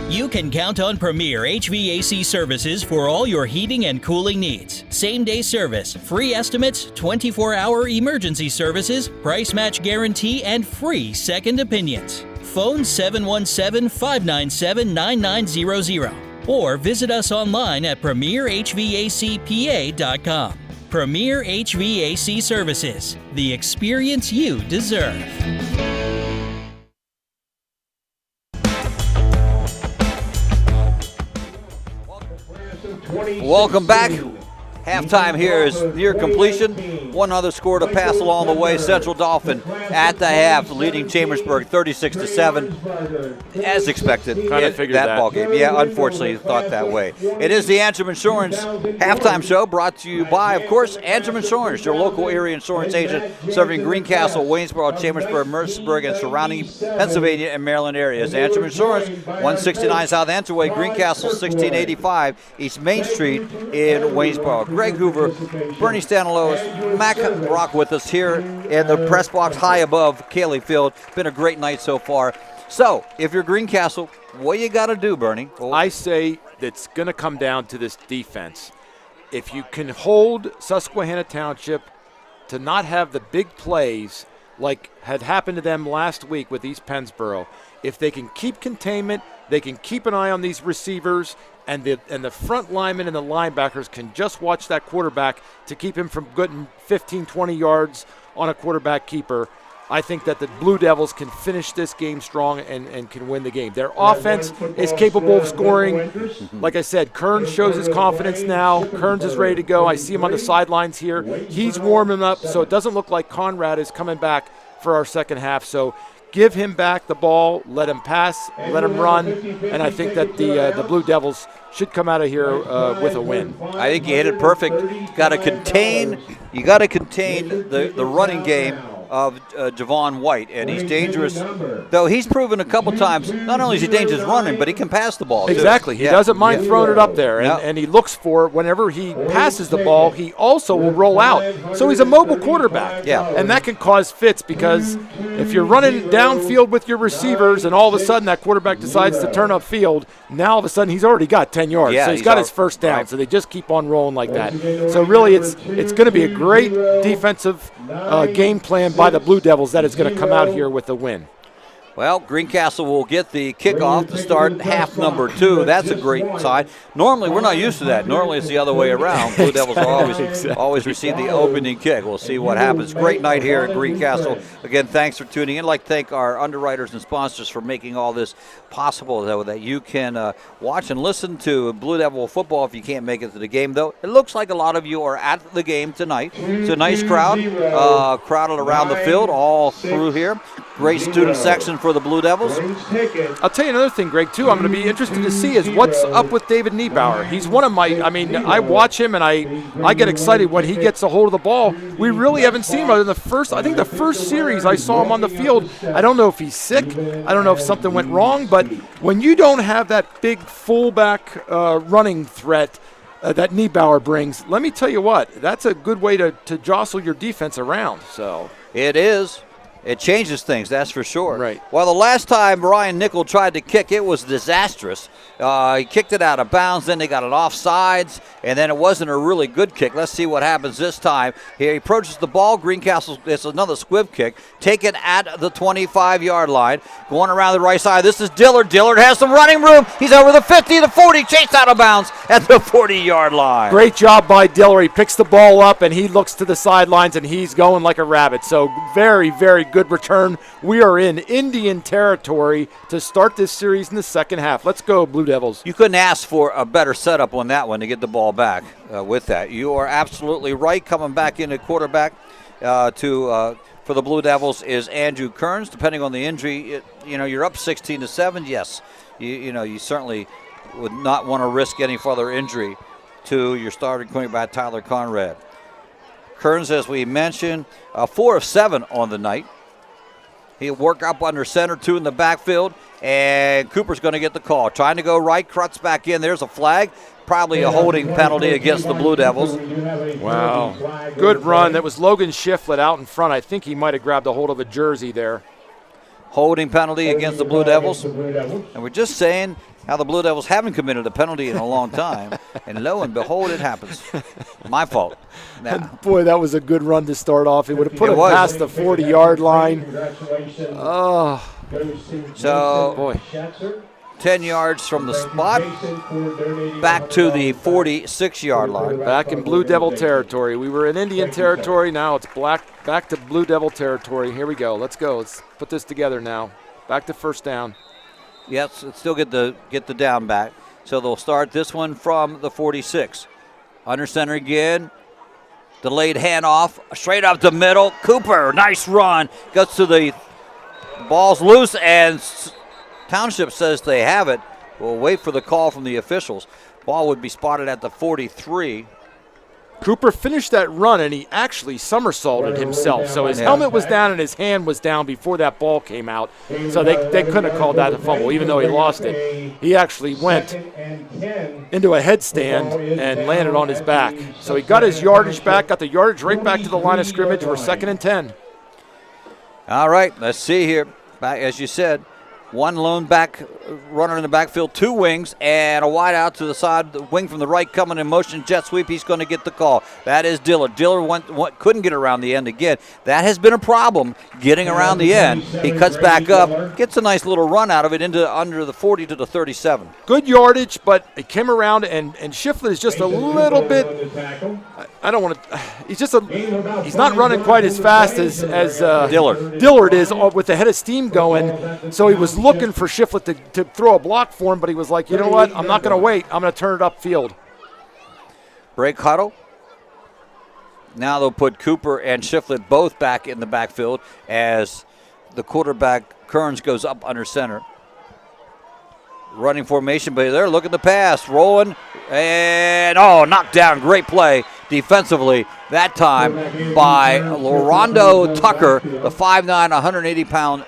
You can count on Premier HVAC services for all your heating and cooling needs. Same-day service, free estimates, 24-hour emergency services, price match guarantee, and free second opinions. Phone 717-597-9900 or visit us online at premierhvacpa.com. Premier HVAC Services, the experience you deserve. Welcome back. Halftime here is near completion. One other score to pass along the way. Central Dauphin at the half, leading Chambersburg 36-7, as expected. Kind of figured that ball game. Yeah, unfortunately, thought that way. It is the Antrim Insurance halftime show, brought to you by, of course, Antrim Insurance, your local area insurance agent, serving Greencastle, Waynesboro, Chambersburg, Mercersburg, and surrounding Pennsylvania and Maryland areas. Antrim Insurance, 169 South Enterway, Greencastle, 1685 East Main Street in Waynesboro. Greg Hoover, Bernie Stanilows, Mac Brock with us here in the press box high above Cayley Field. Been a great night so far. So, if you're Greencastle, what you got to do, Bernie? I say it's going to come down to this defense. If you can hold Susquehanna Township to not have the big plays like had happened to them last week with East Pennsboro, if they can keep containment, they can keep an eye on these receivers, and the front linemen and the linebackers can just watch that quarterback to keep him from getting 15, 20 yards on a quarterback keeper, I think that the Blue Devils can finish this game strong and can win the game. Their offense is capable of scoring. Like I said, Kearns shows his confidence now. Kearns is ready to go. I see him on the sidelines here. He's warming up, so it doesn't look like Conrad is coming back for our second half. So give him back the ball, let him pass, let him run, and I think that the Blue Devils should come out of here with a win. I think you hit it perfect. You got to contain the running game of Javon White, and he's dangerous. Though he's proven a couple times, not only is he dangerous running, but he can pass the ball, too. Exactly. He doesn't mind throwing it up there, and he looks for it. Whenever he passes the ball, he also will roll out. So he's a mobile quarterback. Yeah. And that can cause fits, because if you're running downfield with your receivers and all of a sudden that quarterback decides to turn upfield, now all of a sudden he's already got 10 yards. Yeah, so he's got his first down. Right. So they just keep on rolling like that. So really it's going to be a great defensive game plan by the Blue Devils that is going to come out here with a win. Well, Greencastle will get the kickoff to start half number 2. That's a great sign. Normally, we're not used to that. Normally, it's the other way around. Blue Devils always receive the opening kick. We'll see what happens. Great night here at Greencastle. Again, thanks for tuning in. I'd like to thank our underwriters and sponsors for making all this possible, though, that you can watch and listen to Blue Devil football if you can't make it to the game, though. It looks like a lot of you are at the game tonight. It's a nice crowd, crowded around the field all through here. Great student section for the Blue Devils. I'll tell you another thing, Greg, too, I'm going to be interested to see is what's up with David Niebauer. He's one of my, I watch him and I get excited when he gets a hold of the ball. We really haven't seen him other than the first series I saw him on the field. I don't know if he's sick. I don't know if something went wrong, but when you don't have that big fullback running threat that Niebauer brings, let me tell you what, that's a good way to jostle your defense around. So it is. It changes things, that's for sure. Right. Well, the last time Ryan Nickel tried to kick, it was disastrous. He kicked it out of bounds, then they got it offsides, and then it wasn't a really good kick. Let's see what happens this time. Here he approaches the ball. Greencastle, it's another squib kick. Taken at the 25-yard line. Going around the right side, this is Dillard. Dillard has some running room. He's over the 50, the 40, chased out of bounds at the 40-yard line. Great job by Dillard. He picks the ball up, and he looks to the sidelines, and he's going like a rabbit. So very, very good return. We are in Indian territory to start this series in the second half. Let's go, Blue Devils. You couldn't ask for a better setup on that one to get the ball back with that. You are absolutely right. Coming back into quarterback for the Blue Devils is Andrew Kearns. Depending on the injury, you're up 16-7. Yes, you certainly would not want to risk any further injury to your starting quarterback, Tyler Conrad. Kearns, as we mentioned, 4 of 7 on the night. He'll work up under center, 2 in the backfield, and Cooper's going to get the call. Trying to go right, Crutz back in. There's a flag. Probably a holding penalty against the Blue Devils. Wow. Good run. That was Logan Shiflett out in front. I think he might have grabbed a hold of a jersey there. Holding penalty against the Blue Devils. And we're just saying how the Blue Devils haven't committed a penalty in a long time. And lo and behold, it happens. My fault. Boy, that was a good run to start off. He would have put it past the 40-yard line. Oh. So, boy. 10 yards from the spot, back to the 46-yard line. Back in Blue Devil territory. We were in Indian territory. Now it's back to Blue Devil territory. Here we go. Let's go. Let's put this together now. Back to first down. Yes, still get the down back. So they'll start this one from the 46. Under center again. Delayed handoff. Straight up the middle. Cooper, nice run. Gets to the ball's loose, and Township says they have it. We'll wait for the call from the officials. Ball would be spotted at the 43. Cooper finished that run, and he actually somersaulted himself. So his helmet was down and his hand was down before that ball came out. So they couldn't have called that a fumble, even though he lost it. He actually went into a headstand and landed on his back. So he got his yardage back, got the yardage right back to the line of scrimmage. We're 2nd and 10. All right, let's see here. Back, as you said, one lone back runner in the backfield, 2 wings, and a wide out to the side. The wing from the right coming in motion, jet sweep. He's going to get the call. That is Dillard. Dillard couldn't get around the end again. That has been a problem, getting around the end. He cuts back up, gets a nice little run out of it into under the 40 to the 37. Good yardage, but it came around, and Shiflett is just a little bit. I don't want to. He's not running quite as fast as Dillard. Dillard is with the head of steam going. So he was looking for Shiflett to throw a block for him, but he was like, you know what? I'm not going to wait. I'm going to turn it upfield. Break huddle. Now they'll put Cooper and Shiflett both back in the backfield as the quarterback Kearns goes up under center. Running formation, but they're looking to pass. Rolling, and knocked down. Great play defensively that time by Lorondo Tucker, the 5'9", 180-pound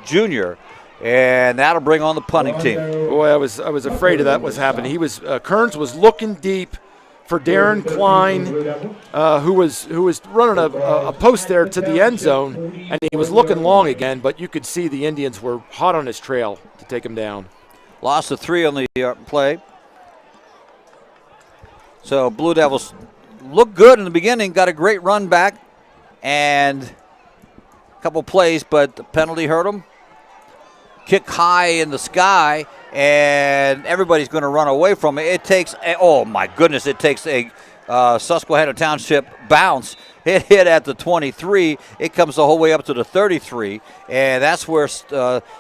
junior. And that'll bring on the punting team. Boy, I was afraid of that was happening. Kearns was looking deep for Darren Klein, who was running a post there to the end zone, and he was looking long again, but you could see the Indians were hot on his trail to take him down. Lost of 3 on the play. So Blue Devils looked good in the beginning, got a great run back, and a couple plays, but the penalty hurt them. Kick high in the sky, and everybody's going to run away from it. It takes a Susquehanna Township bounce. It hit at the 23. It comes the whole way up to the 33, and that's where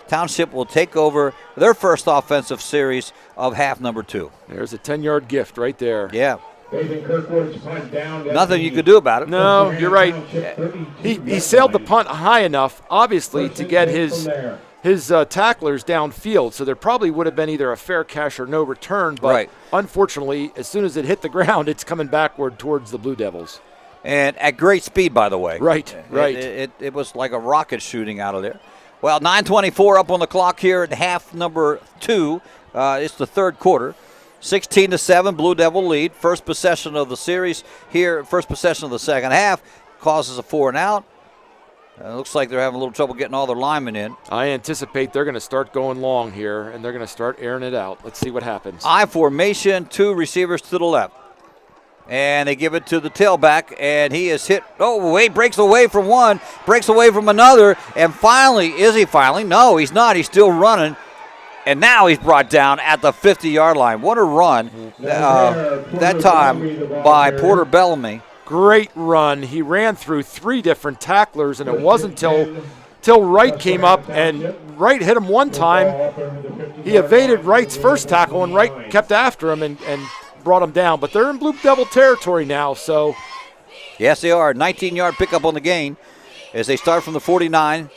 Township will take over their first offensive series of half number 2. There's a 10-yard gift right there. Yeah. Nothing you could do about it. No, you're right. He sailed the punt high enough, obviously, to get his tacklers downfield, so there probably would have been either a fair catch or no return, but unfortunately, as soon as it hit the ground, it's coming backward towards the Blue Devils. And at great speed, by the way. Right. It was like a rocket shooting out of there. Well, 9:24 up on the clock here at half number 2. It's the third quarter. 16-7, Blue Devil lead. First possession of the series here, first possession of the second half, causes a 4 and out. It looks like they're having a little trouble getting all their linemen in. I anticipate they're going to start going long here, and they're going to start airing it out. Let's see what happens. I formation, 2 receivers to the left. And they give it to the tailback, and he is hit. Breaks away from one, breaks away from another, and is he finally? No, he's not. He's still running. And now he's brought down at the 50-yard line. What a run that time by Porter Bellamy. Great run. He ran through 3 different tacklers, and it wasn't till Wright came up, and Wright hit him one time. He evaded Wright's first tackle, and Wright kept after him and brought him down. But they're in Blue Devil territory now, so. Yes, they are. 19-yard pickup on the gain as they start from the 49.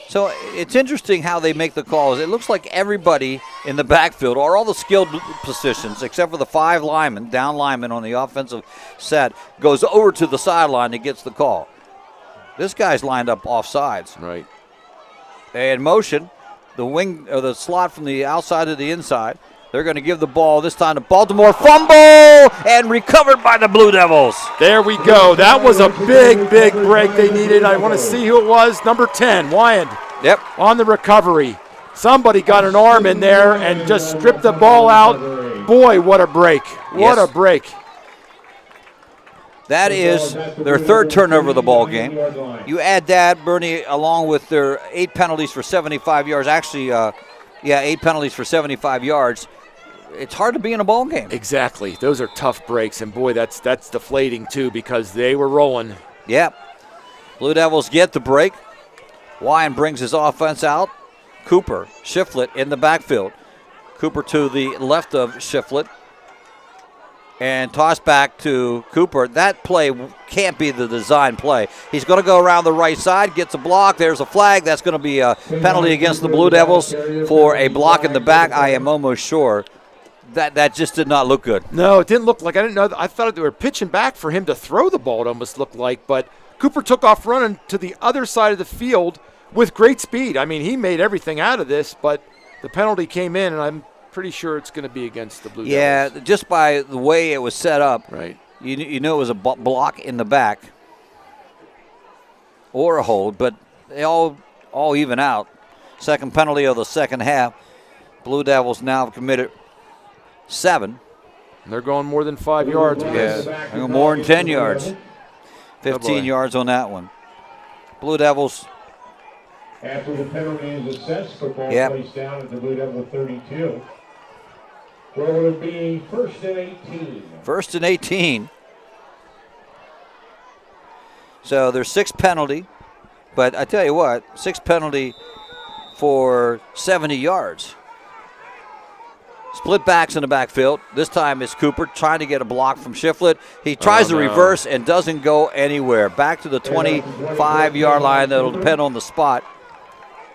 So it's interesting how they make the calls. It looks like everybody in the backfield, or all the skilled positions, except for the 5 linemen, down linemen on the offensive set, goes over to the sideline and gets the call. This guy's lined up off sides. Right. And motion, the wing or the slot from the outside to the inside. They're going to give the ball this time to Baltimore. Fumble and recovered by the Blue Devils. There we go. That was a big break they needed. I want to see who it was. Number 10, Wyand. Yep. On the recovery. Somebody got an arm in there and just stripped the ball out. Boy, what a break. What a break. That is their 3rd turnover of the ball game. You add that, Bernie, along with their 8 penalties for 75 yards. Actually, 8 penalties for 75 yards. It's hard to be in a ball game. Exactly. Those are tough breaks, and boy, that's deflating too because they were rolling. Yep. Blue Devils get the break. Wyand brings his offense out. Cooper, Shiflett in the backfield. Cooper to the left of Shiflett. And toss back to Cooper. That play can't be the design play. He's going to go around the right side, gets a block. There's a flag. That's going to be a penalty against the Blue Devils for a block in the back. I am almost sure that just did not look good. No, it didn't look like. I didn't know. I thought they were pitching back for him to throw the ball, it almost looked like. But Cooper took off running to the other side of the field with great speed. I mean, he made everything out of this, but the penalty came in, and I'm pretty sure it's going to be against the Blue Devils. Yeah, just by the way it was set up, right? You know it was a block in the back or a hold, but they all even out. Second penalty of the second half. Blue Devils now have committed 7. They're going more than 5 yards. Yeah, they're going more than 10 yards. 15 yards on that one. Blue Devils. After the penalty is assessed, football placed down at the Blue Devil 32. Where will it be? 1st and 18. 1st and 18. So there's 6 penalty, but I tell you what, 6 penalty for 70 yards. Split backs in the backfield. This time it's Cooper trying to get a block from Shiflett. He tries to reverse and doesn't go anywhere. Back to the 25-yard line. That'll depend on the spot.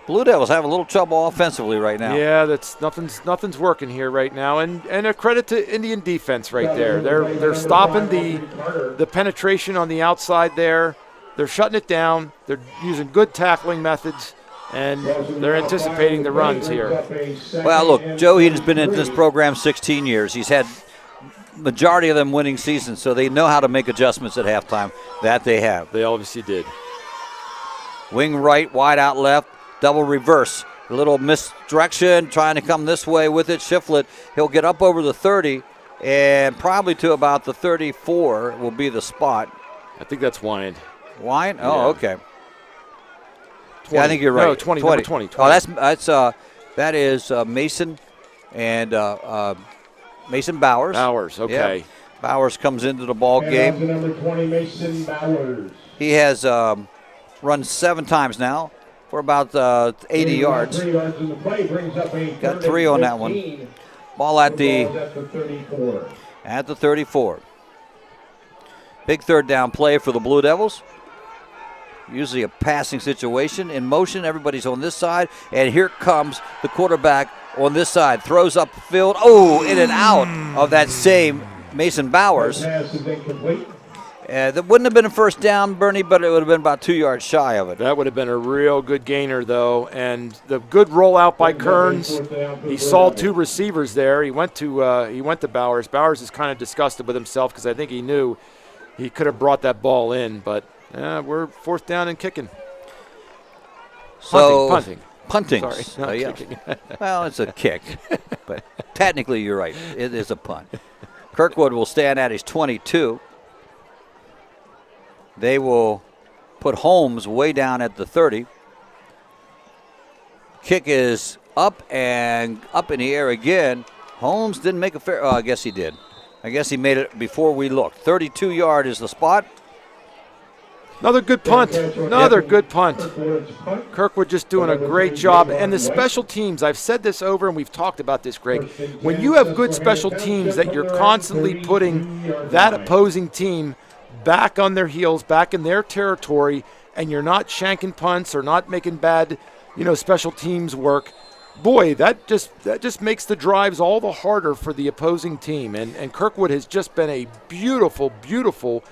Blue Devils have a little trouble offensively right now. Yeah, that's nothing's working here right now, and a credit to Indian defense right there. They're stopping the penetration on the outside there. They're shutting it down. They're using good tackling methods, and they're anticipating the runs here. Well, look, Joe Heaton's been in this program 16 years. He's had majority of them winning seasons, so they know how to make adjustments at halftime. That they have. They obviously did. Wing right, wide out left. Double reverse, a little misdirection, trying to come this way with it. Shiflett, he'll get up over the 30, and probably to about the 34 will be the spot. I think that's Wyand. Wyand? Oh, yeah. Okay. 20. Yeah, I think you're right. No, 20. 20. Oh, that is Mason and Mason Bowers. Bowers, okay. Yeah. Bowers comes into the ball game. Number 20, Mason Bowers. He has run 7 times now. For about 80 yards. Got 3 on that one. Ball at the 34. Big 3rd down play for the Blue Devils. Usually a passing situation. In motion, everybody's on this side. And here comes the quarterback on this side. Throws up the field. Oh, in and out of that same Mason Bowers. That wouldn't have been a first down, Bernie, but it would have been about 2 yards shy of it. That would have been a real good gainer, though. And the good rollout by Kearns. He saw 2 receivers there. He went to Bowers. Bowers is kind of disgusted with himself because I think he knew he could have brought that ball in. But we're 4th down and kicking. So Punting. Sorry, not yeah. kicking. Well, it's a kick, but technically you're right. It is a punt. Kirkwood will stand at his 22. They will put Holmes way down at the 30. Kick is up and up in the air again. Holmes didn't make a fair. Oh, I guess he did. I guess he made it before we looked. 32-yard is the spot. Another good punt. Another good punt. Kirkwood just doing a great job. And the special teams, I've said this over and we've talked about this, Greg. When you have good special teams that you're constantly putting that opposing team back on their heels, back in their territory, and you're not shanking punts or not making bad, special teams work, boy, that just makes the drives all the harder for the opposing team. And Kirkwood has just been a beautiful, beautiful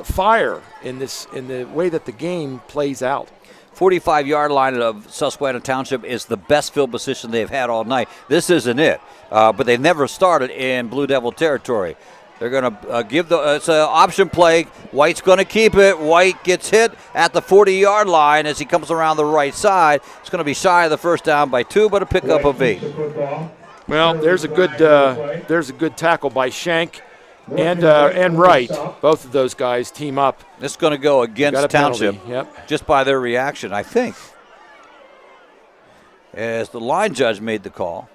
fire in the way that the game plays out. 45-yard line of Susquehanna Township is the best field position they've had all night. This isn't it, but they've never started in Blue Devil territory. They're going to give it's an option play. White's going to keep it. White gets hit at the 40-yard line as he comes around the right side. It's going to be shy of the first down by 2, but a pickup of 8. Well, there's a good tackle by Shank and Wright. Both of those guys team up. This is going to go against Township, just by their reaction, I think, as the line judge made the call.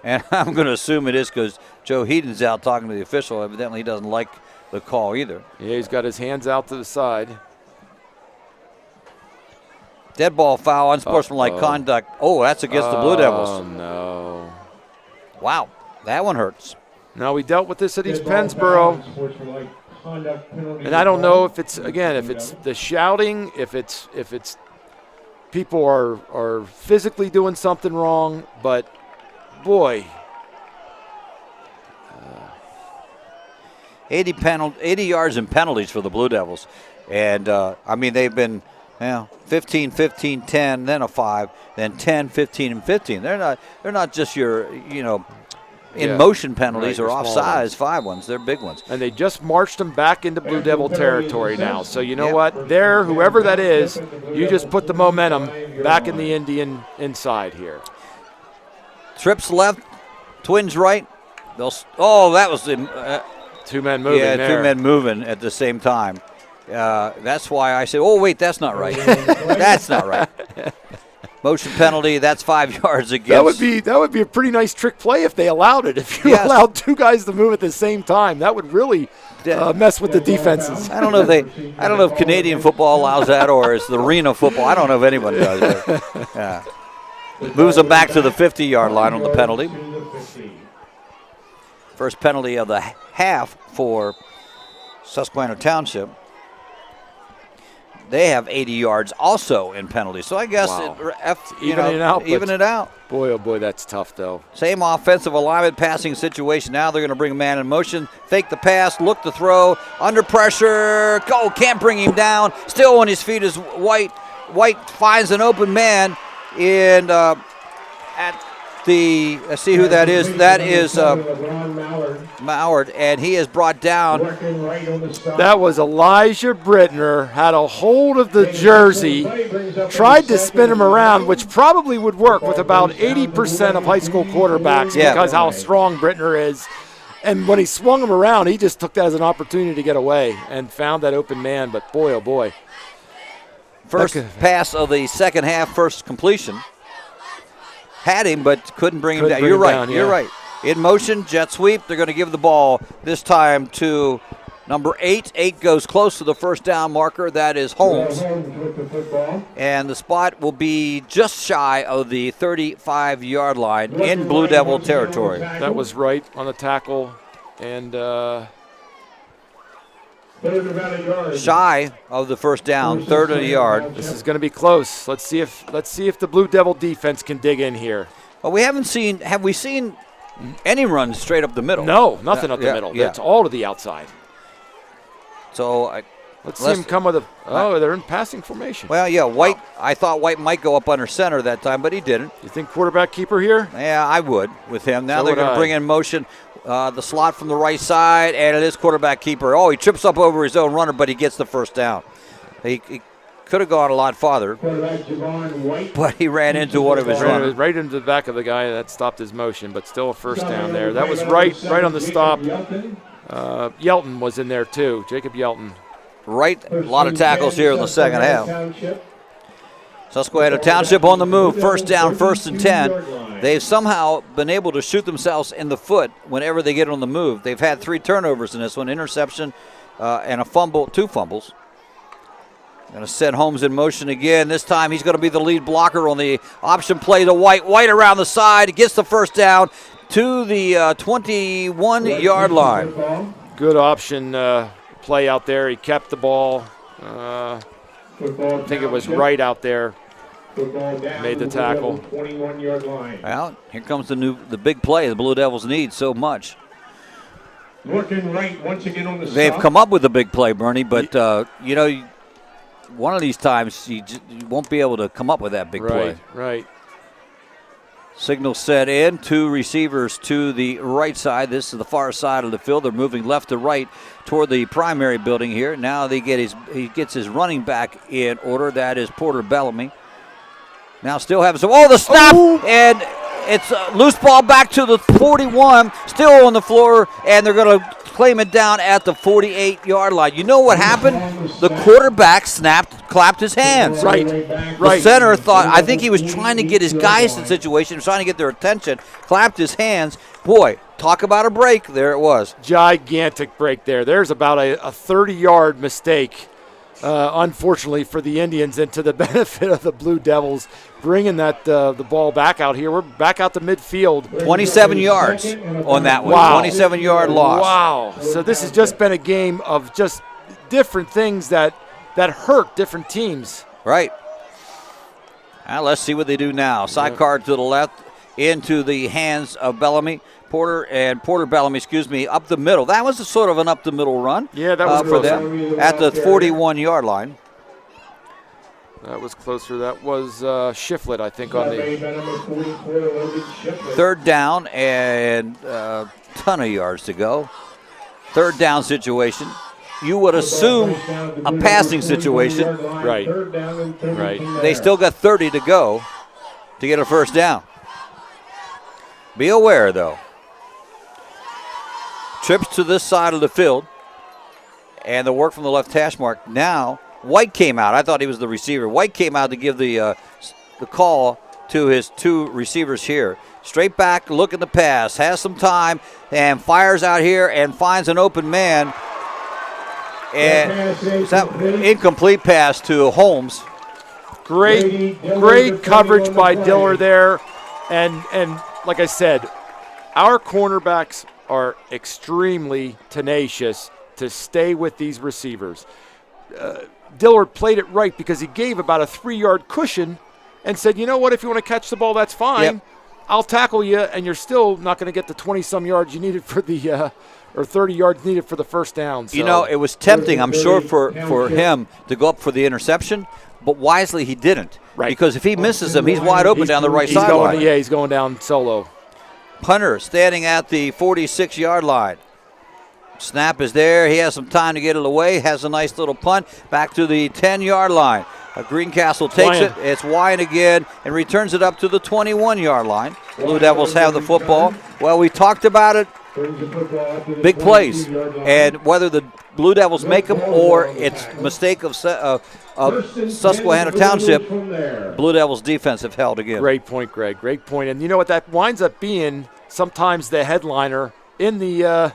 And I'm going to assume it is because Joe Heaton's out talking to the official. Evidently, he doesn't like the call either. Yeah, he's got his hands out to the side. Dead ball foul, unsportsmanlike conduct. Oh, that's against the Blue Devils. Oh, no. Wow, that one hurts. Now, we dealt with this at East Pennsboro. And I don't know if it's the shouting, if it's people are physically doing something wrong, but boy. 80 yards in penalties for the Blue Devils. And, they've been 15, 15, 10, then a 5, then 10, 15, and 15. They're not just your, in motion penalties or offsides 5 ones. They're big ones. And they just marched them back into Blue Devil territory now. So you know what? Whoever that is, you just put the momentum back in the Indian inside here. Trips left, Twins right. That was 2 men moving. Yeah, there. 2 men moving at the same time. That's why I said, oh wait, that's not right. That's not right. Motion penalty. That's 5 yards against. That would be a pretty nice trick play if they allowed it. If you allowed 2 guys to move at the same time, that would really mess with the defenses. I don't know if Canadian football allows that or it's the arena football. I don't know if anyone does. But, yeah. Moves them back to the 50-yard line on the penalty. First penalty of the half for Susquehanna Township. They have 80 yards also in penalties. So I guess even it out. Boy, oh boy, that's tough though. Same offensive alignment passing situation. Now they're going to bring a man in motion. Fake the pass, look the throw, under pressure. Go, can't bring him down. Still on his feet is White. White finds an open man in at the, let's see who that is. That is Mallard, and he is brought down. That was Elijah Brittner, had a hold of the jersey, tried to spin him around, which probably would work with about 80% of high school quarterbacks because how strong Brittner is. And when he swung him around, he just took that as an opportunity to get away and found that open man, but boy, oh boy. First pass of the second half, first completion. Had him, but couldn't bring him down. You're right. You're right. In motion, jet sweep. They're going to give the ball this time to number 8. 8 goes close to the first down marker. That is Holmes. And the spot will be just shy of the 35-yard line in Blue Devil territory. That was right on the tackle. And shy of the first down, third of the yard. This is going to be close. Let's see if the Blue Devil defense can dig in here. Well, have we seen any runs straight up the middle? No, nothing up the middle. Yeah. It's all to the outside. So let's see him come with they're in passing formation. Well, yeah, White. I thought White might go up under center that time, but he didn't. You think quarterback keeper here? Yeah, I would with him. Now they're going to bring in motion. The slot from the right side, and it is quarterback keeper. Oh, he trips up over his own runner, but he gets the first down. He could have gone a lot farther, but he ran into one of his runners. Right into the back of the guy that stopped his motion, but still a first down there. That was right on the stop. Yelton was in there too, Jacob Yelton. Right, a lot of tackles here in the second half. Susquehanna Township on the move. First down, 1st and 10. They've somehow been able to shoot themselves in the foot whenever they get on the move. They've had 3 turnovers in this one, interception and a fumble, 2 fumbles. Going to set Holmes in motion again. This time he's going to be the lead blocker on the option play to White. White around the side, gets the first down to the 21-yard line. Good option play out there. He kept the ball. I think it was right out there. Made the tackle. Well, here comes the big play the Blue Devils need so much. Looking right once again on the They've south. come up with a big play, Bernie, but you know, one of these times you won't be able to come up with that big play. Right. Signal set in, 2 receivers to the right side. This is the far side of the field. They're moving left to right toward the primary building here. Now he gets his running back in order. That is Porter Bellamy. Now still having some. Oh, the snap! And it's a loose ball back to the 41. Still on the floor, and they're going to claim it down at the 48-yard line. You know what happened? The quarterback clapped his hands. Right. The center I think he was trying to get his guys in the situation, trying to get their attention, clapped his hands. Boy, talk about a break. There it was. Gigantic break there. There's about a 30-yard mistake, unfortunately, for the Indians and to the benefit of the Blue Devils, bringing the ball back out here. We're back out to midfield. 27 yards on that one. Wow. 27-yard loss. Wow. So this has just been a game of just different things that hurt different teams. Right. Now let's see what they do now. Sidecar to the left, into the hands of Bellamy. Porter Bellamy, up the middle. That was sort of an up the middle run. Yeah, that was for them at the 41-yard line. That was closer. That was Shiflett, I think, on the 3rd down and a ton of yards to go. 3rd down situation. You would assume a passing situation. Right. They still got 30 to go to get a first down. Be aware, though. Trips to this side of the field, and the work from the left hash mark. Now, White came out. I thought he was the receiver. White came out to give the call to his 2 receivers here. Straight back, look at the pass, has some time, and fires out here and finds an open man. And it's that incomplete pass to Holmes. Great coverage by Diller there. And like I said, our cornerbacks are extremely tenacious to stay with these receivers. Dillard played it right because he gave about a 3-yard cushion and said, you know what, if you want to catch the ball, that's fine. Yep. I'll tackle you, and you're still not going to get the 20-some yards you needed for the or 30 yards needed for the first down. So. You know, it was tempting, I'm sure, for him to go up for the interception, but wisely he didn't. Right. Because if he misses him, he's wide open down the right sideline. Yeah, he's going down solo. Punter standing at the 46-yard line. Snap is there. He has some time to get it away. Has a nice little punt back to the 10-yard line. Greencastle takes it. It's wide again and returns it up to the 21-yard line. Blue Devils have the football. Well, we talked about it. Big plays. And whether the Blue Devils make them or it's a mistake of Susquehanna Township, Blue Devils defense have held again. Great point, Greg. Great point. And you know what? That winds up being sometimes the headliner in the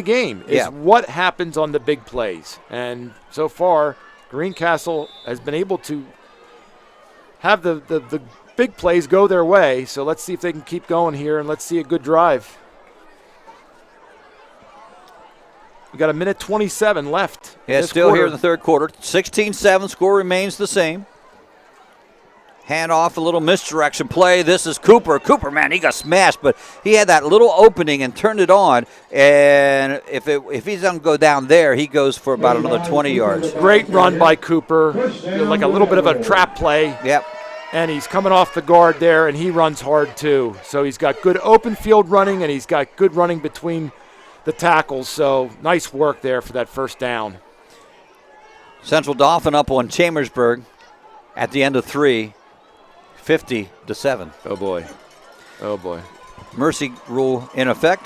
game is what happens on the big plays. And so far, Greencastle has been able to have the big plays go their way. So let's see if they can keep going here, and let's see a good drive. We got 1:27 left. Yeah, it's still here in the third quarter. 16-7, score remains the same. Hand off, a little misdirection play. This is Cooper. Cooper, man, he got smashed, but he had that little opening and turned it on. And if he doesn't go down there, he goes for about another 20 yards. Great run by Cooper, like a little bit of a trap play. Yep. And he's coming off the guard there, and he runs hard too. So he's got good open field running, and he's got good running between the tackles. So nice work there for that first down. Central Dauphin up on Chambersburg at the end of 3. 50-7. Oh boy. Oh boy. Mercy rule in effect.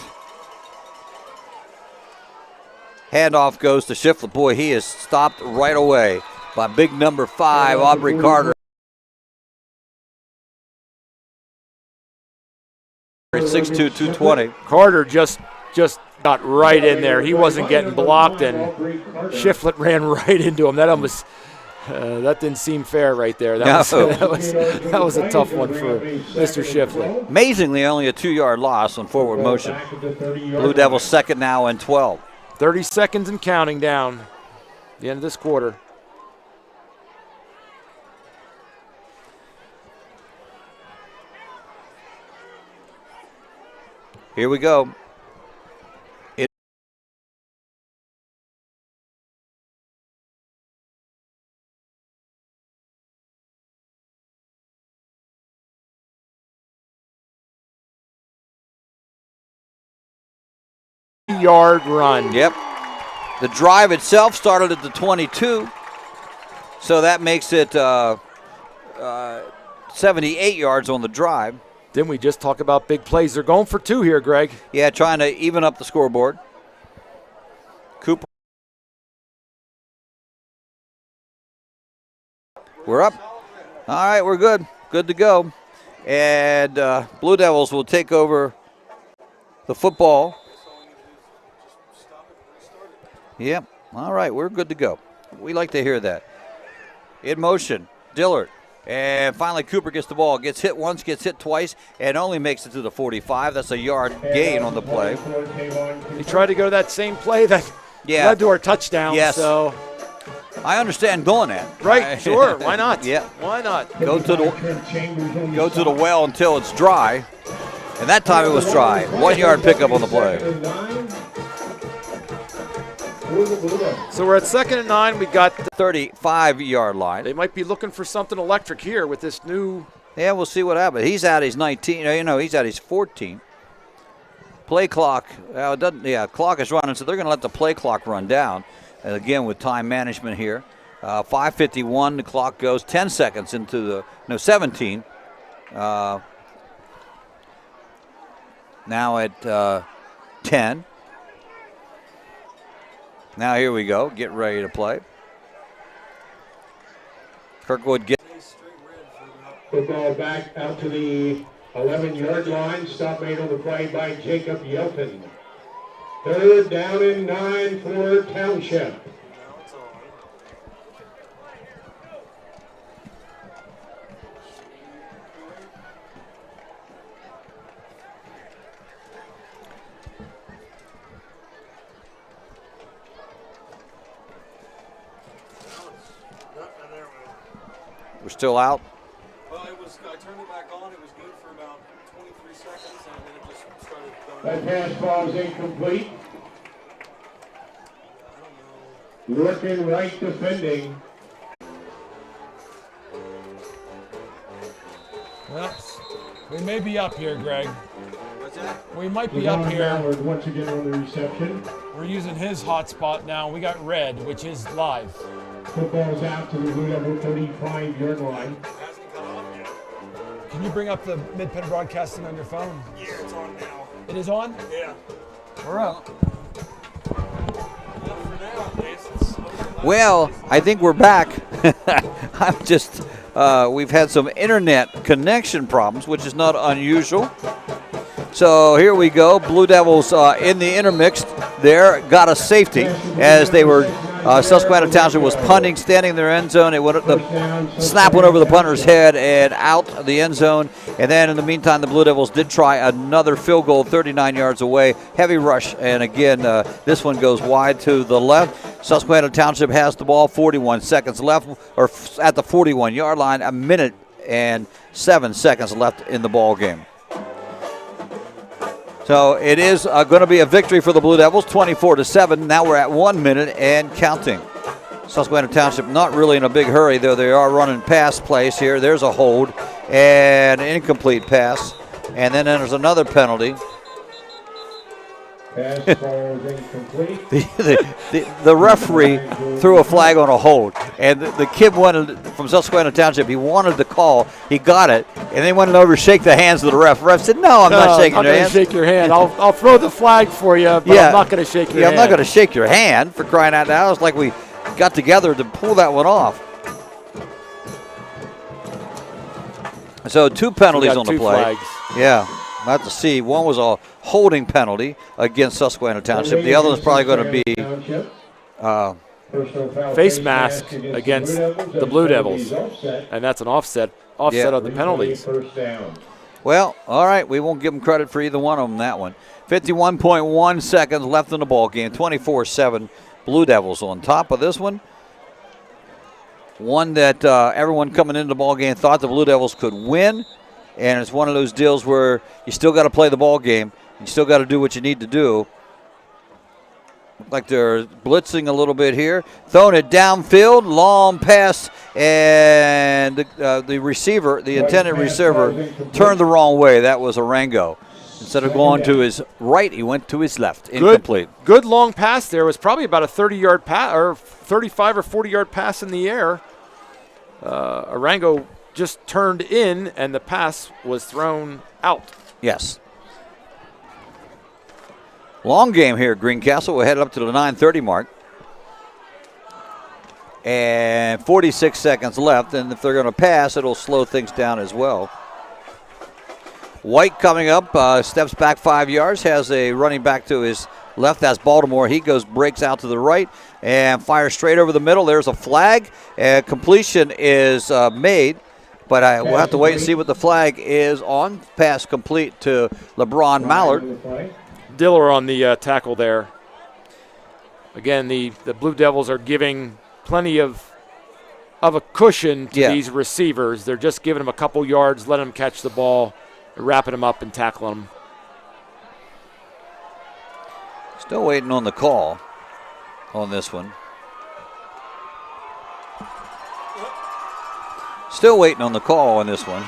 Handoff goes to Shiflett. Boy, he is stopped right away by big number 5, Aubrey Carter. 6'2", 220. Carter just got right in there. He wasn't getting blocked, and Shiflett ran right into him. That almost that didn't seem fair right there. That was a tough one for Mr. Shiflett. Amazingly, only a 2-yard loss on forward motion. Blue Devils second now and 12. 30 seconds and counting down. The end of this quarter. Here we go. Yard run. Yep. The drive itself started at the 22, so that makes it 78 yards on the drive. Didn't we just talk about big plays? They're going for 2 here, Greg. Yeah, trying to even up the scoreboard. Cooper. We're up. All right, we're good. Good to go. And Blue Devils will take over the football. Yep. All right, we're good to go. We like to hear that. In motion, Dillard. And finally, Cooper gets the ball. Gets hit once, gets hit twice, and only makes it to the 45. That's a yard gain on the play. He tried to go to that same play that led to our touchdown. Yes. So I understand doing that. Right, sure. Why not? Yeah. Why not? Go to the well until it's dry. And that time it was dry. 1 yard pickup on the play. So we're at 2nd and 9. We got the 35-yard line. They might be looking for something electric here with this new. Yeah, we'll see what happens. He's at his 19. He's at his 14. Play clock. Clock is running, so they're going to let the play clock run down. And again, with time management here. 5:51, the clock goes 10 seconds into 17. Now at 10. Now here we go. Get ready to play. Kirkwood gets. Football back out to the 11-yard line. Stop made on the play by Jacob Yelton. 3rd down and 9 for Township. We're still out. Well, I turned it back on. It was good for about 23 seconds, and then it just started going. That pass ball is incomplete. Looking right defending. Well, we may be up here, Greg. What's that? We might be up here. Once again on the reception. We're using his hotspot now. We got red, which is live. Football's out to the Blue Devil 35-yard line. Can you bring up the mid-pen broadcasting on your phone? Yeah, it's on now. It is on? Yeah. We're up. Well, I think we're back. We've had some internet connection problems, which is not unusual. So here we go. Blue Devils in the intermix there got a safety as they were. Susquehanna Township was punting, standing in their end zone. The snap went over the punter's head and out of the end zone. And then in the meantime, the Blue Devils did try another field goal 39 yards away. Heavy rush. And again, this one goes wide to the left. Susquehanna Township has the ball, 41 seconds left, or at the 41-yard line, 1 minute and 7 seconds left in the ball game. So it is going to be a victory for the Blue Devils, 24-7. Now we're at 1 minute and counting. Susquehanna Township not really in a big hurry, though they are running pass plays here. There's a hold and an incomplete pass. And then there's another penalty. Pass ball is incomplete. The referee threw a flag on a hold, and the kid from Susquehanna Township, he wanted the call, he got it, and they went over to shake the hands of the ref. Ref said, "No, I'm not shaking your hand." I'm not going to shake your hand. I'll throw the flag for you, but I'm not going to shake your hand. I'm not going to shake your hand, for crying out loud. It's like we got together to pull that one off. So 2 penalties on the play. Flags. Yeah. have to see. One was a holding penalty against Susquehanna Township. The other is probably going to be face mask against the Blue Devils, and that's an offset of the penalties. Well, all right, we won't give them credit for either one of them, that one. 51.1 seconds left in the ball game, 24-7 Blue Devils on top of this one. One that everyone coming into the ball game thought the Blue Devils could win, and it's one of those deals where you still got to play the ball game. You still got to do what you need to do. Look like they're blitzing a little bit here. Throwing it downfield, long pass, and the receiver, the intended receiver, turned the wrong way. That was Arango. Instead of going to his right, he went to his left. Incomplete. Good long pass there. It was probably about a 30-yard pass or 35 or 40-yard pass in the air. Arango just turned in, and the pass was thrown out. Yes. Long game here at Greencastle. We're headed up to the 9:30 mark. And 46 seconds left, and if they're going to pass, it'll slow things down as well. White coming up, steps back 5 yards, has a running back to his left. That's Baltimore. He breaks out to the right and fires straight over the middle. There's a flag. Completion is made, but we'll have to wait and see what the flag is on. Pass complete to LeBron Mallard. Diller on the tackle there. Again, the Blue Devils are giving plenty of a cushion to these receivers. They're just giving them a couple yards, letting them catch the ball, wrapping them up and tackling them. Still waiting on the call on this one. Still waiting on the call on this one.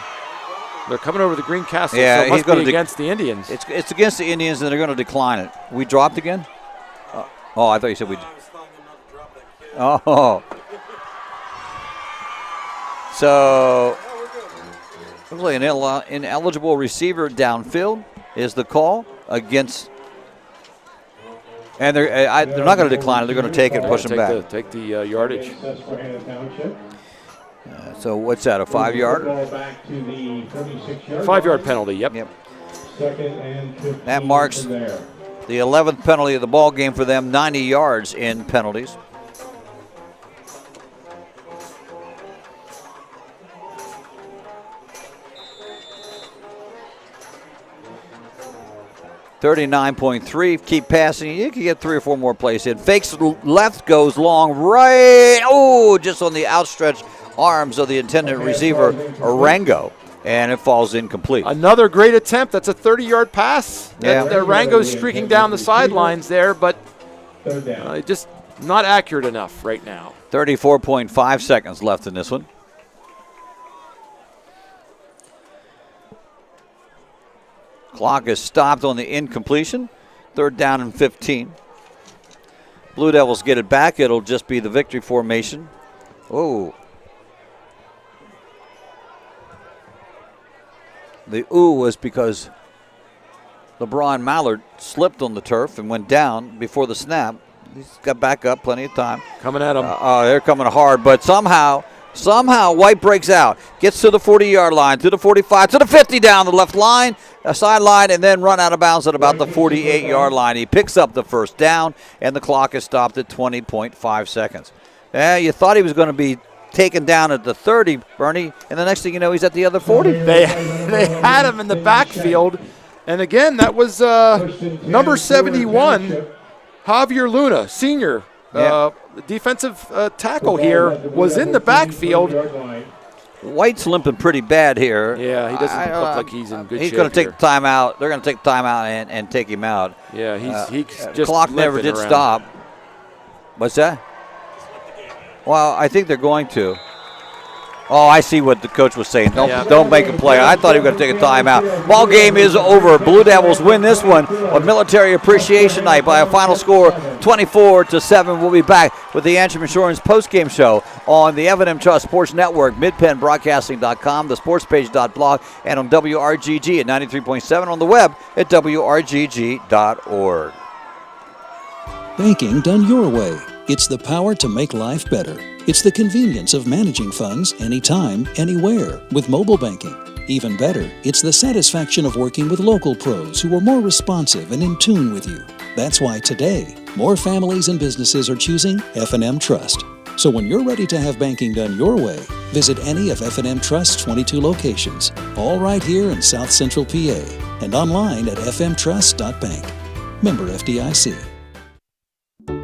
They're coming over the Greencastle, yeah, so it must be against the Indians. It's against the Indians, and they're going to decline it. We dropped again? Oh, I thought you said we. Oh. So, looks like an ineligible receiver downfield is the call against. And they're not going to decline it. They're going to take it and push them back. Take the yardage. So what's that, a 5-yard? 5-yard penalty, yep. That marks the 11th penalty of the ball game for them, 90 yards in penalties. .39.3, keep passing. You can get 3 or 4 more plays in. Fakes left, goes long, right. Oh, just on the outstretched arms of the intended receiver, Arango, and it falls incomplete. Another great attempt. That's a 30-yard pass. Yeah. Arango's streaking down the sidelines there, but just not accurate enough right now. 34.5 seconds left in this one. Clock is stopped on the incompletion. 3rd down and 15. Blue Devils get it back. It'll just be the victory formation. Oh. The ooh was because LeBron Mallard slipped on the turf and went down before the snap. He's got back up, plenty of time. Coming at him. They're coming hard, but somehow White breaks out, gets to the 40-yard line, to the 45, to the 50 down the left line, sideline, and then run out of bounds at about the 48-yard line. He picks up the 1st down, and the clock is stopped at 20.5 seconds. You thought he was going to be taken down at the 30, Bernie, and the next thing you know, he's at the other 40. They had him in the backfield, and again, that was number 71, Javier Luna, senior. Defensive tackle here was in the backfield. White's limping pretty bad here. Yeah, he doesn't look like he's in good shape. He's going to take the time out. They're going to take the time out and take him out. Yeah, he's just clock never did stop. What's that? Well, I think they're going to. Oh, I see what the coach was saying. Don't make a play. I thought he was going to take a timeout. Ball game is over. Blue Devils win this one on Military Appreciation Night by a final score 24-7. We'll be back with the Antrim Insurance postgame show on the Evan Trust Sports Network, midpennbroadcasting.com, the sportspage.blog, and on WRGG at 93.7 on the web at WRGG.org. Banking done your way. It's the power to make life better. It's the convenience of managing funds anytime, anywhere with mobile banking. Even better, it's the satisfaction of working with local pros who are more responsive and in tune with you. That's why today, more families and businesses are choosing F&M Trust. So when you're ready to have banking done your way, visit any of F&M Trust's 22 locations, all right here in South Central PA, and online at fmtrust.bank. Member FDIC.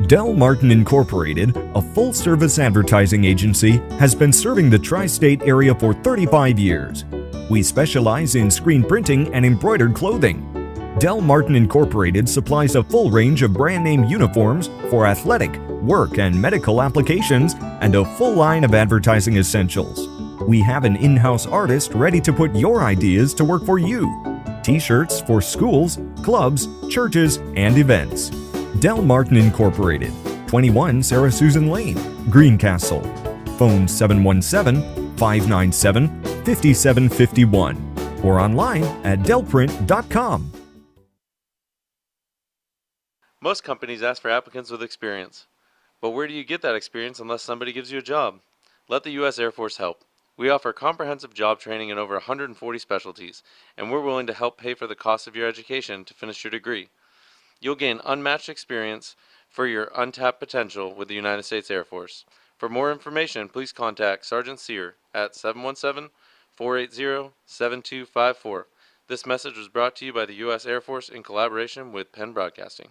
Del Martin Incorporated, a full-service advertising agency, has been serving the tri-state area for 35 years. We specialize in screen printing and embroidered clothing. Del Martin Incorporated supplies a full range of brand name uniforms for athletic, work, and medical applications, and a full line of advertising essentials. We have an in-house artist ready to put your ideas to work for you. T-shirts for schools, clubs, churches, and events. Del Martin Incorporated, 21 Sarah Susan Lane, Greencastle. Phone 717-597-5751 or online at delprint.com. Most companies ask for applicants with experience. But where do you get that experience unless somebody gives you a job? Let the U.S. Air Force help. We offer comprehensive job training in over 140 specialties, and we're willing to help pay for the cost of your education to finish your degree. You'll gain unmatched experience for your untapped potential with the United States Air Force. For more information, please contact Sergeant Sear at 717-480-7254. This message was brought to you by the U.S. Air Force in collaboration with Penn Broadcasting.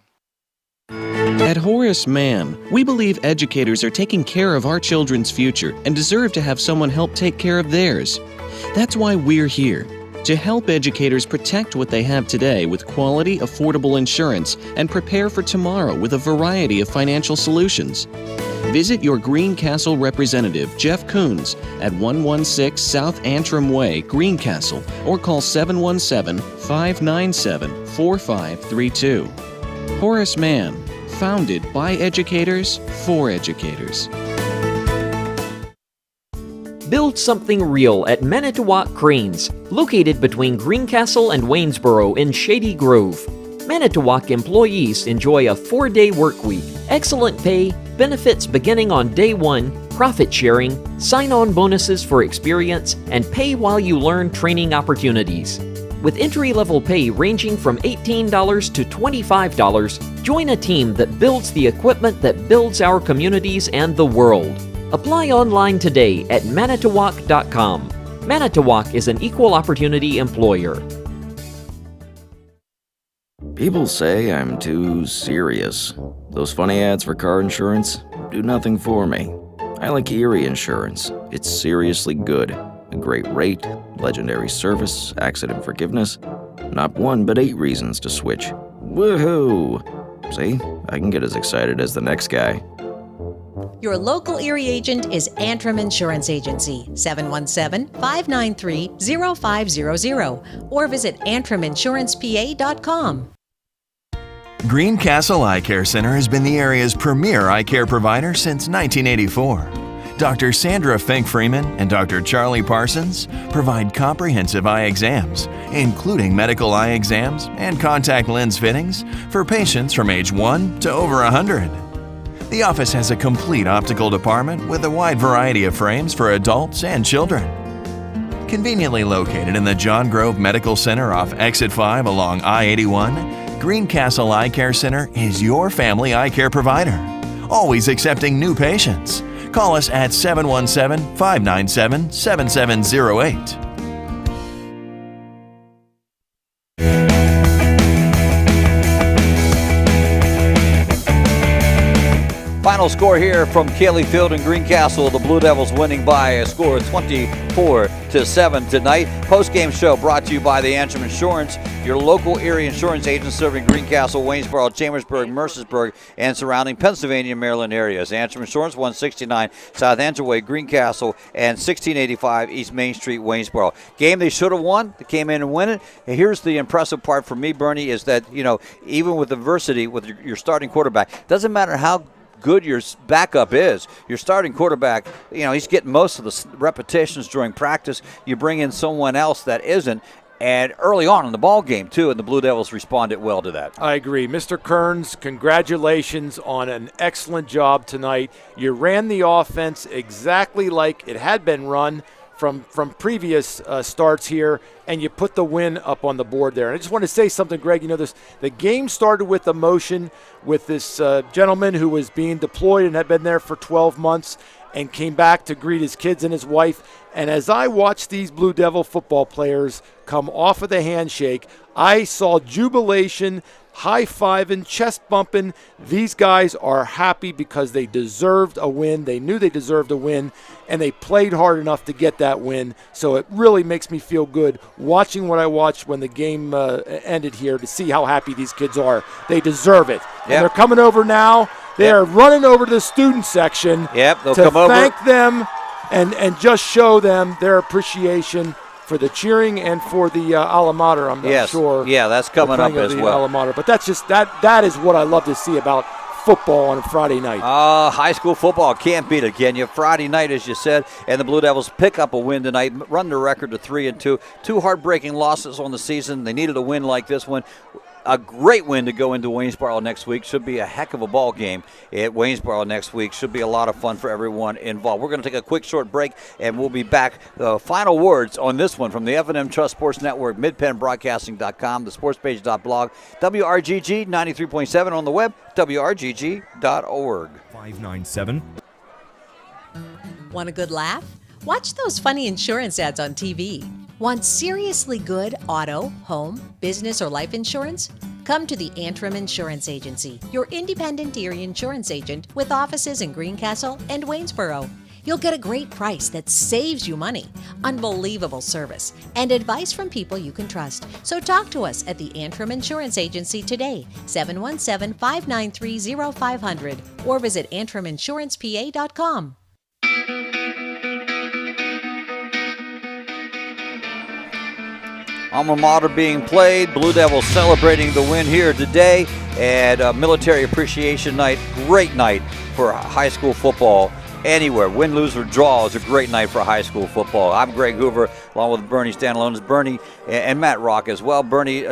At Horace Mann, we believe educators are taking care of our children's future and deserve to have someone help take care of theirs. That's why we're here, to help educators protect what they have today with quality, affordable insurance and prepare for tomorrow with a variety of financial solutions. Visit your Greencastle representative, Jeff Coons, at 116 South Antrim Way, Greencastle, or call 717-597-4532. Horace Mann, founded by educators for educators. Build something real at Manitowoc Cranes, located between Greencastle and Waynesboro in Shady Grove. Manitowoc employees enjoy a 4-day work week, excellent pay, benefits beginning on day 1, profit sharing, sign-on bonuses for experience, and pay while you learn training opportunities. With entry-level pay ranging from $18 to $25, join a team that builds the equipment that builds our communities and the world. Apply online today at manitowoc.com. Manitowoc is an equal opportunity employer. People say I'm too serious. Those funny ads for car insurance do nothing for me. I like Erie Insurance. It's seriously good. A great rate, legendary service, accident forgiveness. Not 1 but 8 reasons to switch. Woohoo! See, I can get as excited as the next guy. Your local Erie agent is Antrim Insurance Agency, 717-593-0500, or visit antriminsurancepa.com. Greencastle Eye Care Center has been the area's premier eye care provider since 1984. Dr. Sandra Fink-Freeman and Dr. Charlie Parsons provide comprehensive eye exams, including medical eye exams and contact lens fittings for patients from age 1 to over 100. The office has a complete optical department with a wide variety of frames for adults and children. Conveniently located in the John Grove Medical Center off Exit 5 along I-81, Greencastle Eye Care Center is your family eye care provider, always accepting new patients. Call us at 717-597-7708. Final score here from Cayley Field and Greencastle. The Blue Devils winning by a score of 24-7 tonight. Post-game show brought to you by the Antrim Insurance, your local Erie insurance agent serving Greencastle, Waynesboro, Chambersburg, Mercersburg, and surrounding Pennsylvania and Maryland areas. Antrim Insurance, 169 South Antrim Way, Greencastle, and 1685 East Main Street, Waynesboro. Game they should have won. They came in and win it. And here's the impressive part for me, Bernie, is that, even with adversity with your starting quarterback, doesn't matter how good your backup is. Your starting quarterback, he's getting most of the repetitions during practice. You bring in someone else that isn't, and early on in the ball game, too, and the Blue Devils responded well to that. I agree. Mr. Kearns, congratulations on an excellent job tonight. You ran the offense exactly like it had been run from previous starts here, and you put the win up on the board there. And I just want to say something, Greg. You know, the game started with emotion with this gentleman who was being deployed and had been there for 12 months and came back to greet his kids and his wife. And as I watched these Blue Devil football players come off of the handshake, I saw jubilation, high-fiving, chest-bumping. These guys are happy because they deserved a win. They knew they deserved a win, and they played hard enough to get that win. So it really makes me feel good watching what I watched when the game ended here to see how happy these kids are. They deserve it. Yep. And they're coming over now. They are running over to the student section they'll to come over. thank them and just show them their appreciation for the cheering and for the alma mater. I'm not sure. Yeah, that's coming up as well. Alma mater. But that's just that is what I love to see about football on a Friday night. High school football can't beat it, can you? Friday night, as you said, and the Blue Devils pick up a win tonight, run their record to 3-2. 2 heartbreaking losses on the season. They needed a win like this one. A great win to go into Waynesboro next week. Should be a heck of a ball game at Waynesboro next week. Should be a lot of fun for everyone involved. We're going to take a quick short break, and we'll be back. Final words on this one from the F&M Trust Sports Network, midpennbroadcasting.com, the sportspage.blog, WRGG 93.7 on the web, WRGG.org. 597. Want a good laugh? Watch those funny insurance ads on TV. Want seriously good auto, home, business, or life insurance? Come to the Antrim Insurance Agency, your independent Erie insurance agent with offices in Greencastle and Waynesboro. You'll get a great price that saves you money, unbelievable service, and advice from people you can trust. So talk to us at the Antrim Insurance Agency today, 717-593-0500, or visit antriminsurancepa.com. Alma mater being played. Blue Devils celebrating the win here today. And Military Appreciation Night. Great night for high school football anywhere. Win, lose, or draw is a great night for high school football. I'm Greg Hoover, along with Bernie Stanalonis, Bernie and Matt Rock as well. Bernie,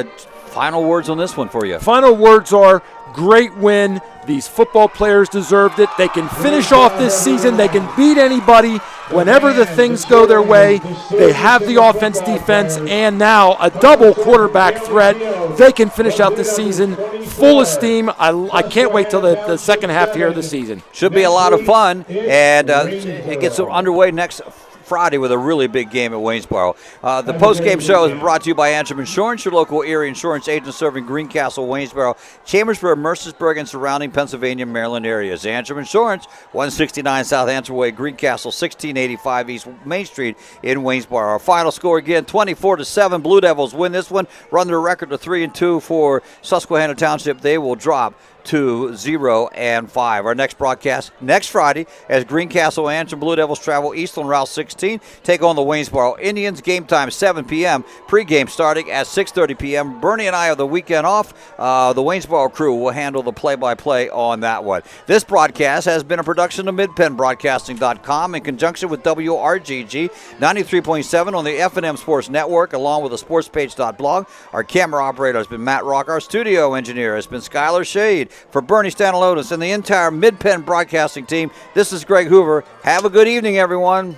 final words on this one for you. Final words are great win. These football players deserved it. They can finish off this season. They can beat anybody whenever the things go their way. They have the offense, defense, and now a double quarterback threat. They can finish out the season full of steam. I can't wait till the second half here of the season. Should be a lot of fun, and it gets underway next Friday with a really big game at Waynesboro. The post-game show is brought to you by Antrim Insurance, your local Erie insurance agent serving Greencastle, Waynesboro, Chambersburg, Mercersburg, and surrounding Pennsylvania, Maryland areas. Antrim Insurance, 169 South Antrim Way, Greencastle, 1685 East Main Street in Waynesboro. Our final score again, 24-7. Blue Devils win this one, run their record to 3-2 for Susquehanna Township. They will drop to 0-5. Our next broadcast next Friday as Greencastle and Antrim Blue Devils travel east on Route 16, take on the Waynesboro Indians. Game time 7 p.m. Pre-game starting at 6:30 p.m. Bernie and I have the weekend off. The Waynesboro crew will handle the play-by-play on that one. This broadcast has been a production of midpennbroadcasting.com in conjunction with WRGG 93.7 on the F&M Sports Network, along with the sportspage.blog. Our camera operator has been Matt Rock. Our studio engineer has been Skylar Shade. For Bernie Stanalonis and the entire Mid-Penn Broadcasting team, this is Greg Hoover. Have a good evening, everyone.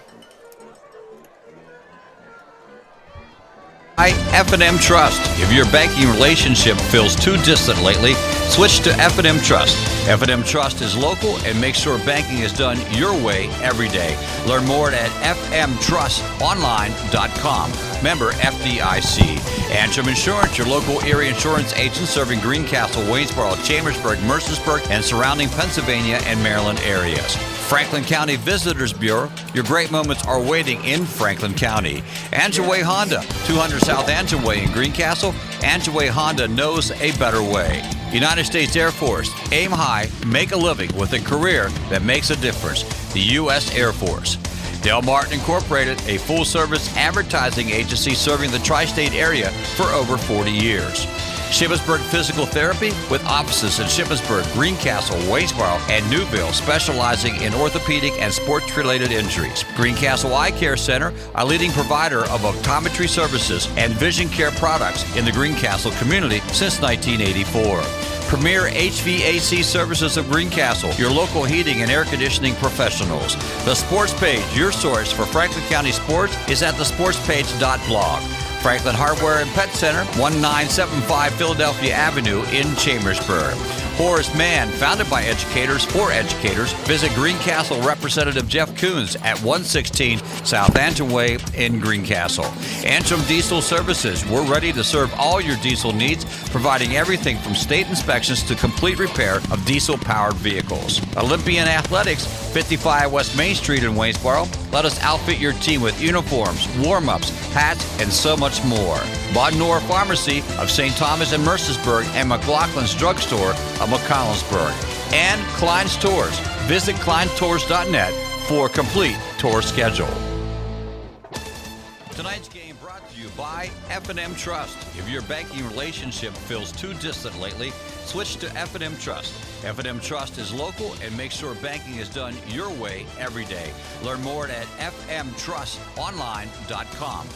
F&M Trust. If your banking relationship feels too distant lately, switch to F&M Trust. F&M Trust is local and makes sure banking is done your way every day. Learn more at fmtrustonline.com. Member FDIC. Antrim Insurance, your local Erie insurance agent serving Greencastle, Waynesboro, Chambersburg, Mercersburg, and surrounding Pennsylvania and Maryland areas. Franklin County Visitors Bureau, your great moments are waiting in Franklin County. Antrim Honda, 200 South Antrim Way in Greencastle. Antrim Honda knows a better way. United States Air Force, aim high, make a living with a career that makes a difference. The U.S. Air Force. Del Martin Incorporated, a full-service advertising agency serving the tri-state area for over 40 years. Shippensburg Physical Therapy, with offices in Shippensburg, Greencastle, Waynesboro, and Newville, specializing in orthopedic and sports-related injuries. Greencastle Eye Care Center, a leading provider of optometry services and vision care products in the Greencastle community since 1984. Premier HVAC Services of Greencastle, your local heating and air conditioning professionals. The Sports Page, your source for Franklin County sports, is at thesportspage.blog. Franklin Hardware and Pet Center, 1975 Philadelphia Avenue in Chambersburg. Horace Mann, founded by educators for educators. Visit Greencastle Representative Jeff Coons at 116 South Antrim Way in Greencastle. Antrim Diesel Services, we're ready to serve all your diesel needs, providing everything from state inspections to complete repair of diesel-powered vehicles. Olympian Athletics, 55 West Main Street in Waynesboro. Let us outfit your team with uniforms, warm-ups, hats, and so much more. Bodnor Pharmacy of St. Thomas and Mercersburg and McLaughlin's Drugstore of McConnellsburg. And Klein's Tours. Visit kleintours.net for a complete tour schedule. Tonight's game brought to you by F&M Trust. If your banking relationship feels too distant lately, switch to F&M Trust. F&M Trust is local and makes sure banking is done your way every day. Learn more at fmtrustonline.com.